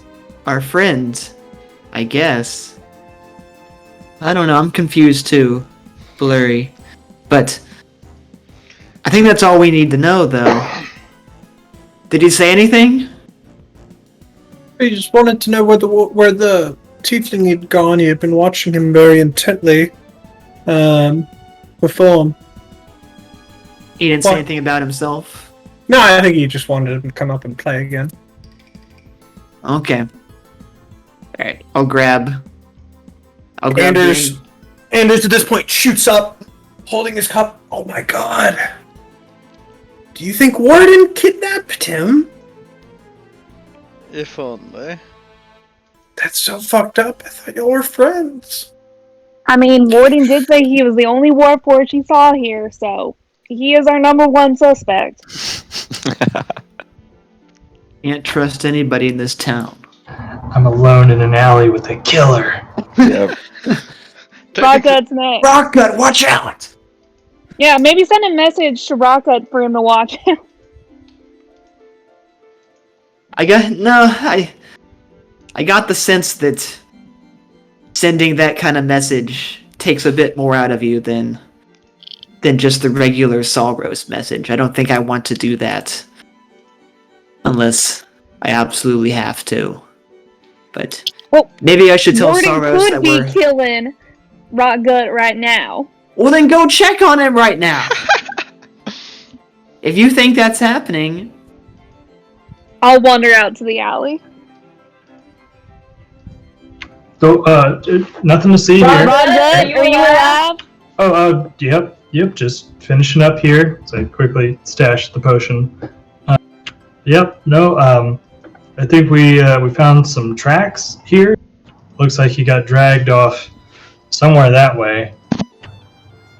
our friend, I guess. I don't know, I'm confused too. Blurry. But, I think that's all we need to know, though. Did he say anything? He just wanted to know where the tiefling had gone. He had been watching him very intently before. He didn't say What? anything about himself? No, I think he just wanted him to come up and play again. Okay. Alright, I'll grab Anders the- at this point shoots up, holding his cup. Oh my god. Do you think Warden kidnapped him? If only. That's so fucked up. I thought y'all were friends. I mean, Warden did say he was the only Warforged he saw here, so he is our number one suspect. Can't trust anybody in this town. I'm alone in an alley with a killer. Yep. Rockut's next. Rockgut, watch out! Yeah, maybe send a message to Rockut for him to watch him. I got the sense that sending that kind of message takes a bit more out of you than just the regular Salros message. I don't think I want to do that. Unless I absolutely have to. But Well, maybe I should tell Warden Salros could that be we're... killing Rockgut right now. Well then go check on him right now! If you think that's happening... I'll wander out to the alley. So, nothing to see here. Rockgut, Are you are you alive? Oh, yep, just finishing up here. So I quickly stashed the potion. Yep, no, I think we found some tracks here. Looks like he got dragged off somewhere that way.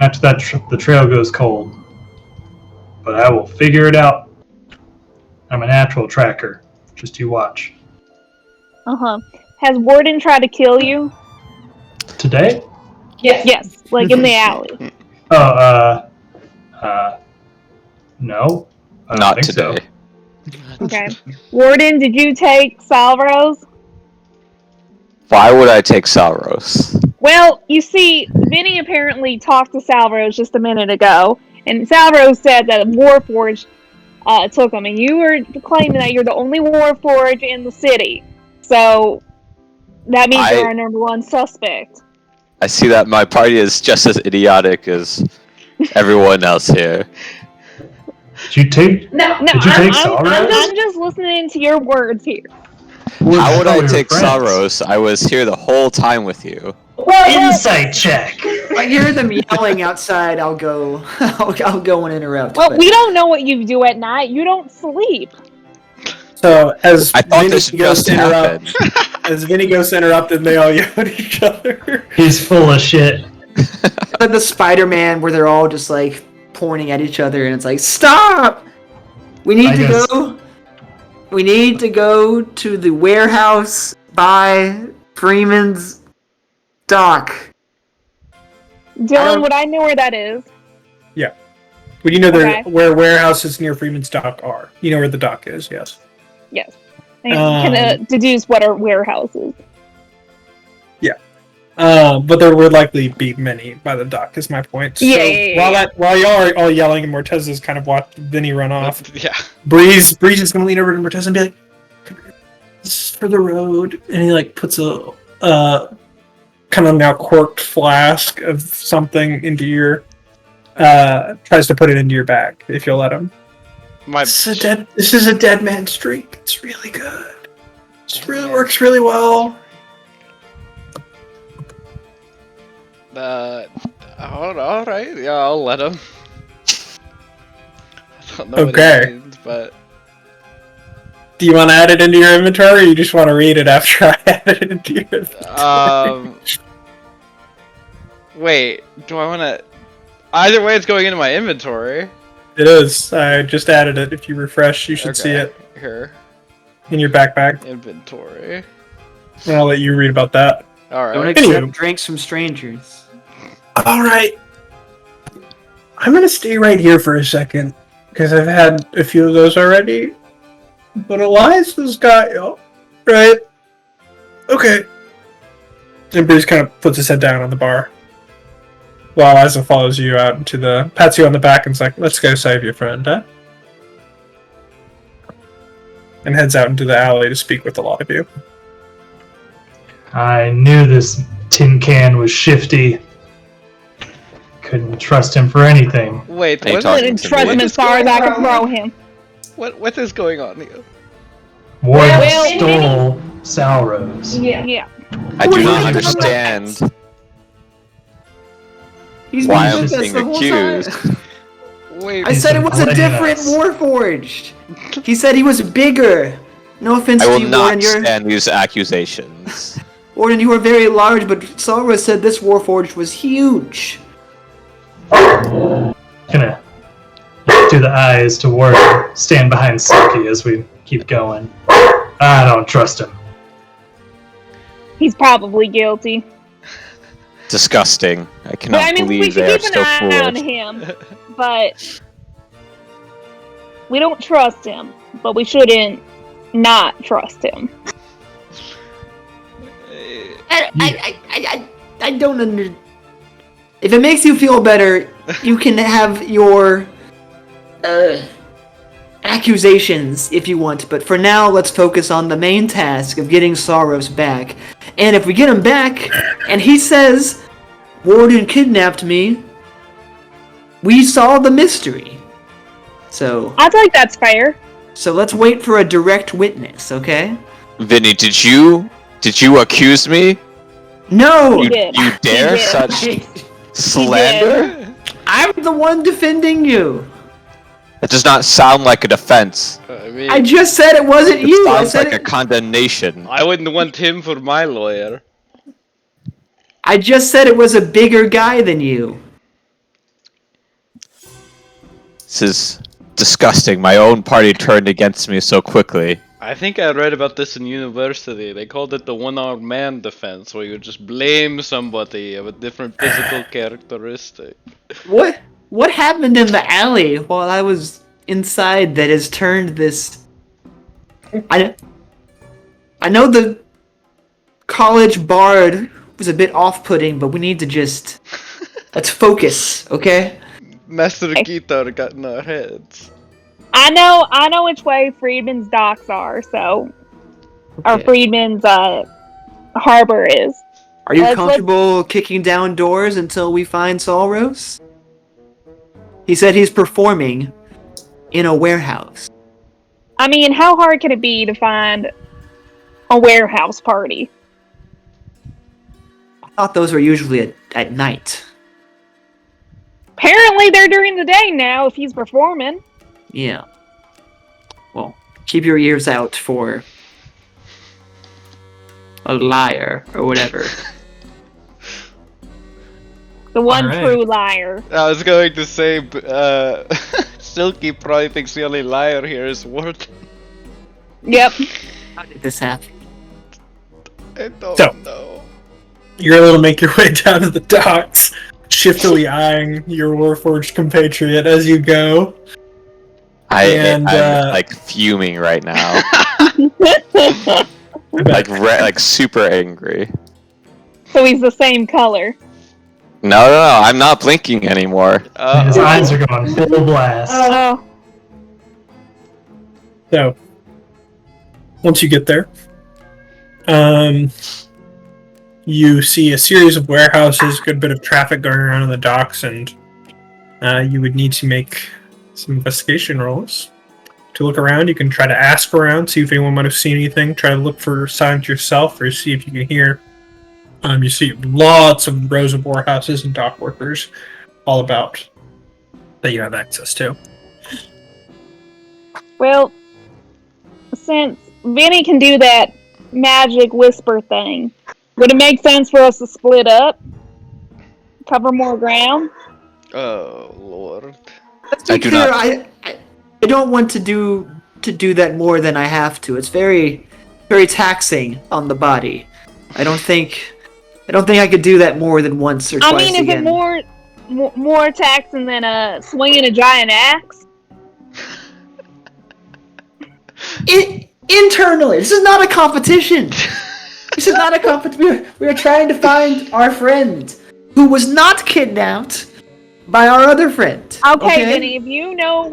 After that, the trail goes cold. But I will figure it out. I'm a natural tracker. Just you watch. Uh-huh. Has Warden tried to kill you? Today? Yes. Yes, like in the alley. Oh, no. I don't Not think so. today. Okay. Warden, did you take Salros? Why would I take Salros? Well, you see, Vinny apparently talked to Salros just a minute ago, and Salros said that a Warforged took him, and you were claiming that you're the only Warforged in the city. So, that means you're our number one suspect. I see that my party is just as idiotic as everyone else here. Did you take? No. Did you take Salros? I'm just listening to your words here. How would thought I we were take friends. Salros? I was here the whole time with you. Well, Insight check. I hear them yelling outside. I'll go. I'll go and interrupt. Well, but- we don't know what you do at night. You don't sleep. So as I thought Vinny this goes just to interrupt, happened. as Vinny goes to interrupt, and they all yell at each other. He's full of shit. like the Spider-Man where they're all just like pointing at each other, and it's like, stop! We need I to guess- go. We need to go to the warehouse by Freeman's dock. Dylan, don't- would I know where that is? Well, you know Okay. where warehouses near Freeman's dock are. You know where the dock is, yes. Yes. I can deduce what our warehouse is. But there would likely be many by the dock, is my point. Yeah, So yeah. while y'all are all yelling and Mortez's kind of watched Vinny run off, Yeah. Breeze is gonna lean over to Mortez and be like, "This is for the road," and he like puts a kind of now corked flask of something into your tries to put it into your bag if you'll let him. This is a dead man's drink. It's really good. It really works really well. All right. Yeah, I'll let him. I don't know Okay. what it means, but Do you want to add it into your inventory, or you just want to read it after I add it into your inventory? wait. Do I want to? Either way, it's going into my inventory. It is. I just added it. If you refresh, you should see it Here, in your backpack. inventory. And I'll let you read about that. All Don't right. accept Anywho. drinks from strangers. All right. I'm going to stay right here for a second, because I've had a few of those already. But Elias's got you. Right? Okay. And Bruce kind of puts his head down on the bar. While Eliza follows you out into the... pats you on the back and is like, let's go save your friend, huh? And heads out into the alley to speak with a lot of you. I knew this tin can was shifty. Couldn't trust him for anything. Wait. Are you What, talking Couldn't to trust me? him as far as I could throw him. what is going on here? Warden Well- stole Salrose. Yeah. I do not Wait, understand He's why been I'm with us being the whole time. accused. Wait. I said it was a He's different us. Warforged. He said he was bigger. No offense I to will you, not Warden. stand these accusations. Warden, you were very large, but Salra said this Warforged was huge. Gonna do the eyes to Warden. Stand behind Silky as we keep going. I don't trust him. He's probably guilty. Disgusting. I But cannot I mean, we believe should they are keep an still eye on foolish. him. But we don't trust him. But we shouldn't not trust him. I don't under. If it makes you feel better, you can have your accusations if you want. But for now, let's focus on the main task of getting Saros back. And if we get him back, and he says, "Warden kidnapped me," we solve the mystery. So I feel like that's fair. let's wait for a direct witness, okay? Vinny, did you accuse me? No, You, did. you dare He did. such slander? I'm the one defending you. That does not sound like a defense. I mean, I just said it wasn't It you. I sounds said like a it. condemnation. I wouldn't want him for my lawyer. I just said it was a bigger guy than you. This is disgusting. My own party turned against me so quickly. I think I read about this in university. They called it the one-armed man defense, where you just blame somebody of a different physical characteristic. What happened in the alley while I was inside that has turned this? I know the college bard was a bit off-putting, but we need to just let's focus, okay? Master Guitar got in our heads. I know which way Freedman's docks are, so or Okay. Freedman's harbor is. Are you Let's- comfortable kicking down doors until we find Solros? He said he's performing in a warehouse. I mean, how hard can it be to find a warehouse party? I thought those were usually at night. Apparently, they're during the day now. If he's performing, Yeah. Well, keep your ears out for a liar or whatever. the one Alright. true liar. I was going to say, Silky probably thinks the only liar here is Ward. Yep. How did this happen? I don't So- know. You're able to make your way down to the docks, shiftily eyeing your Warforged compatriot as you go. I'm And, like fuming right now, like super angry. So he's the same color. No, I'm not blinking anymore. His eyes are going full blast. Oh, So, once you get there, you see a series of warehouses, good bit of traffic going around on the docks, and you would need to make some investigation rolls. To look around, you can try to ask around, see if anyone might have seen anything, try to look for signs yourself, or see if you can hear. You see lots of rows of warehouses and dock workers all about that you have access to. well, since Vinny can do that magic whisper thing, would it make sense for us to split up? Cover more ground? Oh lord. Let's I be do clear, not- I don't want to do that more than I have to. It's very taxing on the body. I don't think I could do that more than once or twice I mean, is again. it more taxing than swinging a giant axe? Internally, this is not a competition. This is not a competition. We are trying to find our friend who was not kidnapped by our other friend. Okay, Vinny, if you know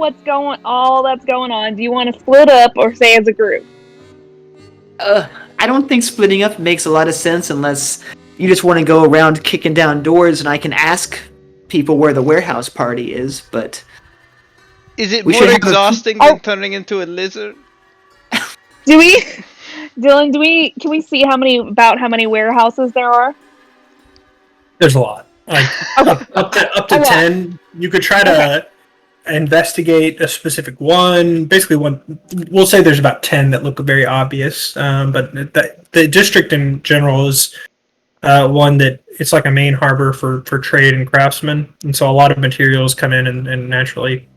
all that's going on, do you want to split up or stay as a group? I don't think splitting up makes a lot of sense unless you just want to go around kicking down doors and I can ask people where the warehouse party is, but Is it We more should have a- exhausting than turning into a lizard? Do we, Dylan? Can we see how many warehouses there are? There's a lot. Like up to A lot. 10. You could try to investigate a specific one. Basically, we'll say there's about 10 that look very obvious. But the district in general is one that it's like a main harbor for trade and craftsmen, and so a lot of materials come in, and naturally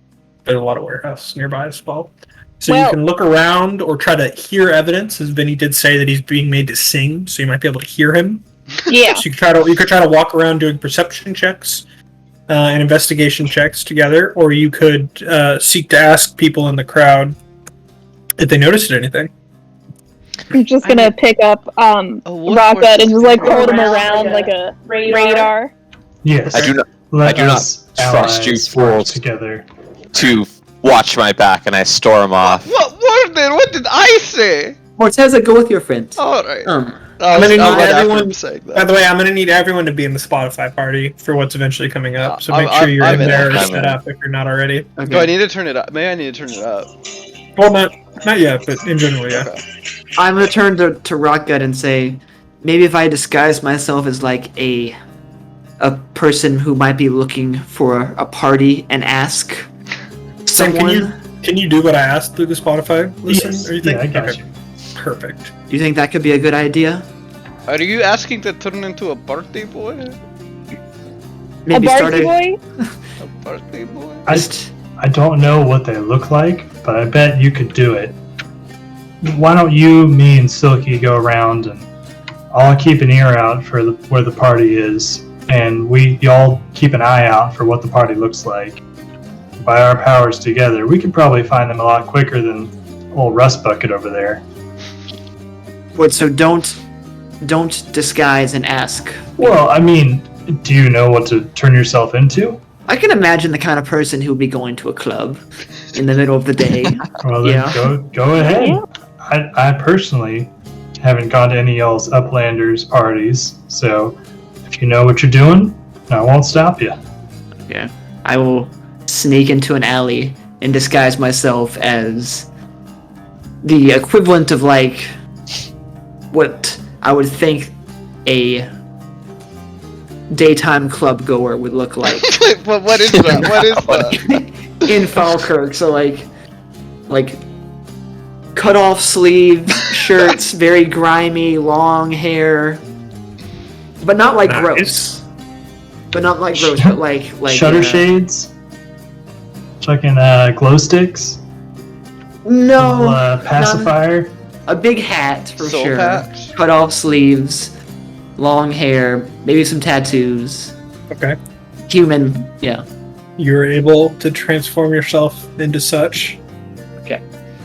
there's a lot of warehouses nearby as well. So you Well- can look around or try to hear evidence, as Vinny did say that he's being made to sing, so you might be able to hear him. Yeah. So you could try to walk around doing perception checks and investigation checks together, or you could seek to ask people in the crowd if they noticed anything. I'm just gonna pick up what Rocket and just like force- hold him Around around like a radar. radar. Yes. I do not Let I do not us trust you allies work fools. together. to watch my back, and I storm off. What Warden? What did I say? Morteza, go with your friend. Alright. I'm gonna need run after everyone. him saying that. By the way, I'm going to need everyone to be in the Spotify party for what's eventually coming up. So make I'm- sure you're I'm in in. there or I'm set in. up if you're not already. Do I need to turn it up? Maybe I need to turn it up. Well, not yet, but in general, yeah. Okay. I'm gonna turn to Rockgut and say, maybe if I disguise myself as like a person who might be looking for a party and ask Sam, someone. can you do what I asked through the Spotify listen? Yes. Or you think? Yeah, I got Okay, you. perfect. Do you think that could be a good idea? Are you asking to turn into a party boy? Maybe a start Barty boy? A party boy? I don't know what they look like, but I bet you could do it. Why don't you, me, and Silky go around, and I'll keep an ear out for where the party is, and y'all keep an eye out for what the party looks like. By our powers together, we could probably find them a lot quicker than old Rust Bucket over there. What? So don't disguise and ask. Well, I mean, do you know what to turn yourself into? I can imagine the kind of person who would be going to a club in the middle of the day. Well, then Yeah. go ahead. Yeah. I personally haven't gone to any y'all's Uplanders parties, so if you know what you're doing, I won't stop you. Yeah. I will sneak into an alley and disguise myself as the equivalent of like what I would think a daytime club goer would look like But what is that? What is that? in Falkirk. So like cut off sleeves, shirts, very grimy, long hair, but not like Nice. gross. But not like gross, but like Shutter shades. Fucking glow sticks. No, Pacifier. a big hat for Soul sure. patch? Cut off sleeves, long hair, maybe some tattoos. Okay. Human, yeah. You're able to transform yourself into such. Okay.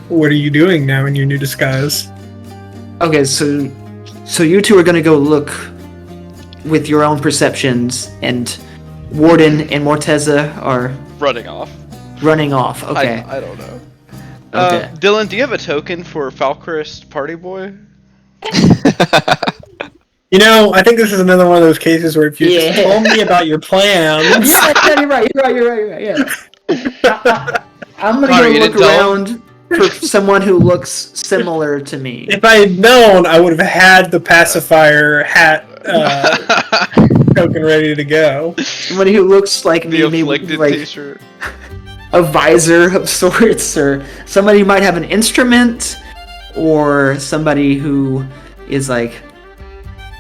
What are you doing now in your new disguise? Okay, so you two are gonna go look with your own perceptions, and Warden and Morteza are Running off. running off. Okay. I don't know. Okay. Dylan, do you have a token for Falcrist Party Boy? You know, I think this is another one of those cases where if you just Yeah. told me about your plans. Yeah, you're right. Yeah. I'm gonna Connor, go you look didn't tell around for someone who looks similar to me. If I had known, I would have had the pacifier hat token ready to go. Somebody who looks like The me, maybe afflicted like t-shirt. a visor of sorts, or somebody who might have an instrument, or somebody who is like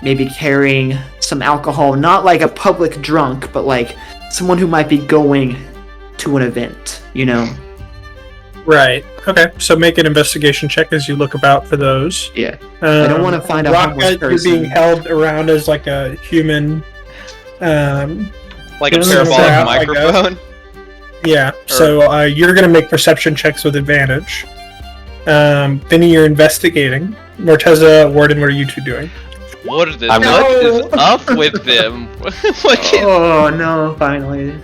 maybe carrying some alcohol, not like a public drunk, but like someone who might be going to an event, you know? Right. Okay. So make an investigation check as you look about for those. Yeah. I don't want to find a homeless Rocket, you're person. being held around as like a human. Like a Dylan's parabolic out, I guess. microphone. Yeah. So you're gonna make perception checks with advantage. Vinny, you're investigating. Morteza, Warden, what are you two doing? What is I'm what is up with them? What is- Oh no! Finally.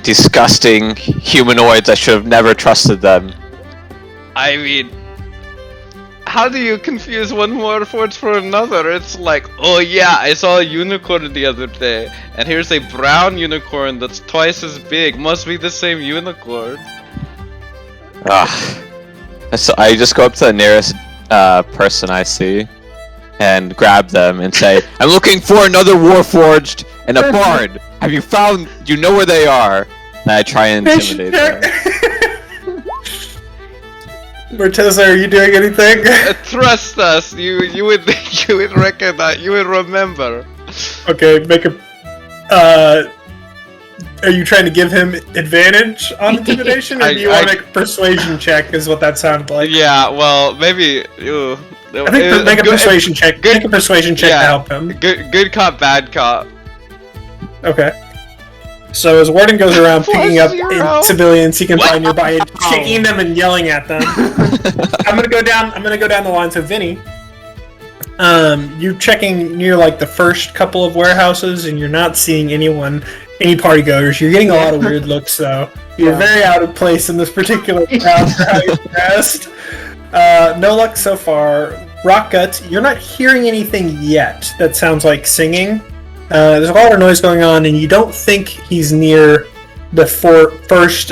Disgusting humanoids. I should have never trusted them. I mean, how do you confuse one Warforged for another? It's like, oh yeah, I saw a unicorn the other day, and here's a brown unicorn that's twice as big. Must be the same unicorn. Ugh. So I just go up to the nearest person I see and grab them and say, I'm looking for another Warforged and a bard. Have you found, you know where they are? And I try and intimidate them. Morteza, are you doing anything? Trust us, you would recognize, you would remember. Okay, make a. Are you trying to give him advantage on intimidation, or do you want to make a persuasion check? Is what that sounded like. Yeah, well, maybe. I think make a persuasion check. good- Make a persuasion check yeah. to help him. Good cop, bad cop. Okay. So as Warden goes around picking up +0. civilians he can find nearby and shaking them and yelling at them. I'm gonna go down the line. So Vinny, you're checking near like the first couple of warehouses and you're not seeing any party goers. You're getting a lot of weird looks though. You're very out of place in this particular crowd for how you're dressed. No luck so far. Rockgut, you're not hearing anything yet that sounds like singing. There's a lot of noise going on, and you don't think he's near the first.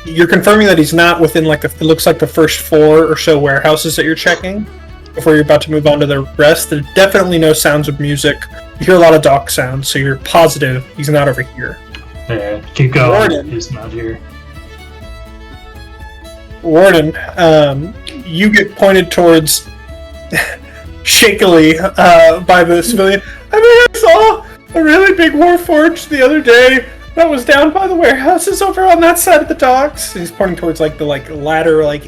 You're confirming that he's not within like it looks like the first 4 or so warehouses that you're checking before you're about to move on to the rest. There's definitely no sounds of music. You hear a lot of dock sounds, so you're positive he's not over here. Yeah, keep going. Warden. He's not here. Warden, you get pointed towards shakily by the civilian. I mean, I saw a really big Warforged the other day that was down by the warehouses over on that side of the docks. He's pointing towards like the latter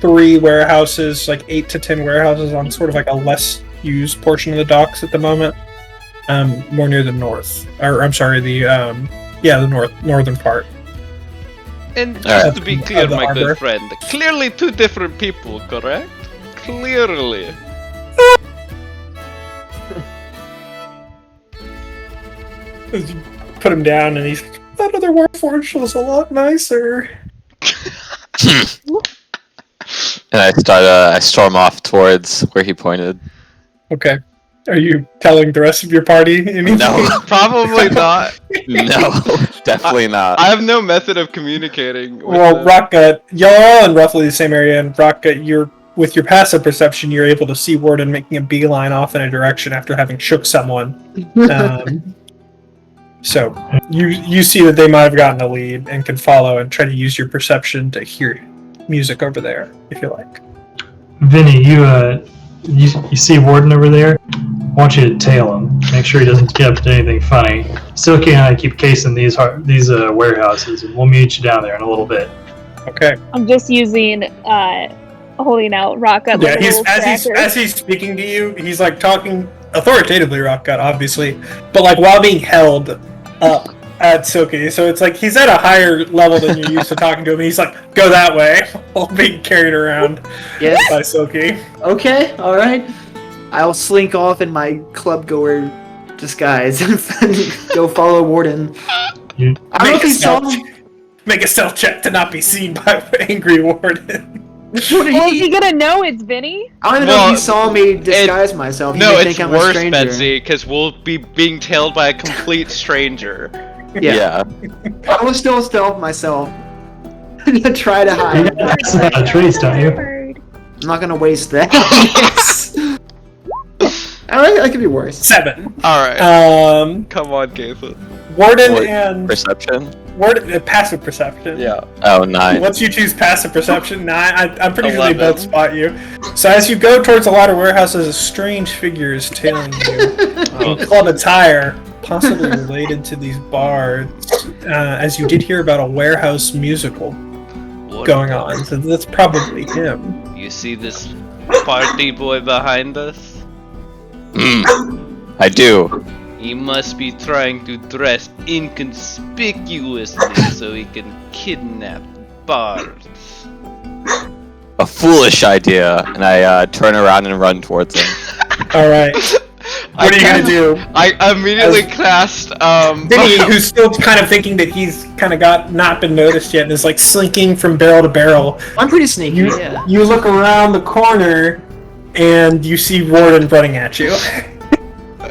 3 warehouses, like 8 to 10 warehouses on sort of like a less used portion of the docks at the moment. More near the north, or I'm sorry, the northern part. And just Alright. to be Of clear, the my harbor. good friend, clearly 2 different people, correct? Clearly. As you put him down, and he's that other Warforged was a lot nicer. And I storm off towards where he pointed. Okay. Are you telling the rest of your party anything? No, Probably not. no, definitely not. I have no method of communicating with Well, them. Rockgut, y'all are all in roughly the same area, and Rockgut, you're with your passive perception, you're able to see Warden making a beeline off in a direction after having shook someone. So you see that they might have gotten a lead and can follow and try to use your perception to hear music over there, if you like. Vinny, you see Warden over there? I want you to tail him. Make sure he doesn't get up to anything funny. Silky and I keep casing these warehouses, and we'll meet you down there in a little bit. Okay. I'm just using holding out Rocket. Yeah, as he's speaking to you, he's like talking authoritatively, Rockgut, obviously, but like while being held up at Silky. So it's like he's at a higher level than you're used to talking to him. And he's like, "Go that way," while being carried around by Silky. Okay, all right. I'll slink off in my club goer disguise and go follow Warden. I don't know if he saw me. Make a stealth check to not be seen by angry Warden. Well, is he gonna know it's Vinny? I don't even know if he saw me disguise myself. He No, may it's think I'm a worse, stranger. Betsy, because we'll be being tailed by a complete stranger. Yeah. I will still stealth myself. Try to You hide. got some out of trees, don't you? I'm not gonna waste that. I could be worse. 7. Alright. Come on, Gaither. Warden and Perception? passive perception. Yeah. Oh, 9. Once you choose passive perception, 9, I'm pretty sure they 11. both spot you. So as you go towards a lot of warehouses, a strange figure is tailing you in club attire, possibly related to these bards. As you did hear about a warehouse musical going on, so that's probably him. You see this party boy behind us? I do. He must be trying to dress inconspicuously so he can kidnap bards. A foolish idea, and I turn around and run towards him. Alright. What are you gonna do? I immediately cast Vinny, who's still kind of thinking that he's kind of not been noticed yet, and is like slinking from barrel to barrel. I'm pretty sneaky. Yeah. You look around the corner, and you see Warden running at you.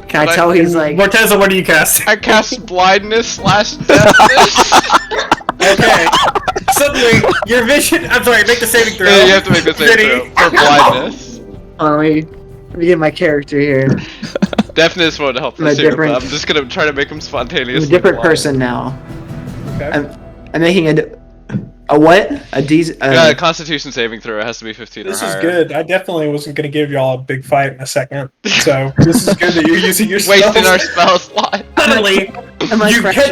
Can I tell he's like? Morteza, what do you cast? I cast blindness / deafness. Okay. Suddenly, your vision. I'm sorry. Make the saving throw. Yeah, you have to make the saving throw for blindness. Let me get my character here. Deafness won't help this here, but I'm just gonna try to make him spontaneous. I'm a different person now. Okay. I'm making a what? A Constitution saving throw. It has to be 15 This or is higher. good. I definitely wasn't going to give y'all a big fight in a second. So, this is good that you're using your spells. Wasting our spell slot. Suddenly,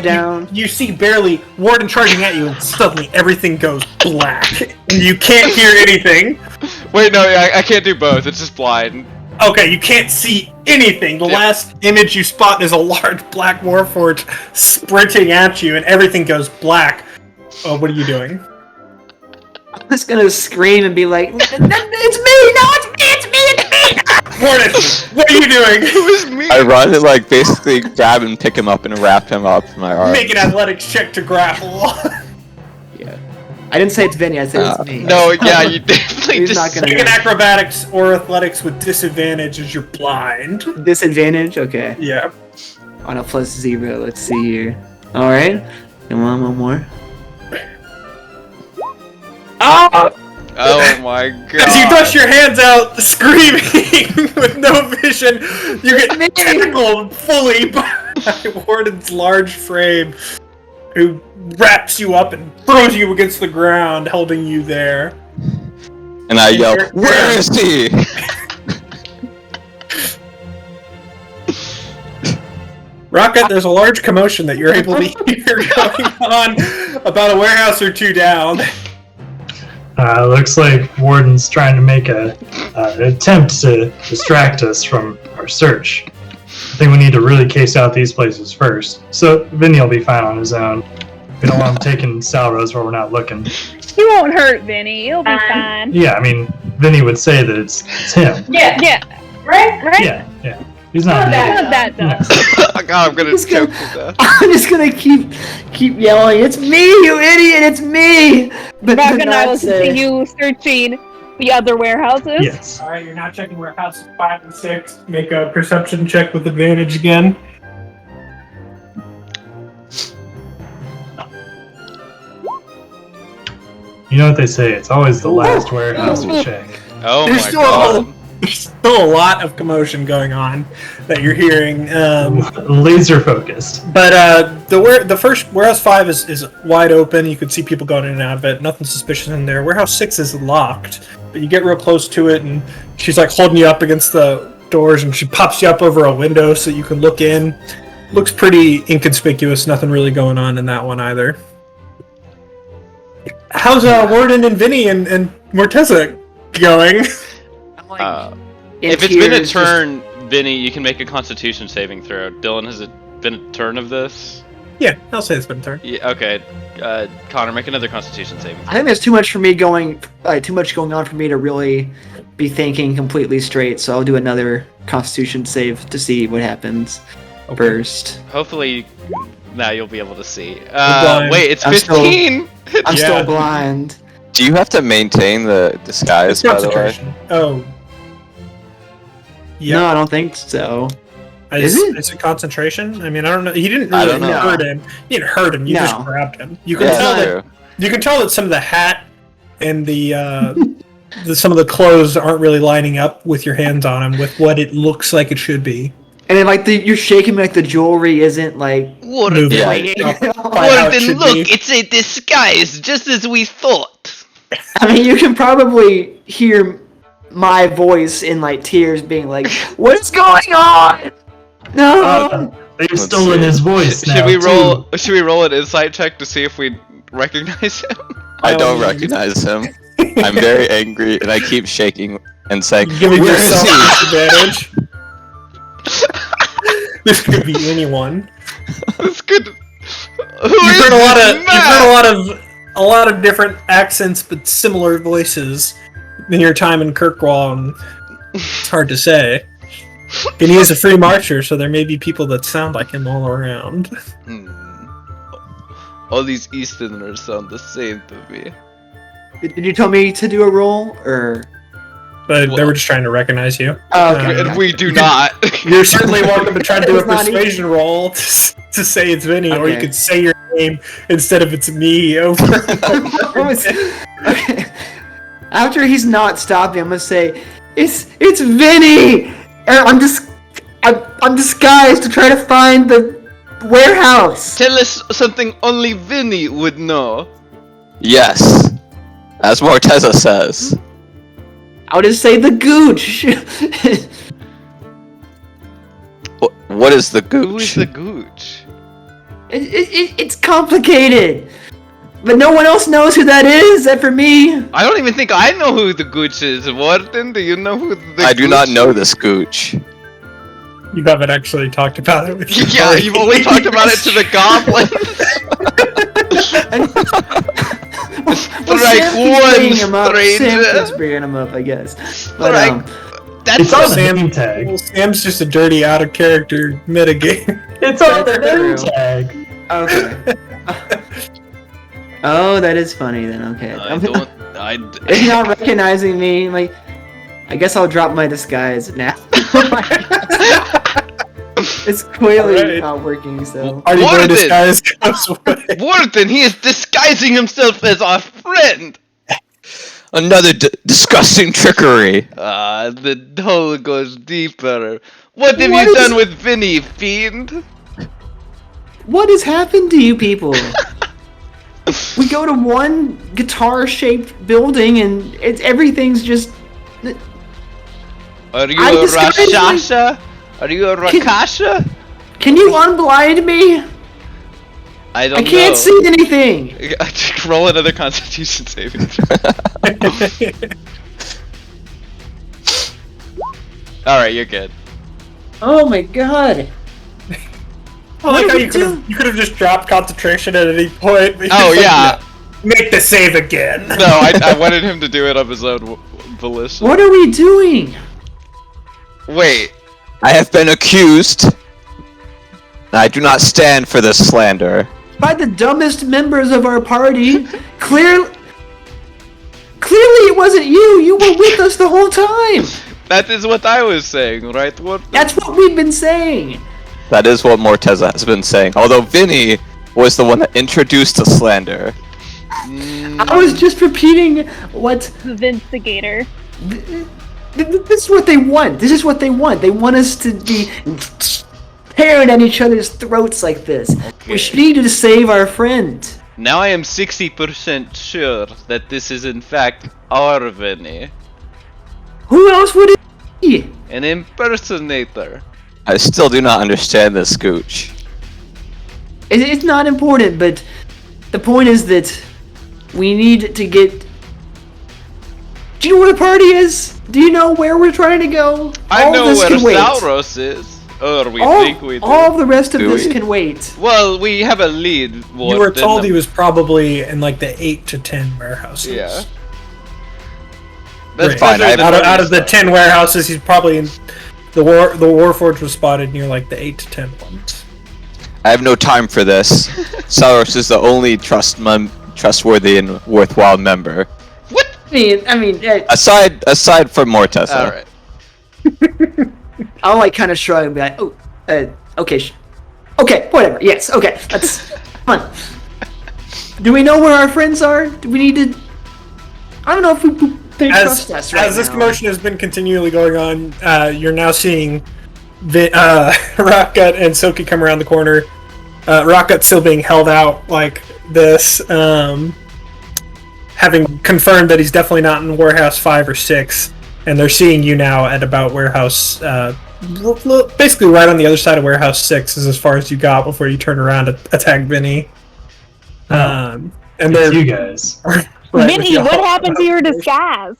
down. you see barely Warden charging at you, and suddenly everything goes black. And you can't hear anything. Wait, no, I can't do both. It's just blind. Okay, you can't see anything. The last image you spot is a large black Warforged sprinting at you, and everything goes black. Oh, what are you doing? I'm just gonna scream and be like, "It's me! No, it's me! Warden, what are you doing? It was me. I run and like basically grab and pick him up and wrap him up in my arms. Make an athletics check to grapple. Yeah. I didn't say it's Vinny. I said it's me. No, yeah, you definitely He's just. not gonna Make an acrobatics or athletics with disadvantage as you're blind. Disadvantage. Okay. Yeah. On a +0. Let's see here. All right. Come on, one more. Oh my god. As you thrust your hands out, screaming with no vision, you get tackled fully by Warden's large frame, who wraps you up and throws you against the ground, holding you there. And I yell, "Where is he?" Rocket, there's a large commotion that you're able to hear going on about a warehouse or two down. Looks like Warden's trying to make an attempt to distract us from our search. I think we need to really case out these places first. So Vinny will be fine on his own. We don't want him taking Salros where we're not looking. He won't hurt Vinny. He'll be fine. Yeah, I mean, Vinny would say that it's him. Yeah. Right? Yeah. He's not an idiot. Not that dumb. Oh god, I'm gonna Just choke gonna- to death. I'm just gonna keep yelling. It's me, you idiot! It's me. But Rock and I not will say- continue searching the other warehouses. Yes. Alright, you're not checking warehouses 5 and 6. Make a perception check with advantage again. You know what they say, it's always the last warehouse we check. Oh There's my still god. there's still a lot of commotion going on that you're hearing. Laser focused. But the first Warehouse 5 is wide open. You can see people going in and out of it. Nothing suspicious in there. Warehouse 6 is locked, but you get real close to it, and she's like holding you up against the doors, and she pops you up over a window so you can look in. Looks pretty inconspicuous. Nothing really going on in that one either. How's Warden and Vinny and Morteza going? I'm like, in If it's been a tears, turn, Vinny, you can make a Constitution saving throw. Dylan, has it been a turn of this? Yeah, I'll say it's been a turn. Yeah. Okay. Connor, make another Constitution saving I throw. think there's too much for me going on for me to really be thinking completely straight. So I'll do another Constitution save to see what happens first. Hopefully, now you'll be able to see. blind. Wait, it's I'm 15. I'm Yeah. still blind. Do you have to maintain the disguise, It's by the way? concentration. Oh. Yeah. No, I don't think so. Is Is it? it concentration? I mean, I don't know. He didn't I really don't know. hurt him. You didn't hurt him. You just No. grabbed him. You can Yeah, tell that. true. You can tell that some of the hat and some of the clothes aren't really lining up with your hands on him with what it looks like it should be. And then like you're shaking like the jewelry isn't like Moving Yeah. like, by how it should be. it's a disguise, just as we thought. I mean, you can probably hear my voice in like tears being like, "What is going on? No!" They've Let's stolen see. his voice now, Should we too. roll? Should we roll an insight check to see if we recognize him? I don't recognize him. I'm very angry, and I keep shaking and saying, Giving "Where is yourself he?" advantage. This could be anyone. That's good. You've heard a lot of different accents, but similar voices in your time in Kirkwall. And it's hard to say. And he is a free marcher, so there may be people that sound like him all around. All these Easterners sound the same to me. Did you tell me to do a roll or? But they Well- were just trying to recognize you. Oh, okay. And we do not. You're certainly welcome to try to do a It's not persuasion roll to say it's Vinny, or you Okay. could say your name instead of it's me over. Okay. After he's not stopping, I'm gonna say, "It's Vinny. I'm disguised to try to find the warehouse." Tell us something only Vinny would know. Yes, as Morteza says. I'll just say the gooch. What is the Who is gooch? the gooch? It's complicated, but no one else knows who that is except for me. I don't even think I know who the gooch is. Warden, do you know who the I do not gooch know is? this gooch. You haven't actually talked about it with your Yeah, party. you've only talked about it to the goblins. Strike Sam keeps one, bringing him up. Sam stranger. keeps bringing him up, I guess. But Strike. That's It's on a the name tag. Well, Sam's just a dirty, out of character metagame. It's on the That's name true. tag. okay. Oh, that is funny then. Okay. I don't. If you're not recognizing me, like, I guess I'll drop my disguise now. It's clearly Alright. not working, so. Are you Warden! going to disguise goes away? Warden, he is disguising himself as our friend. Another disgusting trickery. The hole goes deeper. What have What you is- done with Vinny, fiend? What has happened to you people? We go to one guitar-shaped building and everything's just. Are you I a disguised my- Rakshasa? Are you a Rakasha? Can you unblind me? I don't I can't know. see anything. Roll another Constitution saving throw. Alright, you're good. Oh my god. I like What how are you we could have just dropped concentration at any point. but Oh you're like, yeah. "No, make the save again. No, I wanted him to do it of his own volition. What are we doing? Wait. I have been accused. I do not stand for this slander. By the dumbest members of our party. Clearly it wasn't you. You were with us the whole time. That is what I was saying, right? What? That's what we've been saying. That is what Morteza has been saying. Although Vinny was the one that introduced the slander. I was just repeating what. The Vinstigator. This is what they want. This is what they want. They want us to be tearing at each other's throats like this. We need to save our friend. Now I am 60% sure that this is in fact our Vinny. Who else would it be? An impersonator. I still do not understand this, Gooch. It's not important, but the point is that we need to get... Do you know what a party is? Do you know where we're trying to go? I All know this where can wait. Sauros is. Or we all, think we do. all of the rest of Do this we? can wait. Well, we have a lead. You were told he was probably in like the 8 to 10 warehouses. Yeah. Right. fine, better than Out of the stuff. 10 warehouses, he's probably in the Warforged was spotted near like the 8 to 10 ones. I have no time for this. Sauros is the only trustworthy and worthwhile member. I mean, Aside from Mortessa. Alright. I'll like kind of shrug and be like, oh, okay, okay, whatever. Yes, okay, that's fun. Do we know where our friends are? Do we need to? I don't know if they trust us right as this now. commotion has been continually going on, you're now seeing Rockgut and Silky come around the corner. Rockgut still being held out like this, having confirmed that he's definitely not in warehouse 5 or 6, and they're seeing you now at about warehouse, basically right on the other side of warehouse 6 is as far as you got before you turn around to attack Vinny. And It's they're you guys. right with Vinny, you what all. happened to your disguise?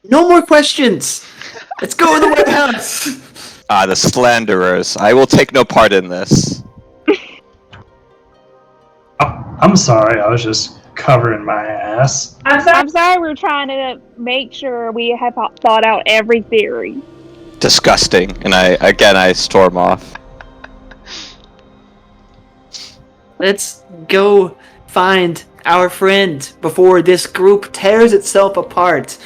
No more questions. Let's go to the warehouse. Ah, the slanderers. I will take no part in this. I'm sorry, I was just covering my ass. I'm sorry, we're trying to make sure we have thought out every theory. Disgusting. And I storm off. Let's go find our friend before this group tears itself apart.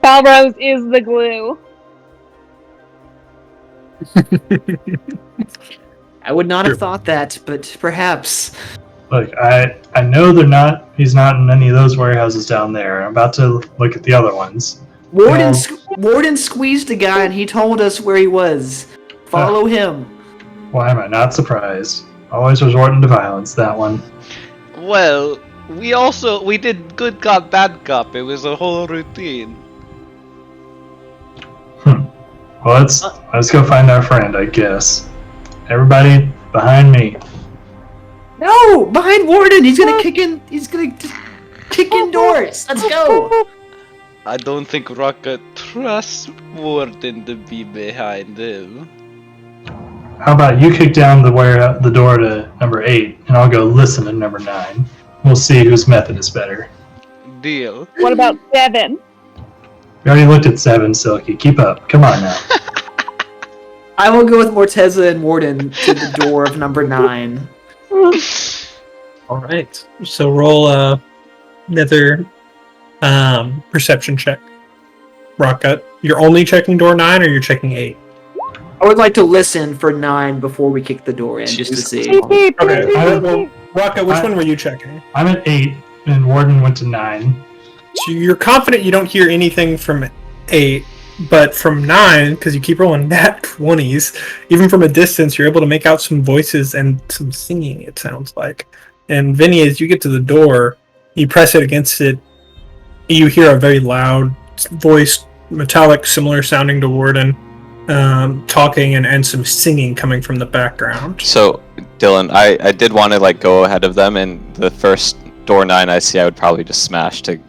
Falrose is the glue. I would not have thought that, but perhaps. Look, I know he's not in any of those warehouses down there. I'm about to look at the other ones. Warden squeezed a guy and he told us where he was. Follow him. Why am I not surprised? Always resorting to violence, that one. Well, we did good cop, bad cop. It was a whole routine. Well, let's go find our friend, I guess. Everybody behind me. No, behind Warden. He's gonna kick in. He's gonna kick in doors. Let's go. I don't think Rocket trusts Warden to be behind him. How about you kick down the door to number 8, and I'll go listen to number 9. We'll see whose method is better. Deal. What about 7? We already looked at 7, Silky. Keep up. Come on now. I will go with Morteza and Warden to the door of number 9. All right. So roll another perception check. Rockgut, you're only checking door 9, or you're checking 8? I would like to listen for 9 before we kick the door in, just to see. Okay. Well, Rockgut, which one were you checking? I'm at 8, and Warden went to 9. So you're confident you don't hear anything from 8, but from 9, because you keep rolling nat 20s, even from a distance, you're able to make out some voices and some singing, it sounds like. And Vinny, as you get to the door, you press it against it, you hear a very loud voice, metallic, similar sounding to Warden, talking and some singing coming from the background. So, Dylan, I did want to go ahead of them, and the first door 9 I see, I would probably just smash to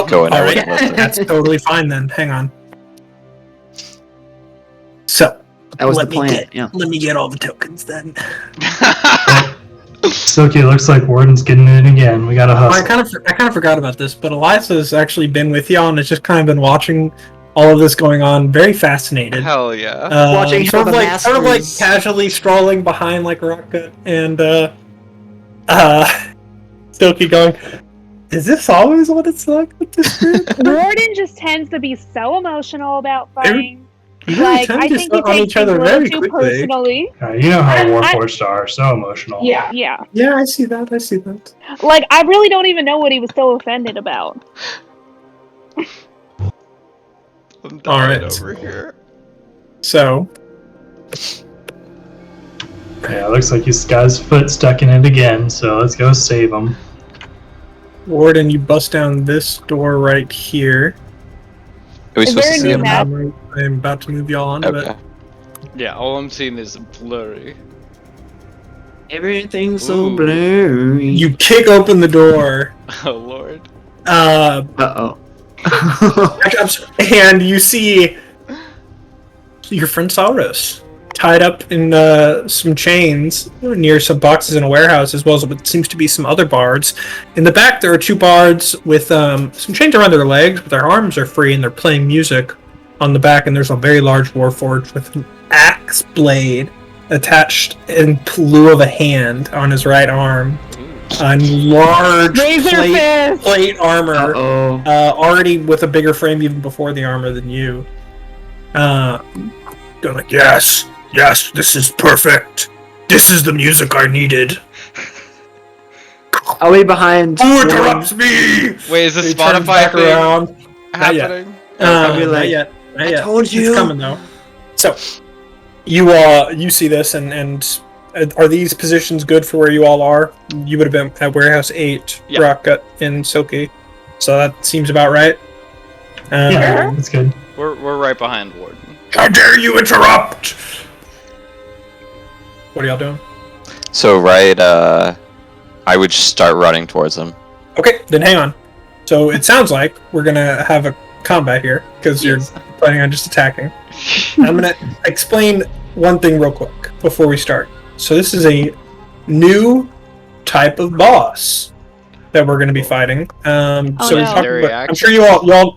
go in. All I right. wouldn't listen. That's totally fine then. Hang on. So That was the let me plan. get- Yeah. Let me get all the tokens then. Silky, it looks like Warden's getting it again. We gotta I hustle. kind of forgot about this, but Eliza's actually been with y'all and has just kind of been watching all of this going on, very fascinated. Hell yeah. Watching how sort of the like masters- casually strolling behind like Rocket and still keep going. Is this always what it's like with this group? Warden just tends to be so emotional about fighting. You really Like, tend I to think he start on takes each things a other little very too quickly. personally. You know how I- Warforged are, so emotional. Yeah. Yeah. Yeah, I see that. I see that. Like, I really don't even know what he was so offended about. I'm dying All right. over here. So, Yeah, it looks like he's got his foot stuck in it again, so let's go save him. Warden, you bust down this door right here. Are we Is supposed there to a see new him now? map? I'm about to move y'all onto Okay. it. Yeah, all I'm seeing is blurry. Everything's so Ooh. blurry. You kick open the door. Oh lord. Uh-oh. And you see your friend Sauros tied up in some chains near some boxes in a warehouse, as well as what seems to be some other bards. In the back, there are two bards with some chains around their legs, but their arms are free and they're playing music on the back. And there's a very large Warforged with an axe blade attached in lieu of a hand on his right arm. And large Razor fist! plate armor. Uh-oh. Already with a bigger frame even before the armor than you. Going like, yes, this is perfect. This is the music I needed. Are we behind? Who interrupts me? Wait, is this He turns Spotify back thing around. Not yet. happening? I'll be Not like, yet. Not I yet. told you. It's coming though. So, you see this and are these positions good for where you all are? You would have been at Warehouse 8, Yeah. Rocket, and Silky. So that seems about right. Yeah, that's good. We're right behind Warden. How dare you interrupt? What are y'all doing? So I would just start running towards him. Okay, then hang on. So it sounds like we're gonna have a combat here because you're planning on just attacking. I'm gonna explain one thing real quick before we start. So this is a new type of boss that we're gonna be fighting. So we no. talked Legendary about, I'm sure you all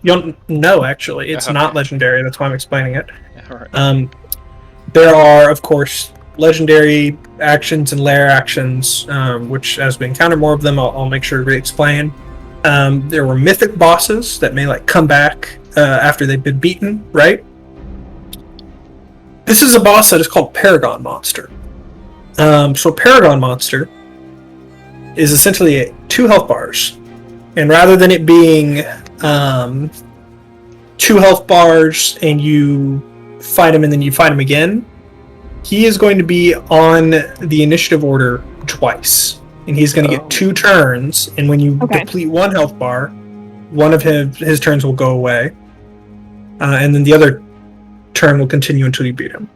know actually. It's Okay. not legendary. That's why I'm explaining it. Alright. There are, of course, legendary actions and lair actions, which, as we encounter more of them, I'll make sure to explain. There were mythic bosses that may come back after they've been beaten, right? This is a boss that is called Paragon Monster. So Paragon Monster is essentially 2 health bars, and rather than it being 2 health bars and you fight him and then you fight him again, he is going to be on the initiative order twice, and he's going to get 2 turns, and when you deplete 1 health bar, one of his turns will go away, and then the other turn will continue until you beat him.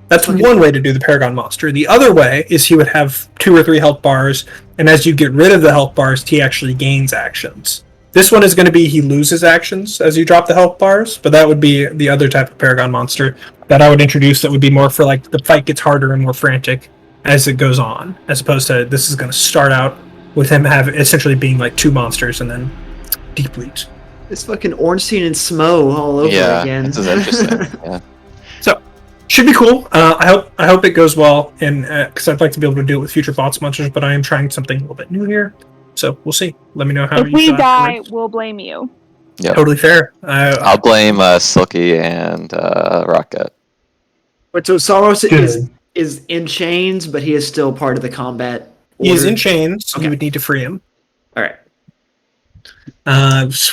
That's one way to do the Paragon Monster. The other way is he would have 2 or 3 health bars, and as you get rid of the health bars, he actually gains actions. This one is going to be he loses actions as you drop the health bars, but that would be the other type of Paragon Monster that I would introduce that would be more for like the fight gets harder and more frantic as it goes on, as opposed to this is going to start out with him essentially being like 2 monsters and then deplete. This fucking orange scene and Smo all over again. This is interesting. Yeah. So should be cool. I hope it goes well, and because I'd like to be able to do it with future bots monsters, but I am trying something a little bit new here, so we'll see. Let me know how If you we feel die, afterwards. we'll blame you. Yep. Totally fair. I'll blame Silky and Rocket. But so Sauros Good. is in chains, but he is still part of the combat. He is order. in chains. So Okay. you would need to free him, All right.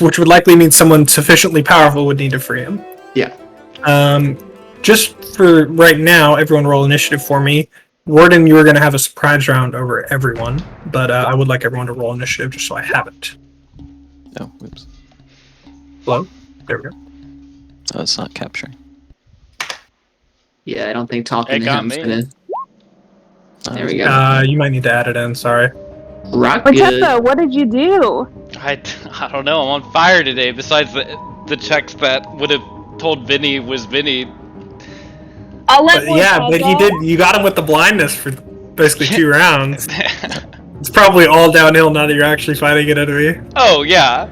which would likely mean someone sufficiently powerful would need to free him. Yeah. Just for right now, everyone roll initiative for me. Warden, you were going to have a surprise round over everyone, but I would like everyone to roll initiative just so I have it. No, oops. Hello? There we go. Oh, it's not capturing. Yeah, I don't think talking It to got him's me. gonna. There we go. You might need to add it in, sorry. Rock But good. Tessa, what did you do? I don't know. I'm on fire today. Besides the checks that would have told Vinny was Vinny. I'll let But he did. You got him with the blindness for basically 2 rounds. It's probably all downhill now that you're actually fighting an enemy. Oh yeah,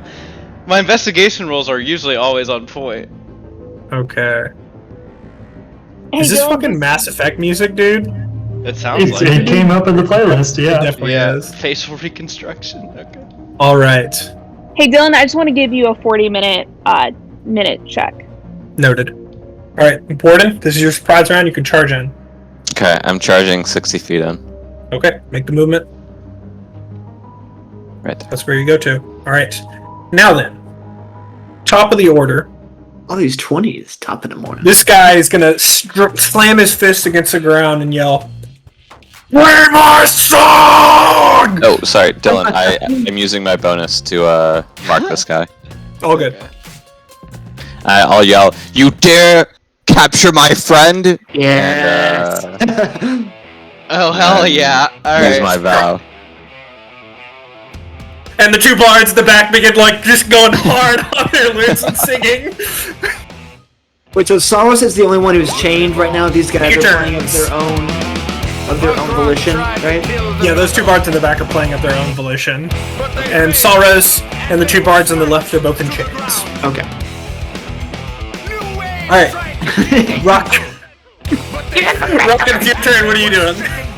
my investigation rolls are usually always on point. Okay. Hey, Is this Dylan, fucking Mass Effect music, dude? It sounds like It came up in the playlist, It yeah. definitely yeah, is. facial reconstruction. Okay. All right. Hey Dylan, I just want to give you a 40-minute minute check. Noted. Alright, Warden, this is your surprise round. You can charge in. Okay, I'm charging 60 feet in. Okay, make the movement. Right there. That's where you go to. Alright. Now then. Top of the order. All these 20s, top of the morning. This guy is gonna slam his fist against the ground and yell, "Play my song!" Oh, sorry, Dylan. I'm using my bonus to mark this guy. All good. I'll yell, "You dare capture my friend!" Yes. Oh hell yeah! Here's Alright. my vow. And the two bards in the back begin like just going hard on their lutes and singing. Wait, so Saros is the only one who's chained right now? These guys Your are playing of turns. their own volition, right? Yeah, those two bards in the back are playing at their own volition. And Saros and the two bards on the left are both in chains. Okay. Alright. Rock. Rock, it's your turn. What are you doing?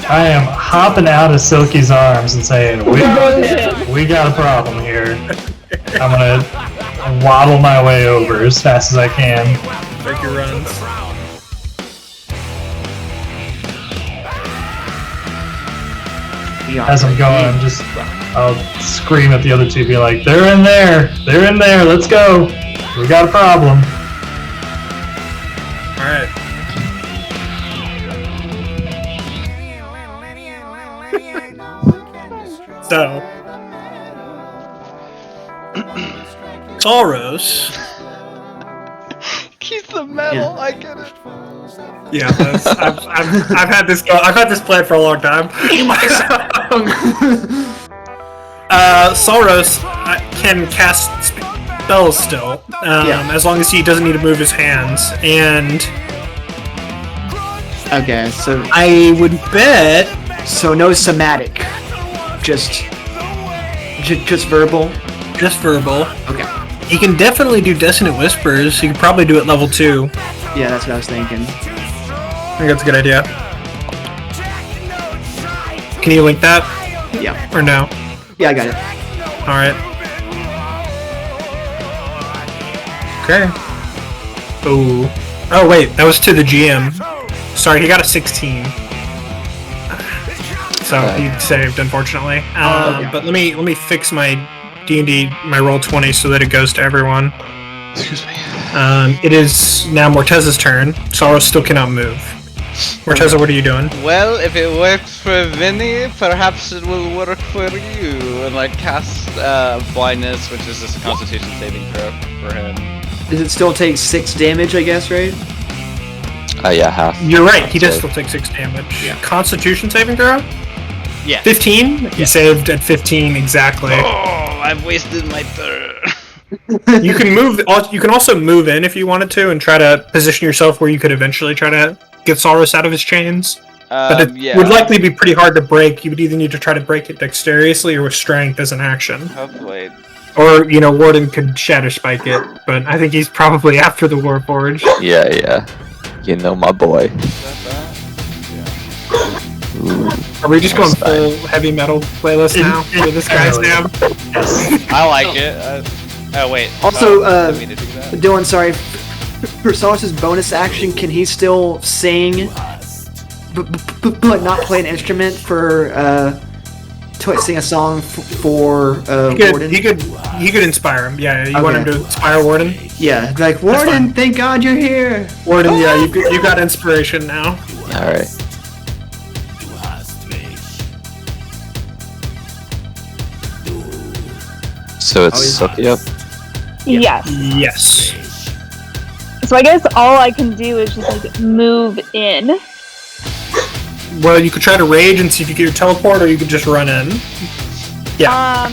I am hopping out of Silky's arms and saying, we got a problem here. I'm gonna waddle my way over as fast as I can. Make your runs. As I'm going, I'll scream at the other two, be like, they're in there, let's go. We got a problem. Alright. So. Saros. Keep the metal. I get it. Yeah, I've had this plan for a long time. Saros can cast spells still, as long as he doesn't need to move his hands. And Okay, so I would bet no somatic, just verbal. just verbal. Okay. He can definitely do Dissonant Whispers. He could probably do it level 2. Yeah, that's what I was thinking. I think that's a good idea. Can you link that? Yeah. Or no? Yeah, I got it. Alright. Okay. Oh, wait, that was to the GM. Sorry, he got a 16. So he saved, unfortunately. Okay. But let me fix my D&D, my roll 20, so that it goes to everyone. Excuse me. It is now Morteza's turn. Saros still cannot move. Morteza, what are you doing? Well, if it works for Vinny, perhaps it will work for you. And like cast blindness, which is just a Constitution saving throw for him. Does it still take 6 damage, I guess, right? Yeah, half. You're right, he does still take 6 damage. Yeah. Constitution saving throw? Yeah. 15? He saved at 15 exactly. Oh, I've wasted my turn. You can move. You can also move in if you wanted to, and try to position yourself where you could eventually try to get Saurus out of his chains. But it Yeah. would likely be pretty hard to break. You would either need to try to break it dexterously or with strength as an action. Hopefully. Or, Warden could Shatter Spike it, but I think he's probably after the Warforged. Yeah. You know my boy. Ooh, Are we just going Nice full heavy metal playlist now for this guy's name? Yes. I like it. Oh wait. Also, didn't mean to do that. Dylan, sorry. For Saurus's bonus action, can he still sing, but not play an instrument for to sing a song for Warden? He could inspire him. Yeah, you want him Okay. to inspire Warden? Yeah, like Warden, fine. thank God you're here. Warden, yeah, you got inspiration now. alright. So it's Silky up? Yes. Yes. So I guess all I can do is just like move in. Well, you could try to rage and see if you get your teleport, or you could just run in. Yeah.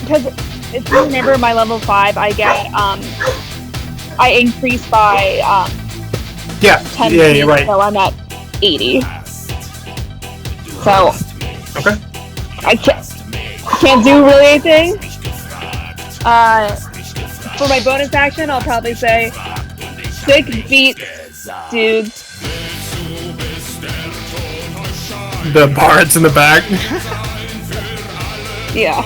Because it's whenever my level 5, I get I increase by Yeah. 10 Yeah, feet, you're right. so I'm at 80. So Okay. I can't do really anything. For my bonus action, I'll probably say 6 beats, dudes. The bards in the back. Yeah.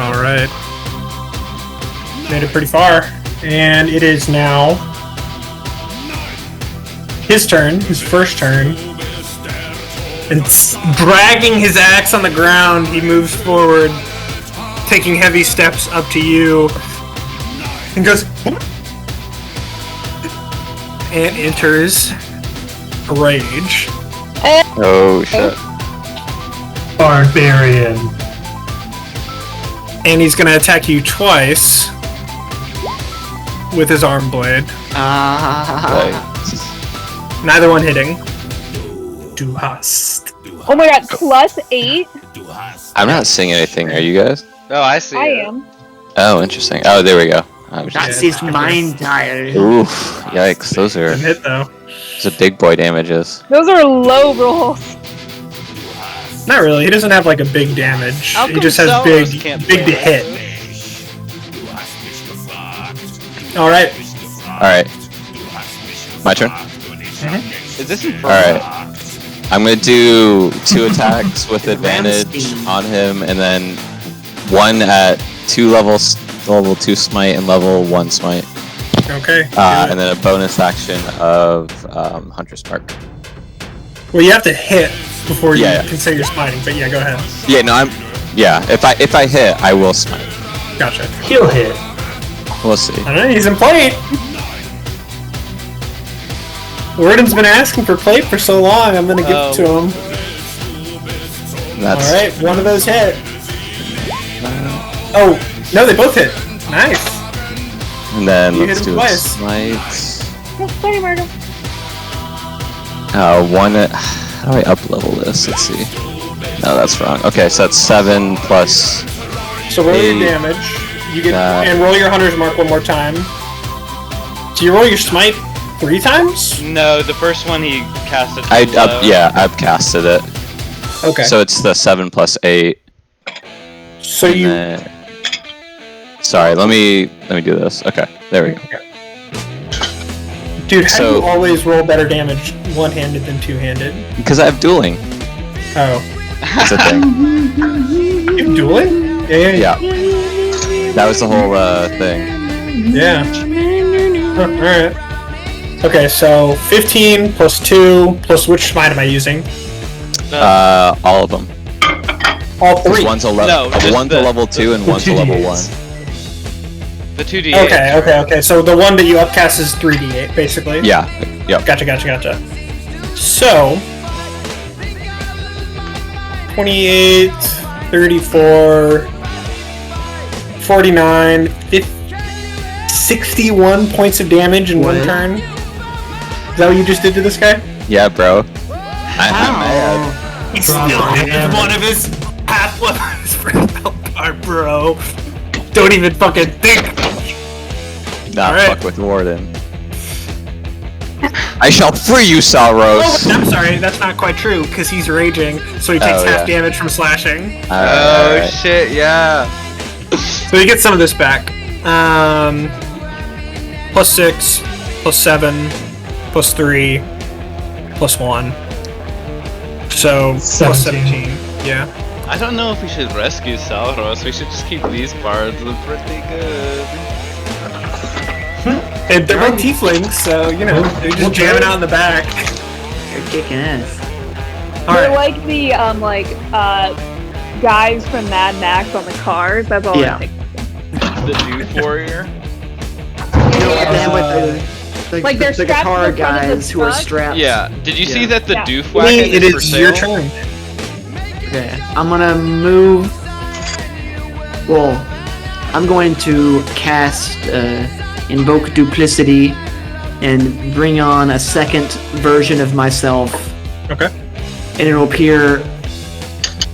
All right. Made it pretty far, and it is now his turn, his first turn, and dragging his axe on the ground, he moves forward, taking heavy steps up to you, and goes, and enters rage. Oh shit. Barbarian. And he's gonna attack you twice with his arm blade. Right. Neither one hitting. Du hast. Oh my god, +8? I'm not seeing anything. Are you guys? Oh, I see. I it. am. Oh, interesting. Oh, there we go. I was That's just... his mind tire. Oof. Yikes. Those are Hit though. big boy damages. Those are low rolls. Not really. He doesn't have like a big damage. How He come just has Soros big can't to play hit. this? All right. Alright. My turn? Is this in Alright. I'm gonna do 2 attacks with advantage on him, and then 1 at 2 levels, level 2 smite and level 1 smite. Okay. And then a bonus action of Hunter's Mark. Well, you have to hit before you Yeah. can say you're smiting. But yeah, go ahead. Yeah, no, if I hit, I will smite. Gotcha. He'll hit. We'll see. I don't know. He's in plate. Warden's been asking for plate for so long. I'm gonna give it to him. That's All right, one of those hit. Oh no, they both hit. Nice. And then You let's hit him do a twice. smite. Sorry, Margo. 1. How do I up level this? Let's see. No, that's wrong. Okay, so that's 7 plus. So roll your 8. damage. You get That. and roll your Hunter's Mark one more time. Do you roll your smite 3 times? No, the first one he casted. I too low. I've casted it. Okay. So it's the 7 plus 8. So and you. then- Sorry, let me do this. Okay, there we go. Dude, how do So- you always roll better damage one-handed than two-handed? Because I have dueling. Oh. That's a thing. You have dueling? Yeah. Yeah. That was the whole thing. Yeah. Huh, alright. Okay, so 15 plus 2 plus which smite am I using? All of them. All 'Cause 3. One's a No, just one's the- a level 2 and one's a level 1. The 2d8. Okay. So the one that you upcast is 3d8, basically. Yeah. Yep. Gotcha. So 28, 34, 49, 61 points of damage in one What? turn. Is that what you just did to this guy? Yeah, bro. I'm mad. He Probably, still hit yeah. one of his half levels for Melkar, bro. Don't even fucking think. Not Alright. fuck with Warden. I shall free you, Oh, Saros! I'm sorry, that's not quite true, because he's raging, so he takes Oh, half yeah. damage from slashing. Oh Alright. shit! Yeah. So he gets some of this back. Plus 6, plus 7, plus 3, plus 1. So, plus 17. Yeah. I don't know if we should rescue Sauros. We should just keep these bards. They're pretty good. They're like tieflings, so, you know, they're just jamming out in the back. They're kicking ass. They're Alright. like the guys from Mad Max on the cars. That's all Yeah. I think. The Dude Warrior. Them with the Like they're the strapped to guitar the front of the guys who are truck? strapped. Yeah. Did you see Yeah. that the Yeah. doof Me, wagon it is for is your sale? turn. Okay, I'm gonna move. Well, I'm going to cast Invoke Duplicity and bring on a second version of myself, Okay. and it'll appear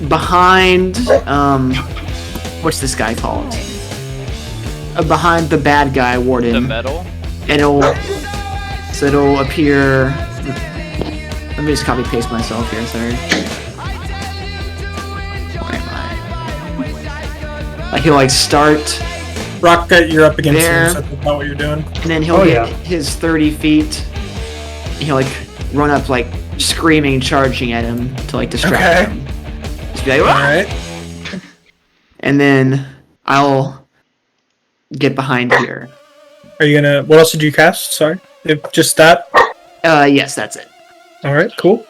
behind. What's this guy called? Behind the bad guy, Warden. The metal. And it'll appear. Let me just copy paste myself here. Sorry. Where am I? Like he'll start, Rock, you're up against There. him, so think about what you're doing. and then he'll Oh, get yeah. his 30 feet. And he'll run up screaming, charging at him to distract Okay. him. Just be like, "Wah!" Alright. And then I'll get behind here. Are you gonna. What else did you cast? Sorry. Just that? Yes, that's it. All right, cool.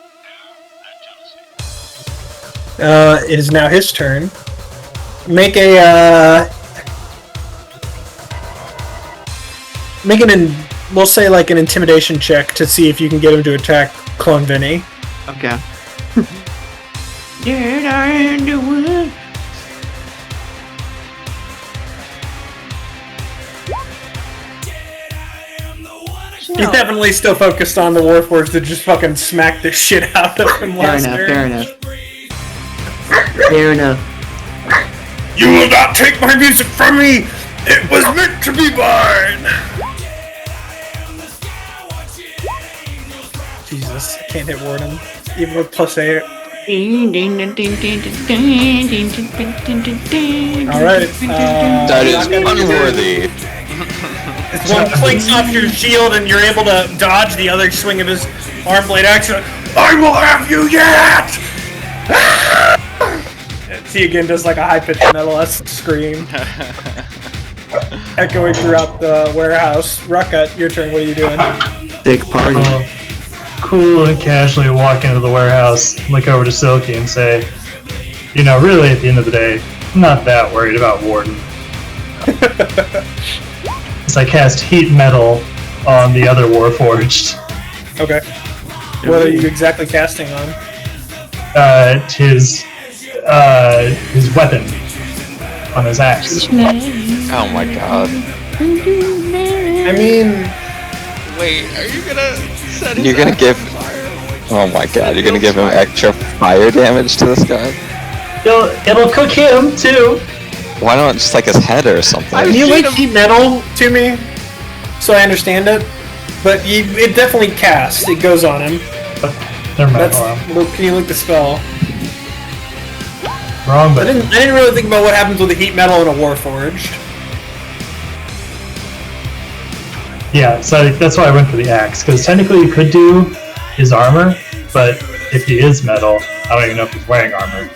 It is now his turn. Make a we'll say like an intimidation check to see if you can get him to attack Clone Vinny. Okay. Dead I in the wood. He's definitely still focused on the Warforged to just fucking smack the shit out of him last turn. Fair enough. Fair enough. You will not take my music from me! It was meant to be mine! Jesus, I can't hit Warden. Even with +8. Alright, That is unworthy. one clinks off your shield and you're able to dodge the other swing of his arm blade action. I will have you yet! He again does like a high-pitched metal-esque scream. Echoing throughout the warehouse. Rucka, your turn, what are you doing? Big party. Cool and casually walk into the warehouse, look over to Silky and say, you know, really at the end of the day, I'm not that worried about Warden. So I cast Heat Metal on the other Warforged. Okay. What are you exactly casting on? His weapon on his axe. Oh my god. I mean, Wait, are you gonna set his You're gonna axe give. on fire? Oh my god, you're gonna give him extra fire damage to this guy? It'll cook him too. Why not just like his head or something? can you link heat metal to me so I understand it? But it definitely casts. It goes on him. Never mind. That's. Hold on. Well, can you link the spell? Wrong I button. didn't really think about what happens with the heat metal in a Warforged. Yeah, so that's why I went for the axe, because technically you could do his armor, but if he is metal, I don't even know if he's wearing armor.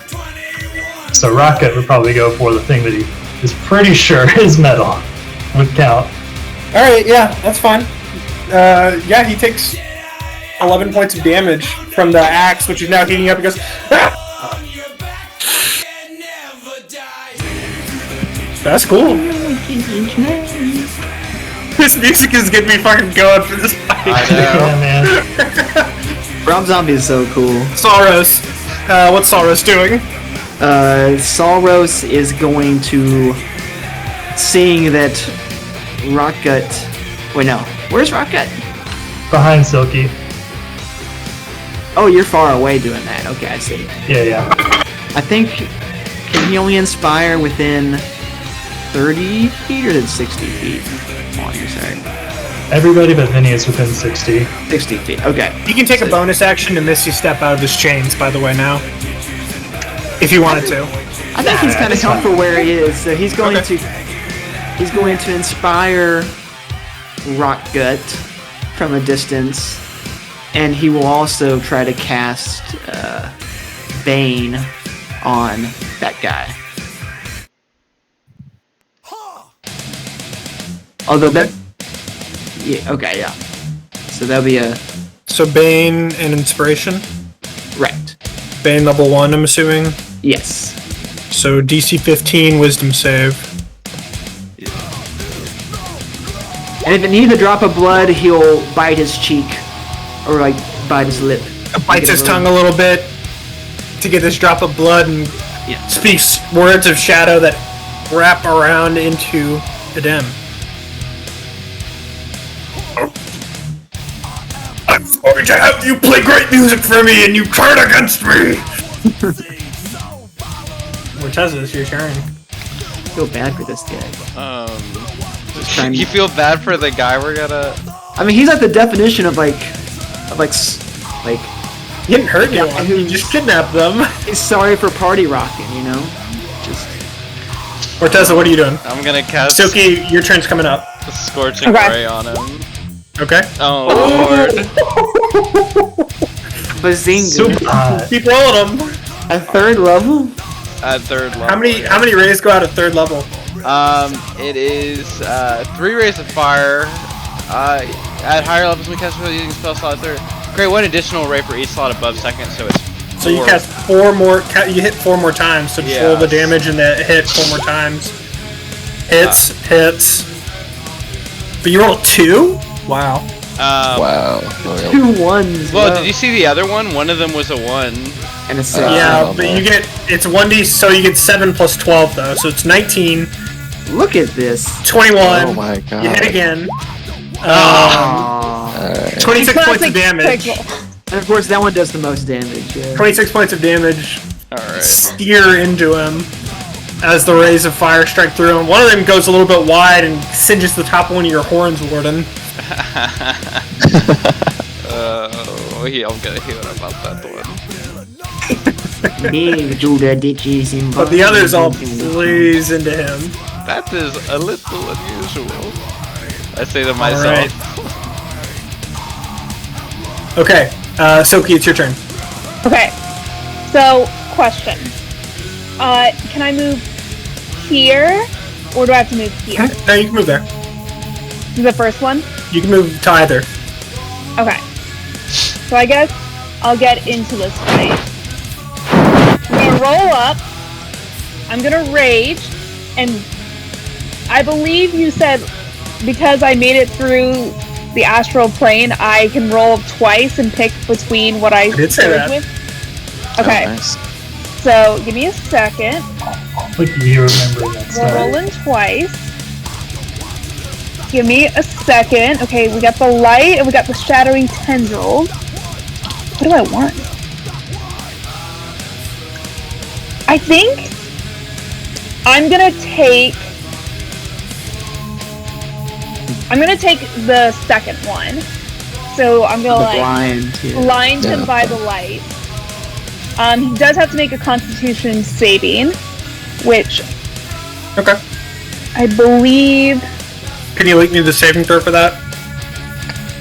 So Rocket would probably go for the thing that he is pretty sure is metal. Would count. Alright, yeah, that's fine. Yeah, he takes 11 points of damage from the axe, which is now heating up. He goes, ah! That's cool. This music is getting me fucking going for this fight. I Yeah, know. man. Rob Zombie is so cool. Saros. What's Saros doing? Salros is going to, seeing that Rockgut. Wait, no. Where's Rockgut? Behind Silky. Oh, you're far away doing that. Okay, I see. Yeah. I think, can he only inspire within 30 feet or is it 60 feet on your side? Everybody but Vinny is within 60. 60 feet, okay. He can take a bonus action to Misty Step out of his chains, by the way, now. If you wanted to. I think he's kind of that's fine. comfortable where he is, so he's going to inspire Rockgut from a distance, and he will also try to cast Bane on that guy. Although that, yeah, okay, yeah. So that'll be a So Bane and Inspiration. right. Bane level 1, I'm assuming. Yes. So DC 15 Wisdom save. And if it needs a drop of blood, he'll bite his cheek, or like bite his lip. Bites his tongue a little bit to get this drop of blood and Yeah. speaks words of shadow that wrap around into Edem. I'm going to have you play great music for me and you turn against me! Morteza, it's your turn. I feel bad for this guy. trying- You feel bad for the guy we're gonna. I mean, he's like the definition of like, He didn't hurt Yeah, anyone, who- he just kidnapped them. he's sorry for party rocking, you know? Just Morteza, what are you doing? I'm gonna cast Silky, your turn's coming up. Scorching Okay. Ray on him. Okay? Oh lord. bazinga. Super hot. Keep rolling them. At third level? At third level. How many rays go out at third level? It is 3 rays of fire. At higher levels, we cast spells using spell slot 3. Create one additional ray for each slot above second, so it's. So you cast 4 more. You hit 4 more times. So just roll the damage and the hit 4 more times. Hits. But you roll 2? Wow. Wow. 2 1s. Well, did you see the other one? One of them was a 1. And a 6. Yeah, but you get it's 1d. So you get 7 plus 12 though. So it's 19. Look at this. 21. Oh my god. You hit again. Alright. 26 points of damage. And of course, that one does the most damage. Yeah. 26 points of damage. Alright. Steer into him as the rays of fire strike through him. One of them goes a little bit wide and singes the top of one of your horns, Warden. I'm gonna hear about that one. But the others all blaze into him. That is a little unusual. I say to myself. Okay, Silky, it's your turn. Okay. So, question. Can I move here, or do I have to move here? No, you can move there. The first one? You can move to either. Okay. So I guess I'll get into this fight. I'm gonna roll up. I'm gonna rage, and I believe you said because I made it through the astral plane, I can roll twice and pick between what I did say that. with. Okay. Oh, nice. So give me a second. Look at you remembering that We're stuff. rolling twice. Give me a second. Okay, we got the light and we got the shadowy tendril. What do I want? I think I'm gonna take the second one. So I'm gonna blind him by the light. He does have to make a Constitution saving, which Okay. I believe. Can you link me the saving throw for that?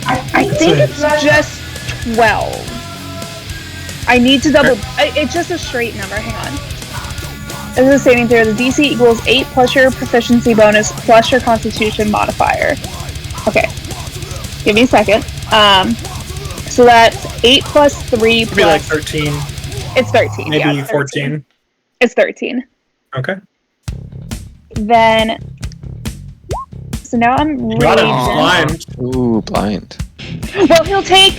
I think it's just 12. I need to double. It's just a straight number. Hang on. This is a saving throw. The DC equals 8 plus your proficiency bonus plus your Constitution modifier. Okay. Give me a second. So that's 8 plus 3 It'd be like plus. 13, It's 13. maybe Yeah, 14. It's 13. Okay. Then. So now I'm Got him raging. blind. Ooh, blind. Well, he'll take.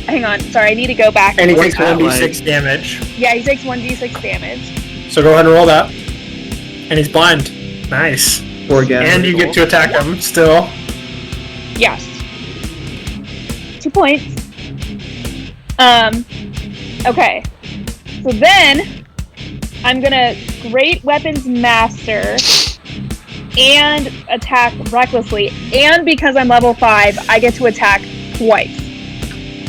Hang on. Sorry, I need to go back. And he What's takes that 1d6 damage. Yeah, he takes 1d6 damage. So go ahead and roll that. And he's blind. Nice. Poor guy. And you get to attack him still. Yes. 2 points. Okay. So then, I'm gonna Great Weapons Master and attack recklessly. And because I'm level 5, I get to attack twice.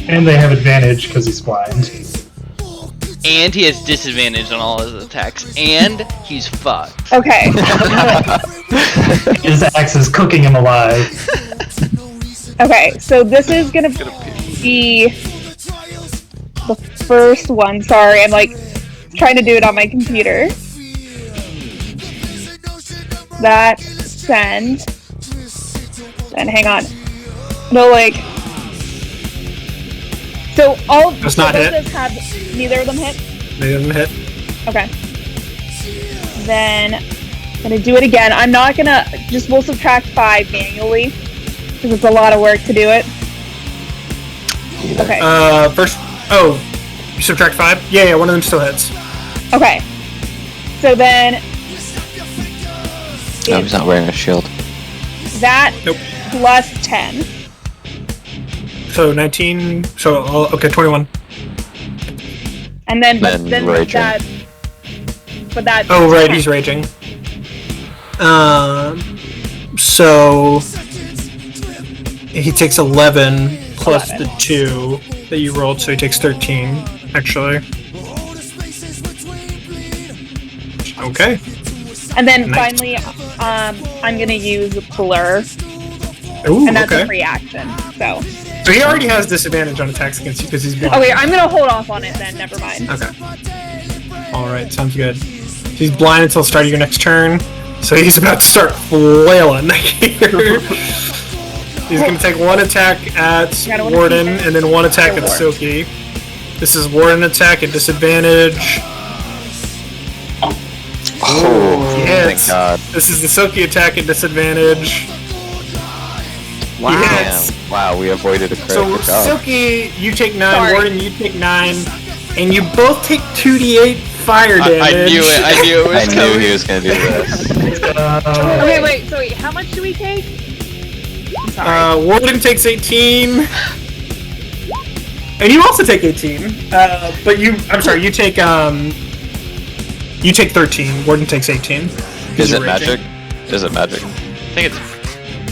And they have advantage because he's blind. And he has disadvantage on all his attacks. And he's fucked. Okay. His axe is cooking him alive. Okay, so this is gonna be the first one. Sorry, I'm like trying to do it on my computer. That send. And hang on. No, like. So all That's not hit. have neither of them hit. They didn't hit. Okay. Then I'm gonna do it again. I'm not gonna we'll subtract 5 manually because it's a lot of work to do it. Okay. First. Oh, you subtract 5? Yeah, one of them still hits. Okay. So then. No, he's not wearing a shield. That Nope. plus 10. So 19. So, okay, 21. And then, Then raging. that. Oh, right, he's raging. So. He takes 11 plus 11. the 2 that you rolled, so he takes 13, actually. Okay. And then Nice. finally, I'm gonna use Blur, Ooh, and that's okay. a free action. So. So he already has disadvantage on attacks against you because he's blind. Okay, I'm gonna hold off on it then. Never mind. Okay. Alright, sounds good. He's blind until the start of your next turn, so he's about to start flailing here. He's going to take one attack at Gotta wanna Warden keep it. and then one attack at Or- Silky. This is Warden attack at disadvantage. Oh, He thank hits. God. This is the Silky attack at disadvantage. Wow. He Damn. hits. Wow, we avoided a crit. So Good job. Silky, you take 9, Sorry. Warden, you take 9, and you both take 2d8 fire damage. I knew it. I knew it was I knew coming. he was gonna do this. Okay, wait. So wait, how much do we take? I'm sorry. Warden takes 18. And you also take 18. But I'm sorry, you take 13. Warden takes 18. Is You're it raging. magic? Is it magic? I think it's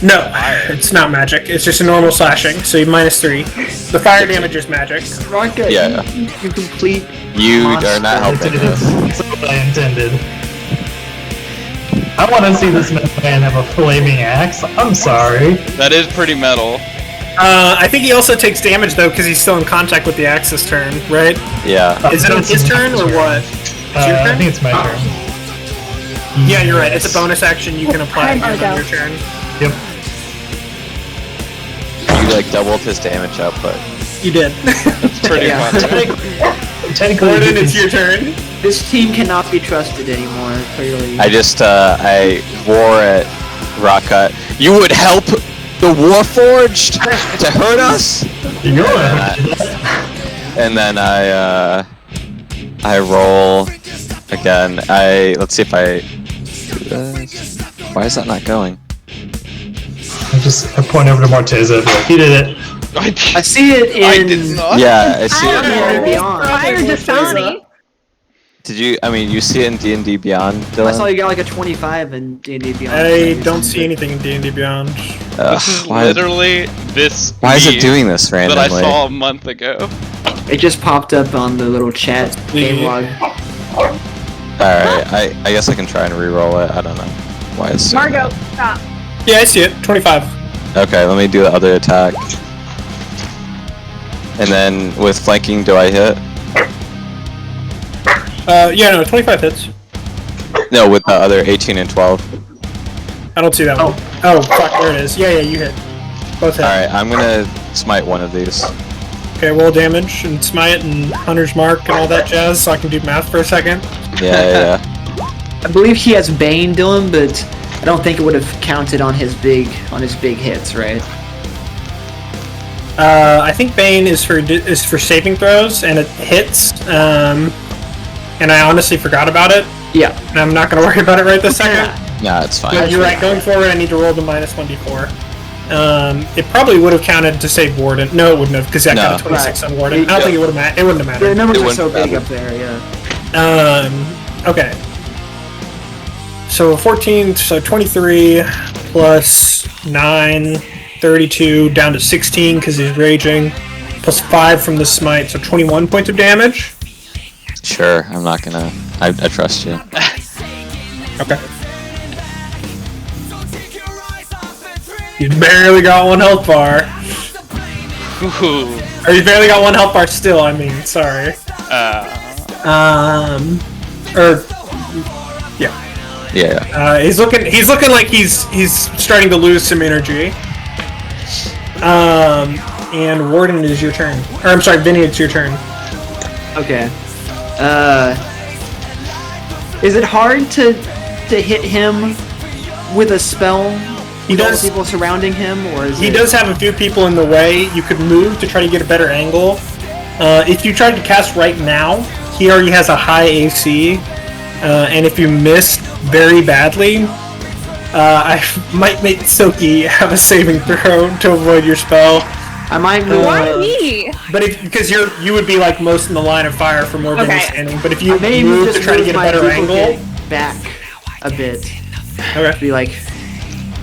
No, it's not magic. It's just a normal slashing, so you -3. The fire damage is magic. Ronka, Yeah. you complete. You are not helping us. That's what I intended. I want to see this man have a flaming axe. I'm sorry. that is pretty metal. I think he also takes damage though, because he's still in contact with the axe this turn, right? Yeah. Is it on his turn or what? It's your I turn? think it's my turn. Yeah, you're right. It's a bonus action you can apply Time to again on go. your turn. Yep. You like doubled his damage output. You did. It's pretty Yeah. fun. Technically, Warden, you it's can- your turn. This team cannot be trusted anymore. Clearly. I just I roar at Rockcut. You would help the Warforged to hurt us? You're And then I roll again. Let's see if I do this. Why is that not going? I point over to Morteza and be like, he did it. I see it in. I did not. Yeah, I see I it. don't know. Beyond. Fire Dasani. Did you? I mean, you see it in D&D Beyond, I saw Dylan? you got like a 25 in D&D Beyond. I don't see anything in D&D Beyond. This is Why literally this. is it meme doing this that randomly? I saw a month ago. It just popped up on the little chat game log. Alright, I guess I can try and re-roll it. I don't know why it's doing Margot, stop. Yeah, I see it. 25. that. Okay, let me do the other attack. And then with flanking, do I hit? Yeah, no, 25 hits. No, with the other 18 and 12. I don't see that one. Oh, fuck, there it is. Yeah, you hit. Both hit. Alright, I'm gonna smite one of these. Okay, roll damage and smite and hunter's mark and all that jazz, so I can do math for a second. Yeah. I believe he has Bane, Dylan, but I don't think it would have counted on his big hits, right? I think Bane is for saving throws, and it hits. And I honestly forgot about it, Yeah. and I'm not going to worry about it right this second. Nah, it's fine. But you're right, going forward, I need to roll the -1d4. It probably would have counted to save Warden. No, it wouldn't have, because I got a No. 26 on Warden. I don't think it wouldn't have The mattered. numbers It are so wouldn't big matter. up there, yeah. Okay. So 14, so 23 plus 9, 32, down to 16 because he's raging, plus 5 from the smite, so 21 points of damage. Sure, I'm not gonna. I trust you. Okay. He's barely got 1 health bar. Ooh. Or he's barely got 1 health bar still, I mean, sorry. Or, yeah. Yeah. He's looking like he's starting to lose some energy. And Warden, is your turn. Or I'm sorry, Vinny, it's your turn. Okay. Is it hard to hit him with a spell? He With all the does. people surrounding him, or is He it... does have a few people in the way. You could move to try to get a better angle. If you tried to cast right now, he already has a high AC. And if you miss very badly, I might make Silky have a saving throw to avoid your spell. I might move. Why me? But because you would be like most in the line of fire for more Vinny Okay. standing. But if you Maybe move just to try to move get a my better duplicate angle, back a bit. okay. Be like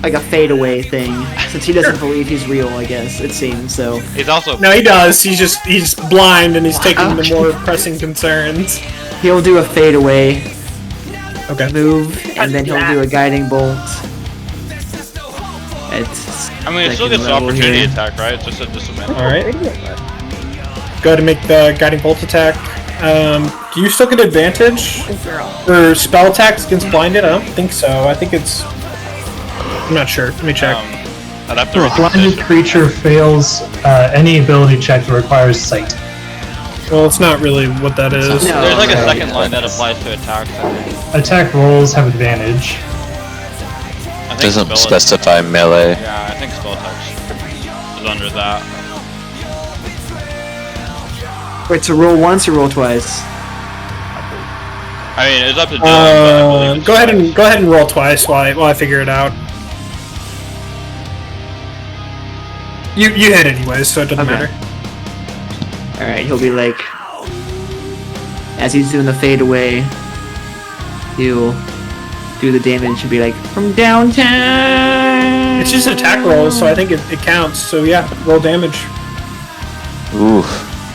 a fadeaway thing, since he doesn't believe he's real. I guess it seems so. He's also No, he does. He's blind and he's taking the more pressing concerns. He'll do a fadeaway Okay. move, and then he'll do a guiding bolt. It's. I mean, it still second gets an level opportunity here. attack, right? It's just a disadvantage. All right. Go ahead and make the guiding bolt attack. Do you still get advantage for spell attacks against blinded? I don't think so. I think it's. I'm not sure. Let me check. I'd have to A blinded recondition. creature fails any ability check that requires sight. Well, it's not really what that is. No. There's like a Right. second line that applies to attacks. I think. Attack rolls have advantage. I think Doesn't spell- specify melee. Yeah, I think spell touch is under that. Wait, so roll once or roll twice? I mean, it's up to Dylan, but I believe it's Go ahead twice. and roll twice while I figure it out. You hit anyways, so it doesn't Okay. matter. Alright, he'll be like, as he's doing the fade away, he'll do the damage and be like, from downtown! It's just attack rolls, so I think it counts. So yeah, roll damage. Ooh,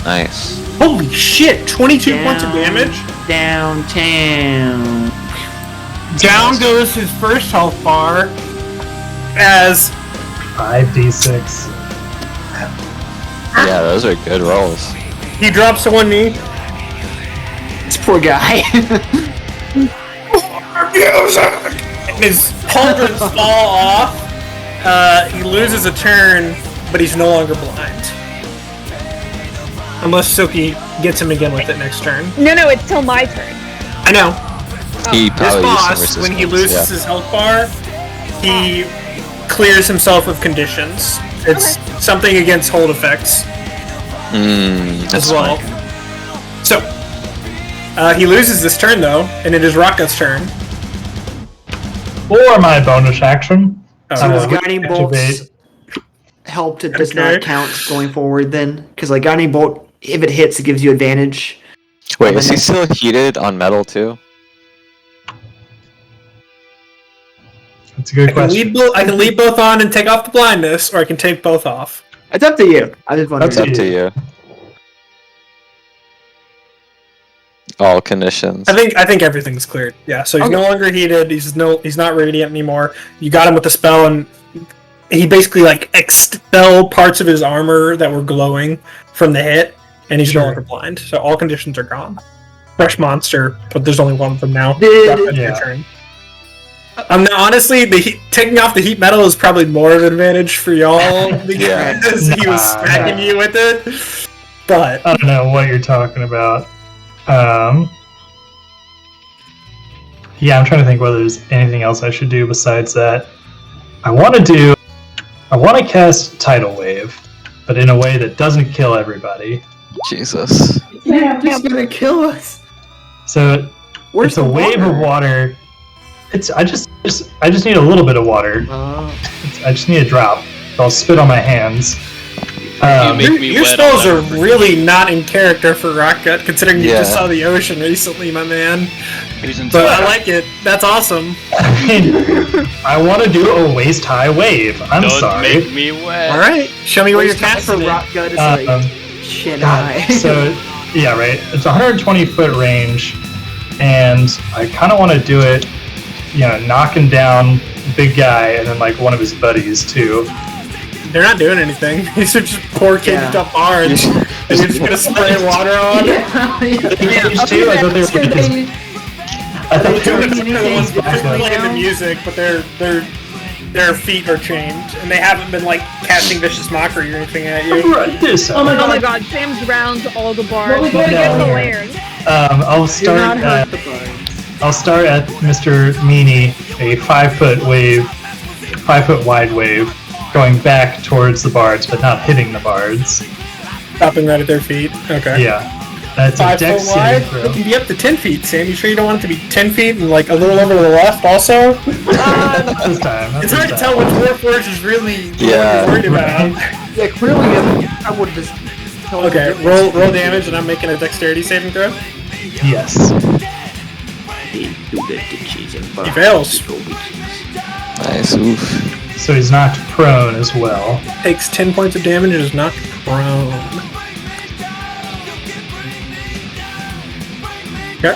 nice. Holy shit! 22 points of Down. damage. Downtown. Down goes his first health bar as 5d6. Yeah, those are good rolls. he drops to one knee. This poor guy. And his pauldrons fall off. He loses a turn, but he's no longer blind. Unless Silky gets him again with it next turn. No, it's till my turn. I know. He This probably used some boss, when he resistance, loses his health bar, he clears himself of conditions. It's something against hold effects That's as well. fine. So, he loses this turn though, and it is Raka's turn. For my bonus action, Oh, So does will guiding activate- bolts help to does Okay. not count going forward then? Because like guiding bolt, if it hits, it gives you advantage. Wait, is he still heated on metal too? That's a good I can, question. I can leave both on and take off the blindness, or I can take both off. It's up to you. I just wondering. It's up to you. All conditions. I think everything's cleared. Yeah, so he's no longer heated. He's not radiant anymore. You got him with the spell, and he basically like expelled parts of his armor that were glowing from the hit, and he's no Sure. longer blind. So all conditions are gone. Fresh monster, but there's only one of them now. Did- Raka, it's your Yeah. turn. Honestly, taking off the heat metal is probably more of an advantage for y'all because he was Nah, smacking you with it. But I don't know what you're talking about. Yeah, I'm trying to think whether there's anything else I should do besides that. I want to cast Tidal Wave, but in a way that doesn't kill everybody. Jesus. Yeah, he's gonna kill us. So Where's it's a the wave water? of water. I just need a little bit of water. I just need a drop. I'll spit on my hands. You make me your wet spells all are over. really not in character for Rockgut, considering you just Yeah. saw the ocean recently, my man. He's in But I like it. That's awesome. I mean, I want to do a waist high wave. I'm Don't sorry. make me wet. All right, show me what you're Waist high casting. for it. rock gut is like chin high. So yeah, right. It's 120 foot range, and I kind of want to do it, knocking down big guy and then like one of his buddies too. They're not doing anything. These are just poor caged up bards. And you're just gonna spray water on. Engaged too. I thought they were like his. I thought they were They're his backup. playing the music, but their feet are chained, and they haven't been like casting vicious mockery or anything at you. Right, this. Oh my god, Sam drowns all the bars. What we We're got gonna here? get hilarious. I'll Do start not hurt at the bugs. I'll start at Mr. Meanie, a 5 foot wide wave, going back towards the bards, but not hitting the bards. Stopping right at their feet. Okay. Yeah, that's a 5 dex foot wide. saving It throw. can be up to 10 feet. Sam, you sure you don't want it to be 10 feet and like a little over to the left also? Not this time. not It's this hard to time. tell which Warforged is really Yeah. worried about. Yeah, clearly I would just. tell Okay, him to roll damage, and I'm making a dexterity saving throw. Yes. He fails. Nice. Oof. So he's knocked prone as well. Takes 10 points of damage and is knocked prone. Okay.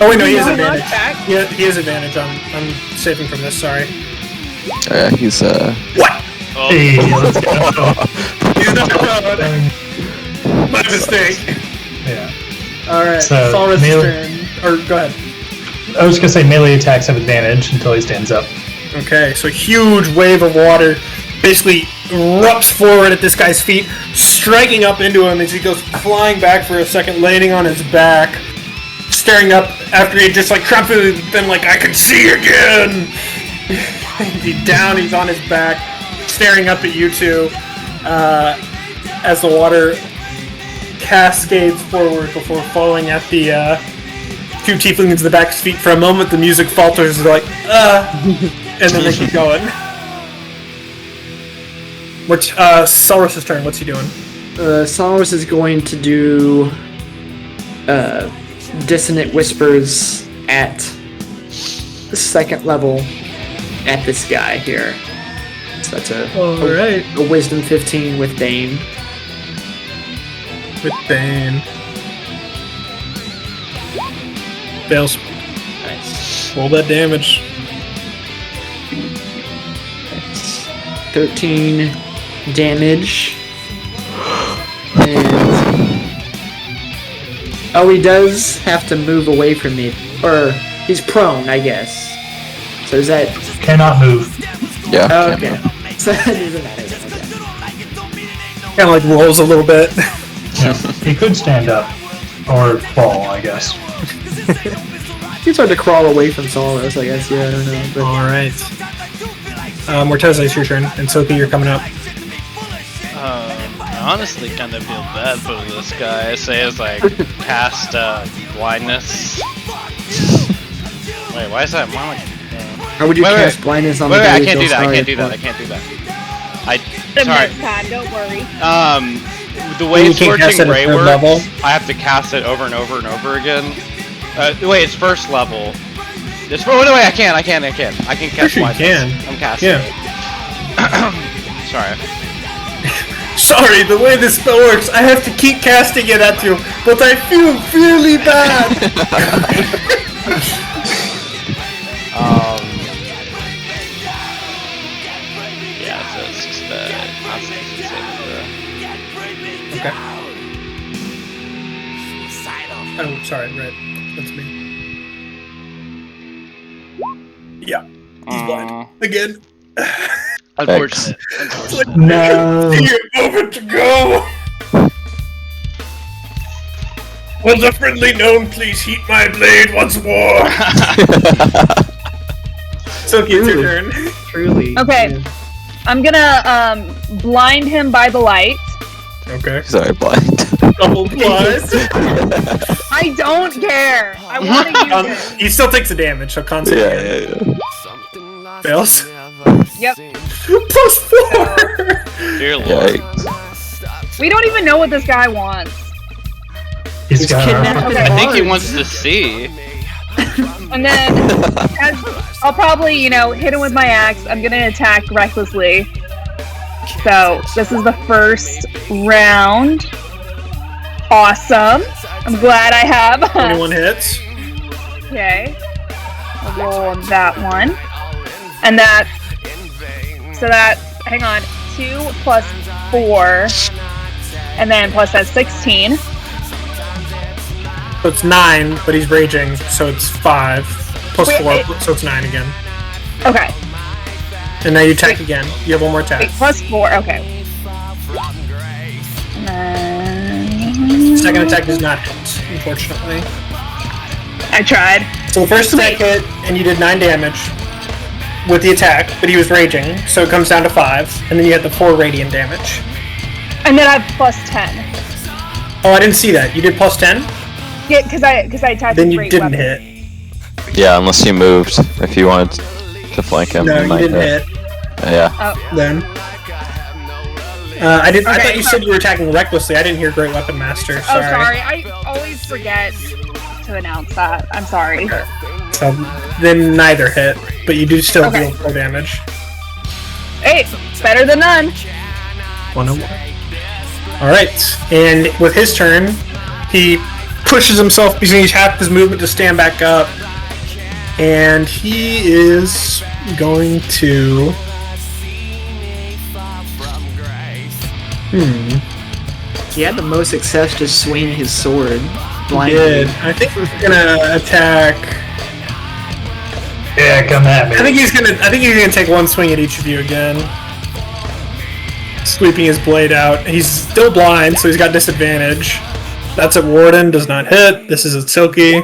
Oh wait, no, he has advantage. He has advantage. I'm saving from this. Sorry. Yeah, he's What? Oh, Hey, let's go. He's not prone. My mistake. Yeah. All right. So, Saurus' melee- turn. Or go ahead. I was gonna say melee attacks have advantage until he stands up. Okay, so a huge wave of water basically erupts forward at this guy's feet, striking up into him as he goes flying back for a second, landing on his back, staring up after he just like triumphantly been like, I can see again! He's down, he's on his back, staring up at you two, as the water cascades forward before falling at the two tieflings in the back of his feet. For a moment, the music falters, they're like, and then they keep going. Cyrus' turn, what's he doing? Cyrus is going to do Dissonant Whispers at the second level at this guy here. So that's a Wisdom 15 with Bane. With Bane. Fails. Nice. Roll that damage. That's 13 damage. And he does have to move away from me. Or he's prone, I guess. So is that... Cannot move. Yeah. Oh, okay. So that doesn't matter. Kind of like rolls a little bit. Yeah. He could stand up. Or fall, I guess. It's hard to crawl away from Solos, I guess. Yeah, I don't know. But... Alright. Morteza, it's your turn. And Sophie, you're coming up. I honestly kind of feel bad for this guy. I say as I cast blindness. Wait, why is that? How would you cast blindness on the I guy can't do that. who's I can't do that. sorry I can't do that. The Sorry. next time, don't worry. The way You can't cast Scorching it at Ray third works, level? I have to cast it over and over and over again. Wait, it's first level. Oh no, wait, I can cast Sure you blindness. can. I'm casting Yeah. it. Sorry. Sorry, the way this spell works, I have to keep casting it at you, but I feel really bad! Yeah, so it's just Constitution saving throw. Okay. Oh, sorry, right. That's me. Yeah, he's blind. Again. Unfortunate. No. See a moment to go! Will the friendly gnome please heat my blade once more? So it's your turn. Truly. Okay. Yeah. I'm gonna blind him by the light. Okay. Sorry, blind. Double blind. I don't care. I want to use it. He still takes the damage, so constant. Yeah. Fails. Yep. +4! Dear Lord. Yikes. We don't even know what this guy wants. He's got kidnapped our... his I think he bards. wants to see. And then I'll probably, hit him with my axe. I'm gonna attack recklessly. So this is the first round. Awesome. I'm glad I have. 21 hits. Okay. I'll roll that one. And that. So that. Hang on. 2 plus 4. And then plus that's 16. So it's 9, but he's raging, so it's 5. Plus Wait, 4, wait. so it's 9 again. Okay. And now you attack again. You have one more attack. Wait, plus 4. Okay. And then... Second attack does not hit, unfortunately. I tried. So the first attack hit, and you did 9 damage with the attack, but he was raging, so it comes down to 5, and then you had the 4 radiant damage. And then I have plus 10. Oh, I didn't see that. You did plus 10? Yeah, because I attacked Then with you great didn't weapon. hit. Yeah, unless you moved. If you wanted to flank him, No, you you might didn't hit. Yeah. Oh, Then. I Okay, thought you so- said you were attacking recklessly. I didn't hear Great Weapon Master. oh, sorry. I always forget to announce that. I'm sorry. So then neither hit, but you do still Okay. deal 4 damage. Hey, better than none. 101. Alright, and with his turn, he pushes himself using half his movement to stand back up, and he is going to... He had the most success just swinging his sword blindly. Did. I think we're gonna attack... Yeah, come at me. I think he's gonna take one swing at each of you again. Sweeping his blade out. He's still blind, so he's got disadvantage. That's at Warden, does not hit. This is at Silky.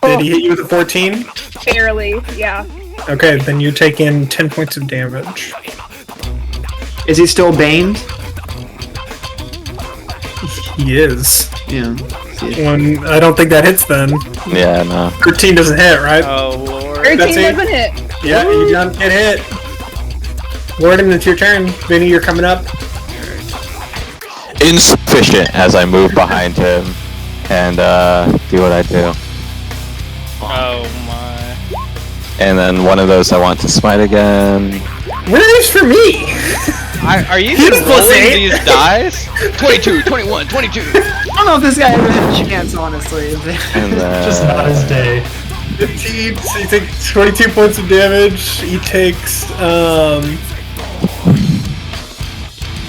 Did he hit you with a 14? Barely, yeah. Okay, then you take in 10 points of damage. Is he still baned? He is. Yeah. I don't think that hits then. Yeah, no. 13 doesn't hit, right? Oh lord. 13 That's it. doesn't hit. Yeah, you don't get hit. Warden, it's your turn. Vinny, you're coming up. Insufficient as I move behind him and do what I do. Oh my. And then one of those I want to smite again. What are these for me? Are you He even was plus rolling 8. these dice? 22, 21, 22. I don't know if this guy ever had a chance, honestly. And Just not his day. 15, so you take 22 points of damage. He takes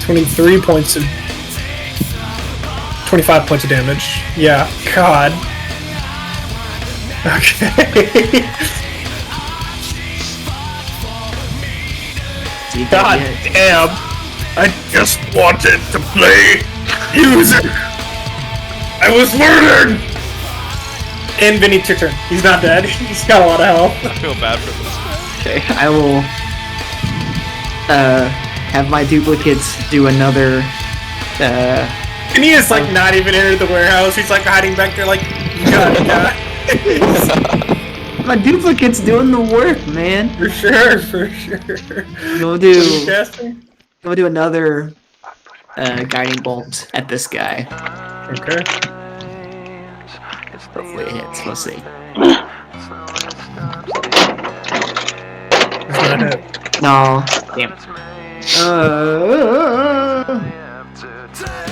23 points of 25 points of damage. Yeah, God. Okay. God damn. I just wanted to play music. I was learning. And Vinny, it's your turn. He's not dead. He's got a lot of health. I feel bad for this guy. Okay, I will have my duplicates do another And he is like not even entered the warehouse. He's like hiding back there like, God. my duplicates doing the work, man. For sure. We'll do Casting? we'll do another guiding bolt at this guy. Okay. Hopefully it hits. We'll see. It's not hit. No. Damn.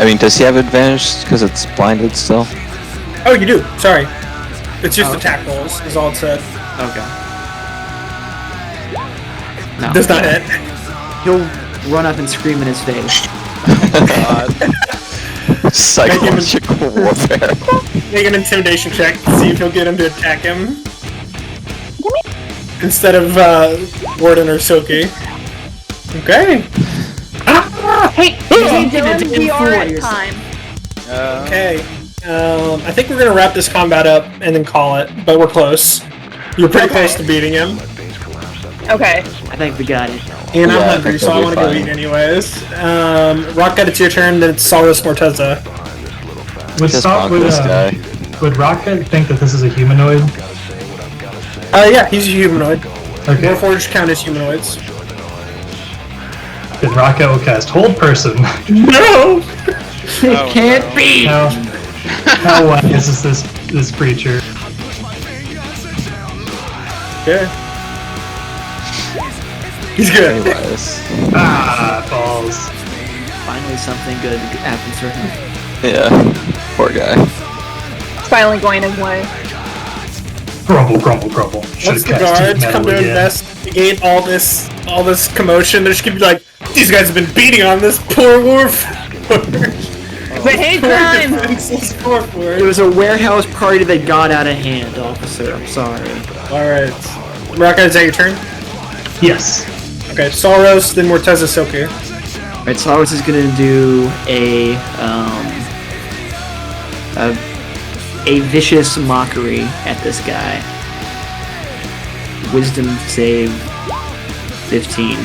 I mean, does he have advantage because it's blinded still? Oh, you do. Sorry. It's just Oh. attack rolls, is all it said. Okay. No. Does not hit. He'll run up and scream in his face. Psychological warfare. Make an intimidation check to see if he'll get him to attack him. Instead of Warden or Silky. Okay. Hey, Hey, Dylan, Dylan, we are at yourself. time. Okay. I think we're gonna wrap this combat up and then call it, but we're close. You're pretty close to beating him. Okay. I think we got it. And I'm Yeah, I hungry, think so I we'll want be to go fine. eat anyways. Rocket, it's your turn, then it's Saurus Morteza. Just bonk this guy. Would Rocket think that this is a humanoid? Yeah, he's a humanoid. Okay. Warforged count as humanoids. Then Rocket will cast Hold Person. No! It Oh, can't no. be! How wise is this creature? Okay. He's good. Anyways. Ah, balls. Finally something good happens for him. Yeah. Poor guy. It's finally going his way. Grumble, grumble, grumble. Once Should've the cast guards metal come to again. investigate all this commotion, they're just gonna be like, these guys have been beating on this poor Warforged. But hey, time! Defenseless Warforged. It was a warehouse party that got out of hand, officer. I'm sorry. Alright. Rocket, is that your turn? Yes. Okay, Sauros, then Morteza Silky. Alright, Saurus is gonna do a vicious mockery at this guy. Wisdom save 15.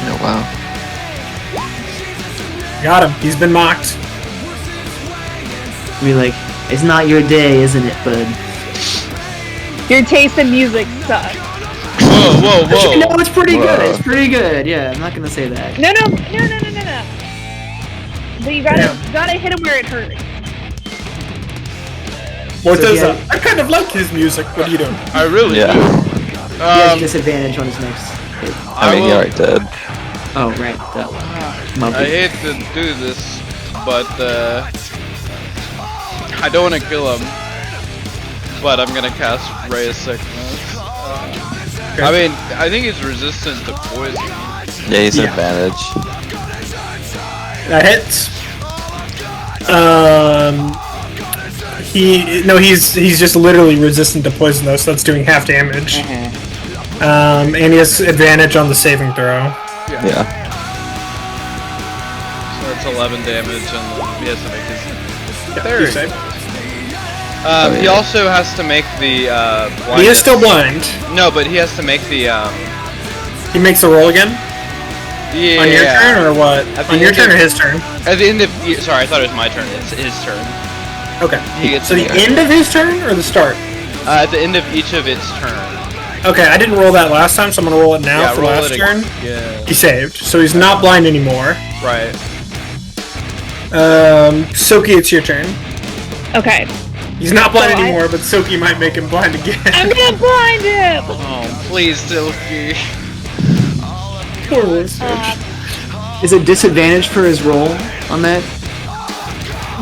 Oh, wow. Got him. He's been mocked. Be like, it's not your day, isn't it, bud? Your taste in music sucks. Whoa. No, it's pretty good. Whoa. It's pretty good. Yeah, I'm not gonna say that. No. But you gotta hit him where it hurts. Morteza, yeah. I kind of like his music. What are you doing? I really Yeah. do. He has disadvantage on his next hit. I mean, he already did. Oh, right. I hate to do this, but I don't want to kill him. But I'm gonna cast Ray of Sickness. I mean, I think he's resistant to poison. Yeah, he's Yeah. advantage. That hits. He's just literally resistant to poison though, so that's doing half damage. And he has advantage on the saving throw. Yeah. So it's 11 damage, and he has to make his. Yeah, There you he save. He also has to make the blind. He is still blind. No, but he has to make the He makes a roll again Yeah. on your turn or what? At the On your end turn of- or his turn? At the end of sorry, I thought it was my turn. It's his turn. Okay. He gets So the to- end of his turn or the start? At the end of each of its turn. Okay, I didn't roll that last time, so I'm gonna roll it now Yeah, for roll last it turn. again. He saved, so he's not blind anymore. Right. Soki, it's your turn. Okay. He's not blind So I- anymore, but Soki might make him blind again. I'm gonna blind him! Oh, please, Silky. Poor Warforged. Is it disadvantage for his roll on that?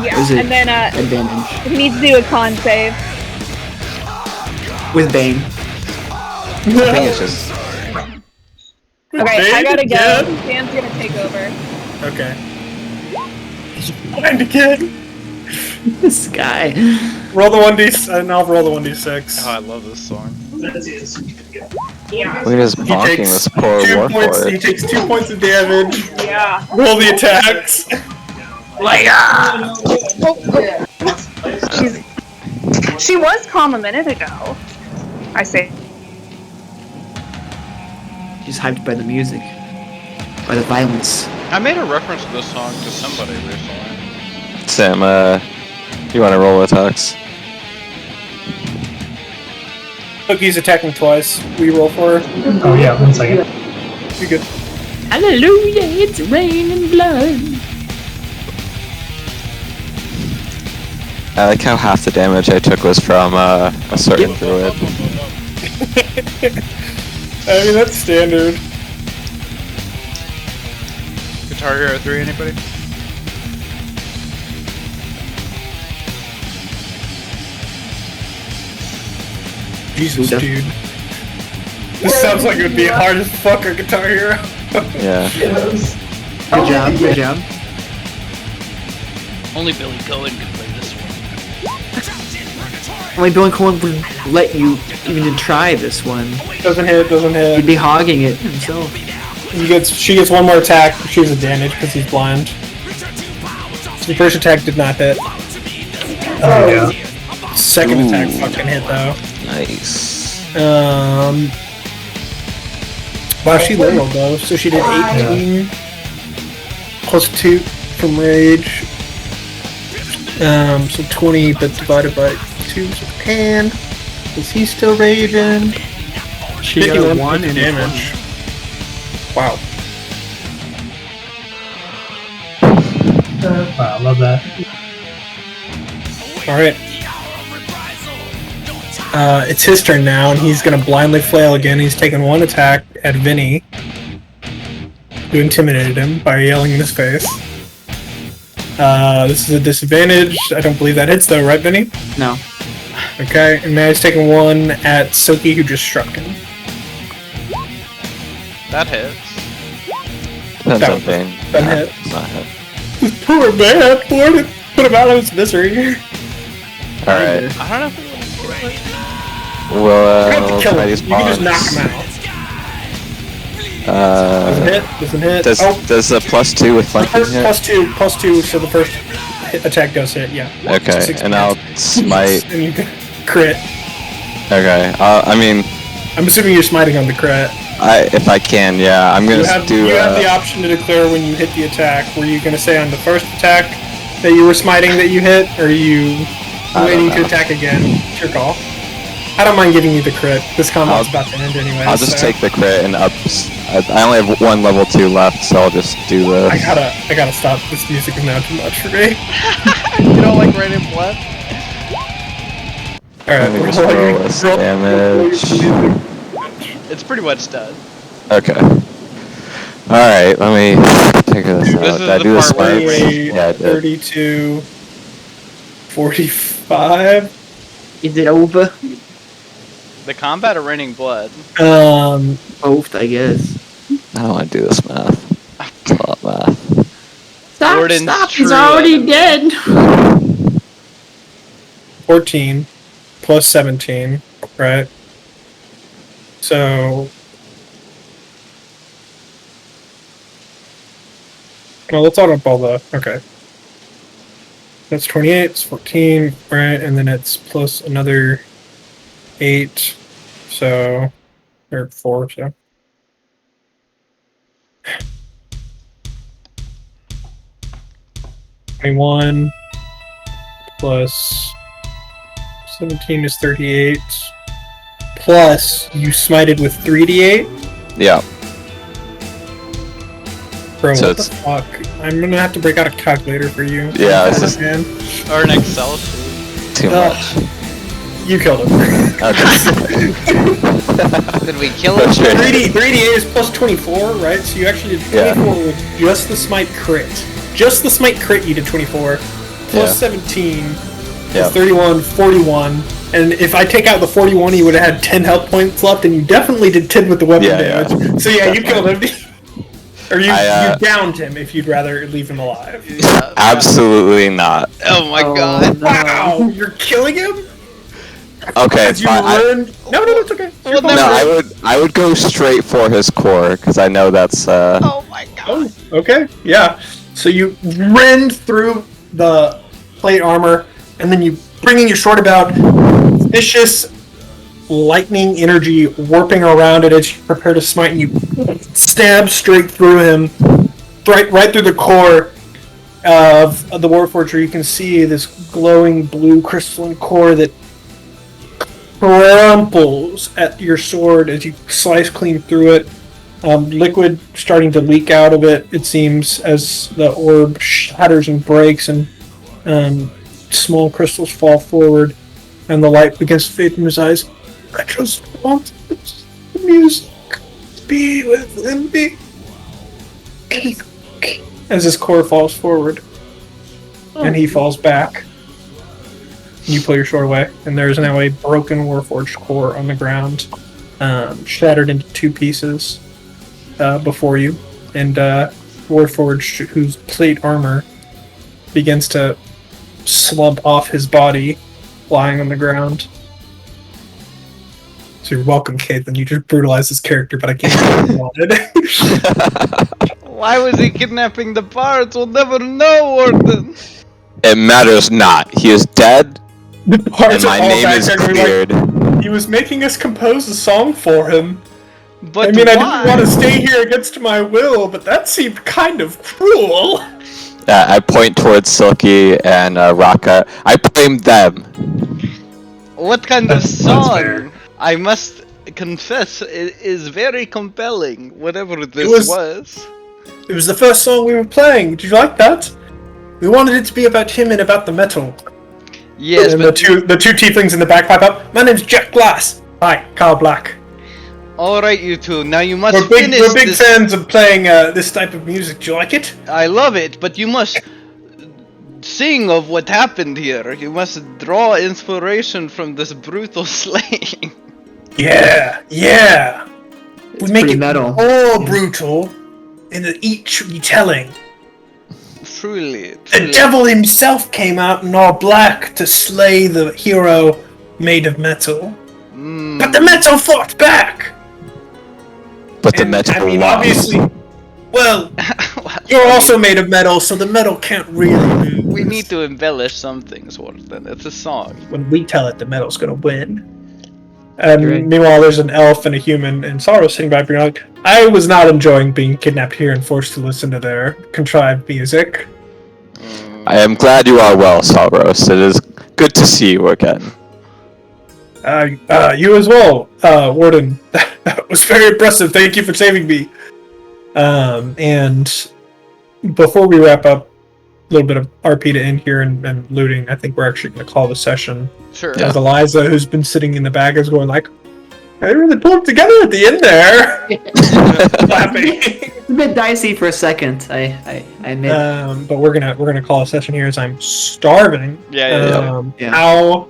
Yeah, Is it and then advantage? he needs to do a con save. With Bane. I think it's just. Okay, I gotta go. Again? Sam's gonna take over. Okay. He's blind again. This guy. Roll the 1d, and I'll roll the 1d6. Oh, I love this song. We're just He bonking takes this poor 2 points. He Warforged. takes 2 points of damage. Yeah. Roll the attacks. She was calm a minute ago. I say. She's hyped by the music. By the violence. I made a reference to this song to somebody recently. Sam, you want to roll attacks? Soki's attacking twice. We roll for her. Oh yeah, 1 second. You good? Hallelujah, it's raining blood. I like how half the damage I took was from a certain druid. I mean, that's standard. Guitar Hero 3, anybody? Jesus, Yep. dude. This sounds like it would be hard as fuck on Guitar Hero. Yeah. Good job, good job. Only Billy Cohen can play this one. Only Bill and Cohen would let you even try this one. Doesn't hit, doesn't He'd hit. be hogging it himself. She gets one more attack. She has advantage because he's blind. The first attack did not hit. Oh yeah. Second Ooh. attack fucking hit though. Nice. Wow, she rolled though. So she did 18 plus 2 from rage. So 20, but divided by 2 so and is he still raging? She got 51 1 and damage. Wow. Wow, I love that. Alright. It's his turn now, and he's gonna blindly flail again. He's taking 1 attack at Vinny, who intimidated him by yelling in his face. This is a disadvantage. I don't believe that hits though, right, Vinny? No. Okay, and now he's taking 1 at Soki, who just struck him. That hits. Depends That on was- Bane. that Nah, hit. it's not hit. Poor man, put him out of his misery. Alright. I don't know if it You don't have to We'll kill try him. these You can just knock bombs. him out. Doesn't hit, doesn't hit. Does oh, does the +2 with the flanking first hit? plus two, so the first attack does hit, yeah. Okay, 6 and I'll points. smite. And you crit. Okay, I mean, I'm assuming you're smiting on the crit. if I can, yeah, I'm gonna You have do. the option to declare when you hit the attack. Were you going to say on the first attack that you were smiting that you hit, or are you I waiting don't to know. attack again? It's your call. I don't mind giving you the crit. This combat's about to end anyway. I'll just so take the crit and ups. I only have 1 level 2 left, so I'll just do this. I gotta stop. This music is now too much for me. You don't like Rain and Blood? Alright, Let me we're just roll this damage. It's pretty much done. Okay. Alright, let me figure this out. This is Did I the do the part where spikes? Wait, Yeah, I did. 32, 45. Is it over? The combat or Raining Blood? Both, I guess. I don't want to do this math. It's a lot of math. Stop, Gordon's stop, true he's already enemy. dead. 14 plus 17, right? So, well, let's add up all the, okay. That's 28, it's 14, right? And then it's plus another 8, so, or 4, so. One plus 17 is 38. Plus, you smited with 3d8. Yeah. Bro, So what the fuck? I'm gonna have to break out a calculator for you. Yeah, this is man. Or an Excel sheet. too much. You killed him. Okay. Did we kill him? Sure. 3d8 is plus 24, right? So you actually did 24 with just the smite crit. Just the smite crit you did 24. Plus 17 is 31, 41. And if I take out the 41, you would have had 10 health points left, and you definitely did 10 with the weapon damage. So yeah, you killed him. Or you downed him if you'd rather leave him alive. Absolutely not. Oh my god. No. Wow, you're killing him? Okay, You fine. learned... No, it's okay. Well, No, I would go straight for his core because I know that's Oh my god. Oh, okay, yeah. So you rend through the plate armor, and then you bringing your sword about, vicious lightning energy warping around it as you prepare to smite, and you stab straight through him, right through the core of the Warforged. You can see this glowing blue crystalline core that crumples at your sword as you slice clean through it. Liquid starting to leak out of it, it seems, as the orb shatters and breaks, and small crystals fall forward, and the light begins to fade from his eyes. I just want this music to be within me. As his core falls forward, and he falls back. You pull your sword away, and there is now a broken Warforged core on the ground, shattered into 2 pieces before you, and Warforged, whose plate armor begins to slump off his body, lying on the ground. So you're welcome, Caitlin. You just brutalized this character, but I can't do what you wanted. Why was he kidnapping the bards? We'll never know, Warden. it matters not. He is dead, The parts and my are all name back is there, and we're cleared. like, he was making us compose a song for him. But I mean, why? I didn't want to stay here against my will, but that seemed kind of cruel. I point towards Silky and Raka. I blame them. What kind of That's song? fair. I must confess, it is very compelling, whatever this was. It was the first song we were playing. Did you like that? We wanted it to be about him and about the metal. Yes, and but the two tieflings in the back pipe up. My name's Jack Glass. Hi, Carl Black. alright, you two. Now you must We're big finish this. fans of playing this type of music. Do you like it? I love it, but you must sing of what happened here. You must draw inspiration from this brutal slaying. Yeah. We make pretty it metal. more brutal in each retelling. Truly. The devil himself came out in all black to slay the hero made of metal. But the metal fought back! But the And, metal I mean, lost. obviously, well, you're also made of metal, so the metal can't really lose. We need to embellish some things, Warden. It's a song. When we tell it, the metal's gonna win. And Right. meanwhile, there's an elf and a human and Sorrow sitting by being like, I was not enjoying being kidnapped here and forced to listen to their contrived music. I am glad you are well, Salros. It is good to see you again. You as well, Warden. That was very impressive. Thank you for saving me. And before we wrap up, a little bit of RP to end here and looting, I think we're actually going to call the session. Sure. Yeah. As Eliza, who's been sitting in the back, is going like, I really pulled it together at the end there. Laughing. It's a bit dicey for a second. I admit. But we're gonna call a session here as I'm starving. Yeah. Yeah. How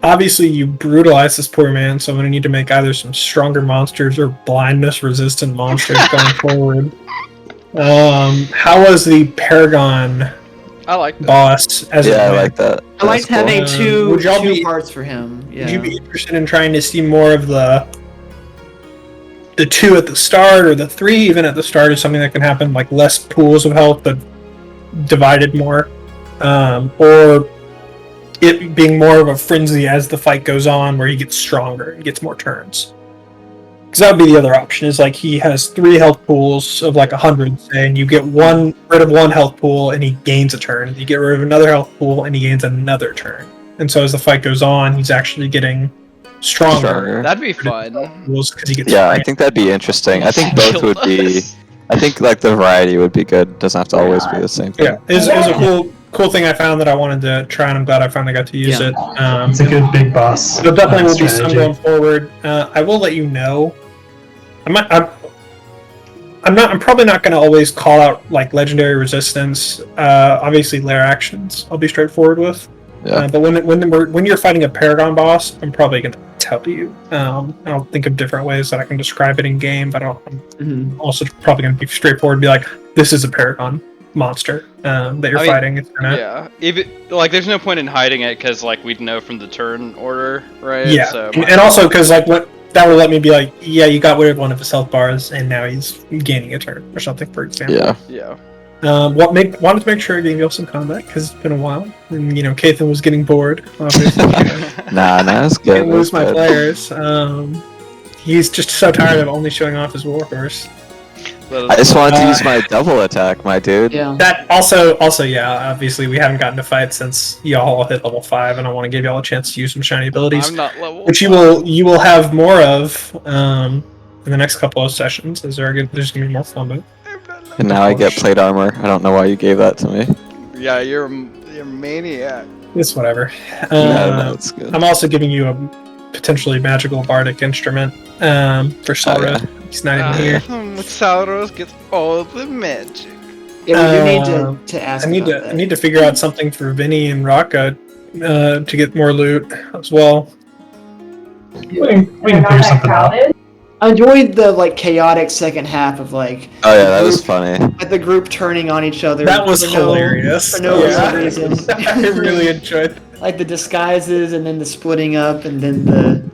obviously you brutalized this poor man, so I'm gonna need to make either some stronger monsters or blindness resistant monsters going forward. How was the Paragon I like that. boss as Yeah, I a like that. I liked That's cool. having two Would y'all be- parts for him. Yeah. Would you be interested in trying to see more of the 2 at the start, or the 3 even at the start is something that can happen, like less pools of health but divided more, or it being more of a frenzy as the fight goes on, where he gets stronger and gets more turns? Because that would be the other option. Is like he has 3 health pools of like 100, say, and you get rid of one health pool and he gains a turn. You get rid of another health pool and he gains another turn. And so as the fight goes on, he's actually getting stronger. That'd be fun. Because he gets Yeah, I think that'd be interesting. I think both would be. I think like the variety would be good. Doesn't have to always be the same thing. Yeah, it was a cool thing I found that I wanted to try, and I'm glad I finally got to use it. It's a good big boss. There definitely will be strategy. some going forward. I will let you know. I'm probably not going to always call out like legendary resistance. Obviously, lair actions I'll be straightforward with. Yeah. But when you're fighting a Paragon boss, I'm probably going to tell you. I'll think of different ways that I can describe it in game, but I'm also probably going to be straightforward and be like, this is a Paragon monster that you're fighting. It's gonna... Yeah, even like there's no point in hiding it because like we'd know from the turn order, right? Yeah, So, and also because like that would let me be like, yeah, you got rid of one of his health bars, and now he's gaining a turn or something, for example. Yeah. Yeah. Wanted to make sure I gave you some combat because it's been a while, and Kathan was getting bored. Obviously, Nah, it's good. can't lose It's my good. players. He's just so tired of only showing off his Warhorse. I just wanted to use my double attack, my dude. Yeah. That also, yeah. Obviously, we haven't gotten to fight since y'all hit level 5, and I want to give y'all a chance to use some shiny abilities, I'm not level. which you will have more of in the next couple of sessions. There's gonna be more fun. And now I get plate armor. I don't know why you gave that to me. Yeah, you're a maniac. It's whatever. No, it's good. I'm also giving you a potentially magical bardic instrument for Salra. yeah. He's not even here. Sauros gets all the magic. Yeah, we do need to ask. I need about to that. I need to figure out something for Vinny and Raka to get more loot as well. We can figure something out. I enjoyed the chaotic second half of Oh yeah, that was funny. the group turning on each other. That was for hilarious. for no Yeah. real reason. I really enjoyed. Like the disguises, and then the splitting up, and then the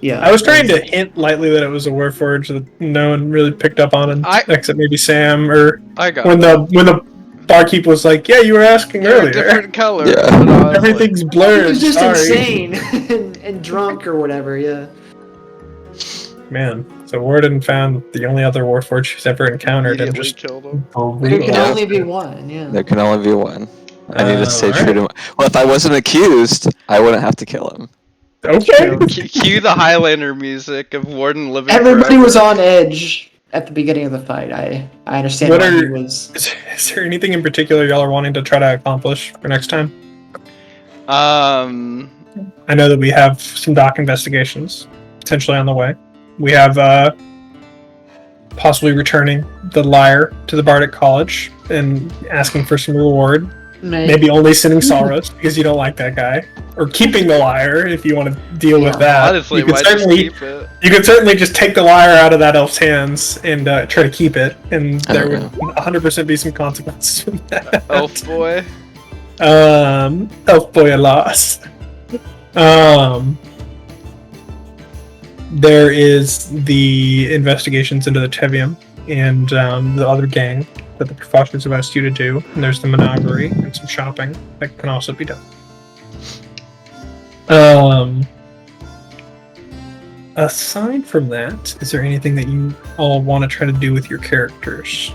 I was trying to hint lightly that it was a Warforged that no one really picked up on, except maybe Sam, or I got when the barkeep was like, "Yeah, you were asking They're a earlier. different color. Yeah. And I was Everything's He blurred." was just Sorry. insane and drunk or whatever. Yeah. Man, so Warden found the only other Warforged she's ever encountered, and immediately just killed him. There can Yeah. only be one. Yeah. There can only be one. I need to stay alright. true to my... Well, if I wasn't accused, I wouldn't have to kill him. okay. Cue the Highlander music of Warden living Everybody forever. was on edge at the beginning of the fight. I understand What why he are- was. Is there anything in particular y'all are wanting to try to accomplish for next time? I know that we have some dock investigations potentially on the way. We have possibly returning the lyre to the Bardic College and asking for some reward. Maybe only sending Saros because you don't like that guy, or keeping the lyre if you want to deal with that. Honestly, you could why just certainly keep it? you could certainly just take the lyre out of that elf's hands and try to keep it, and there would 100% be some consequences from that. Elf boy. Elf boy, alas. There is the investigations into the Tevium and the other gang that the professors have asked you to do. And there's the menagerie and some shopping that can also be done. Aside from that, is there anything that you all want to try to do with your characters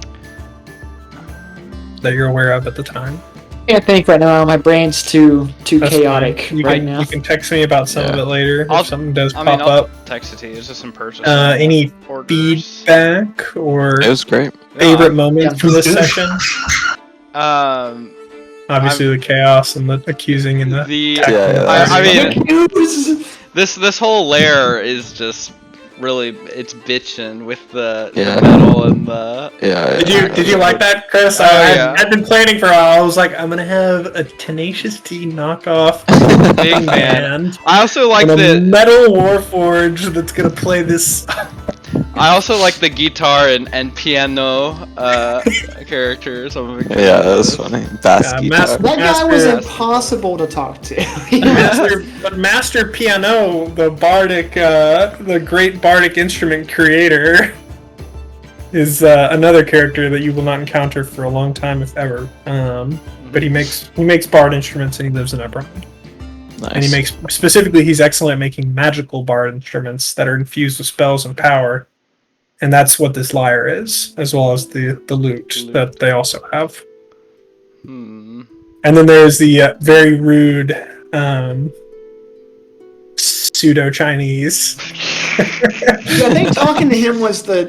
that you're aware of at the time? Can't think right now. My brain's too That's chaotic fine. You right can, now. You can text me about some of it later I'll- if something does I pop mean, I'll up. text it to you. It's just in person. Any orders. feedback or It was great. favorite moments yeah. from this Good. session? Obviously, the chaos and the accusing and the. Yeah, I mean, Accused. this whole lair is just really it's bitching with the Yeah. metal and the. Yeah. Did you like that, Chris? Oh, yeah. I've been planning for a while. I was like, I'm gonna have a Tenacious D knockoff Big fan. band I also like and a the metal Warforged that's gonna play this I also like the guitar and piano characters. I'm a big fan Yeah, of that was those. funny. Bass Yeah, guitar. That guy was Master- impossible to talk to. Master Piano, the the great bardic instrument creator, is another character that you will not encounter for a long time, if ever. But he makes bard instruments and he lives in Eberron. And Nice. he's excellent at making magical bard instruments that are infused with spells and power. And that's what this lyre is, as well as the lute that they also have. Hmm. And then there's the very rude pseudo-Chinese. Yeah, I think talking to him was the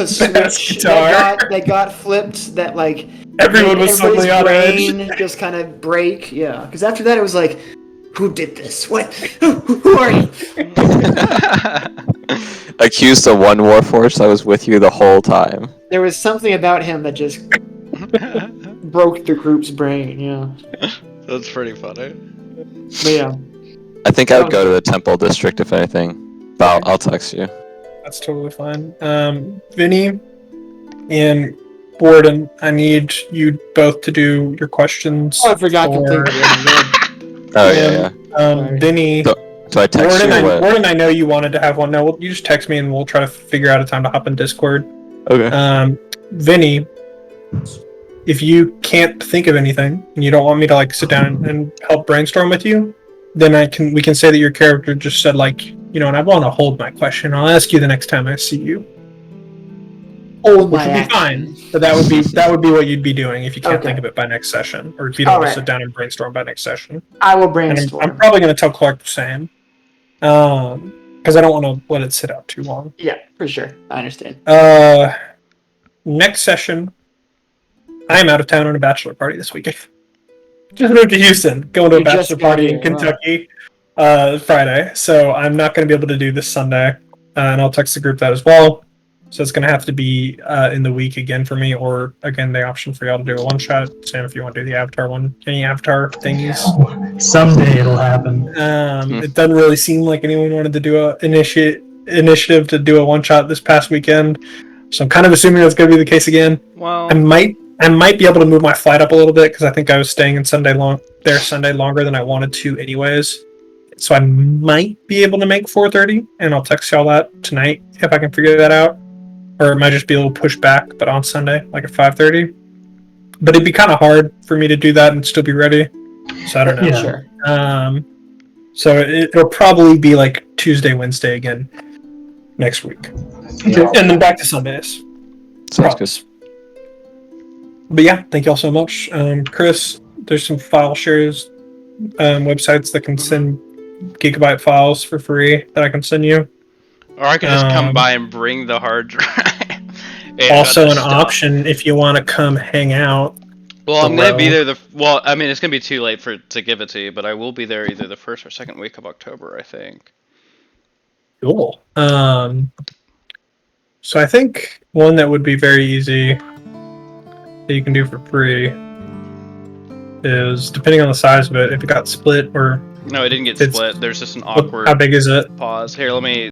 switch guitar. that got flipped. That like Everyone was suddenly on edge. brain just kind of break. Yeah, because after that it was like, who did this? What? Who are you? Accused of one Warforged that was with you the whole time. There was something about him that just broke the group's brain. Yeah, That's pretty funny. but yeah. I think I would go to the Temple District if anything. But I'll text you. That's totally fine. Vinny and Borden, I need you both to do your questions. Oh, I forgot for- completely. Oh yeah. Sorry. Vinny. So I text Borden, you what? Borden, I know you wanted to have one. No, you just text me and we'll try to figure out a time to hop in Discord. Okay. Vinny, if you can't think of anything and you don't want me to like sit down and help brainstorm with you, then we can say that your character just said like, and I want to hold my question. I'll ask you the next time I see you. Hold Which my would be action. fine, but that would be what you'd be doing if you can't Okay. think of it by next session, or if you don't want to Alright. sit down and brainstorm by next session. I will And brainstorm. I'm probably going to tell Clark the same, because I don't want to let it sit out too long. Yeah, for sure. I understand. Next session, I am out of town on a bachelor party this weekend. Just moved to Houston, going to a You just bachelor got party in here, wow. Kentucky Friday, so I'm not going to be able to do this Sunday, and I'll text the group that as well. So it's going to have to be in the week again for me, or again the option for y'all to do a one shot. Sam, if you want to do the Avatar one, any Avatar thingies. Someday it'll happen. It doesn't really seem like anyone wanted to do a initiative to do a one shot this past weekend, so I'm kind of assuming that's going to be the case again. Well, I might be able to move my flight up a little bit because I think I was staying in Sunday longer than I wanted to anyways. So I might be able to make 4:30, and I'll text y'all that tonight if I can figure that out. Or it might just be a little pushed back, but on Sunday, like at 5:30. But it'd be kind of hard for me to do that and still be ready. So I don't know. Yeah. Sure. So it'll probably be like Tuesday, Wednesday again next week. Okay. And then back to Sundays. Sounds good. But yeah, thank y'all so much. Chris, there's some file shares websites that can send gigabyte files for free that I can send you. or I could just come um, by and bring the hard drive. and Also other an stuff. option if you want to come hang out. Well, I'm gonna be Hello. there. I mean, it's gonna be too late to give it to you, but I will be there either the first or second week of October, I think. Cool. So I think one that would be very easy that you can do for free is, depending on the size of it, if it got split or No, it didn't get It's- split. There's just an awkward how big is it? pause. Here, let me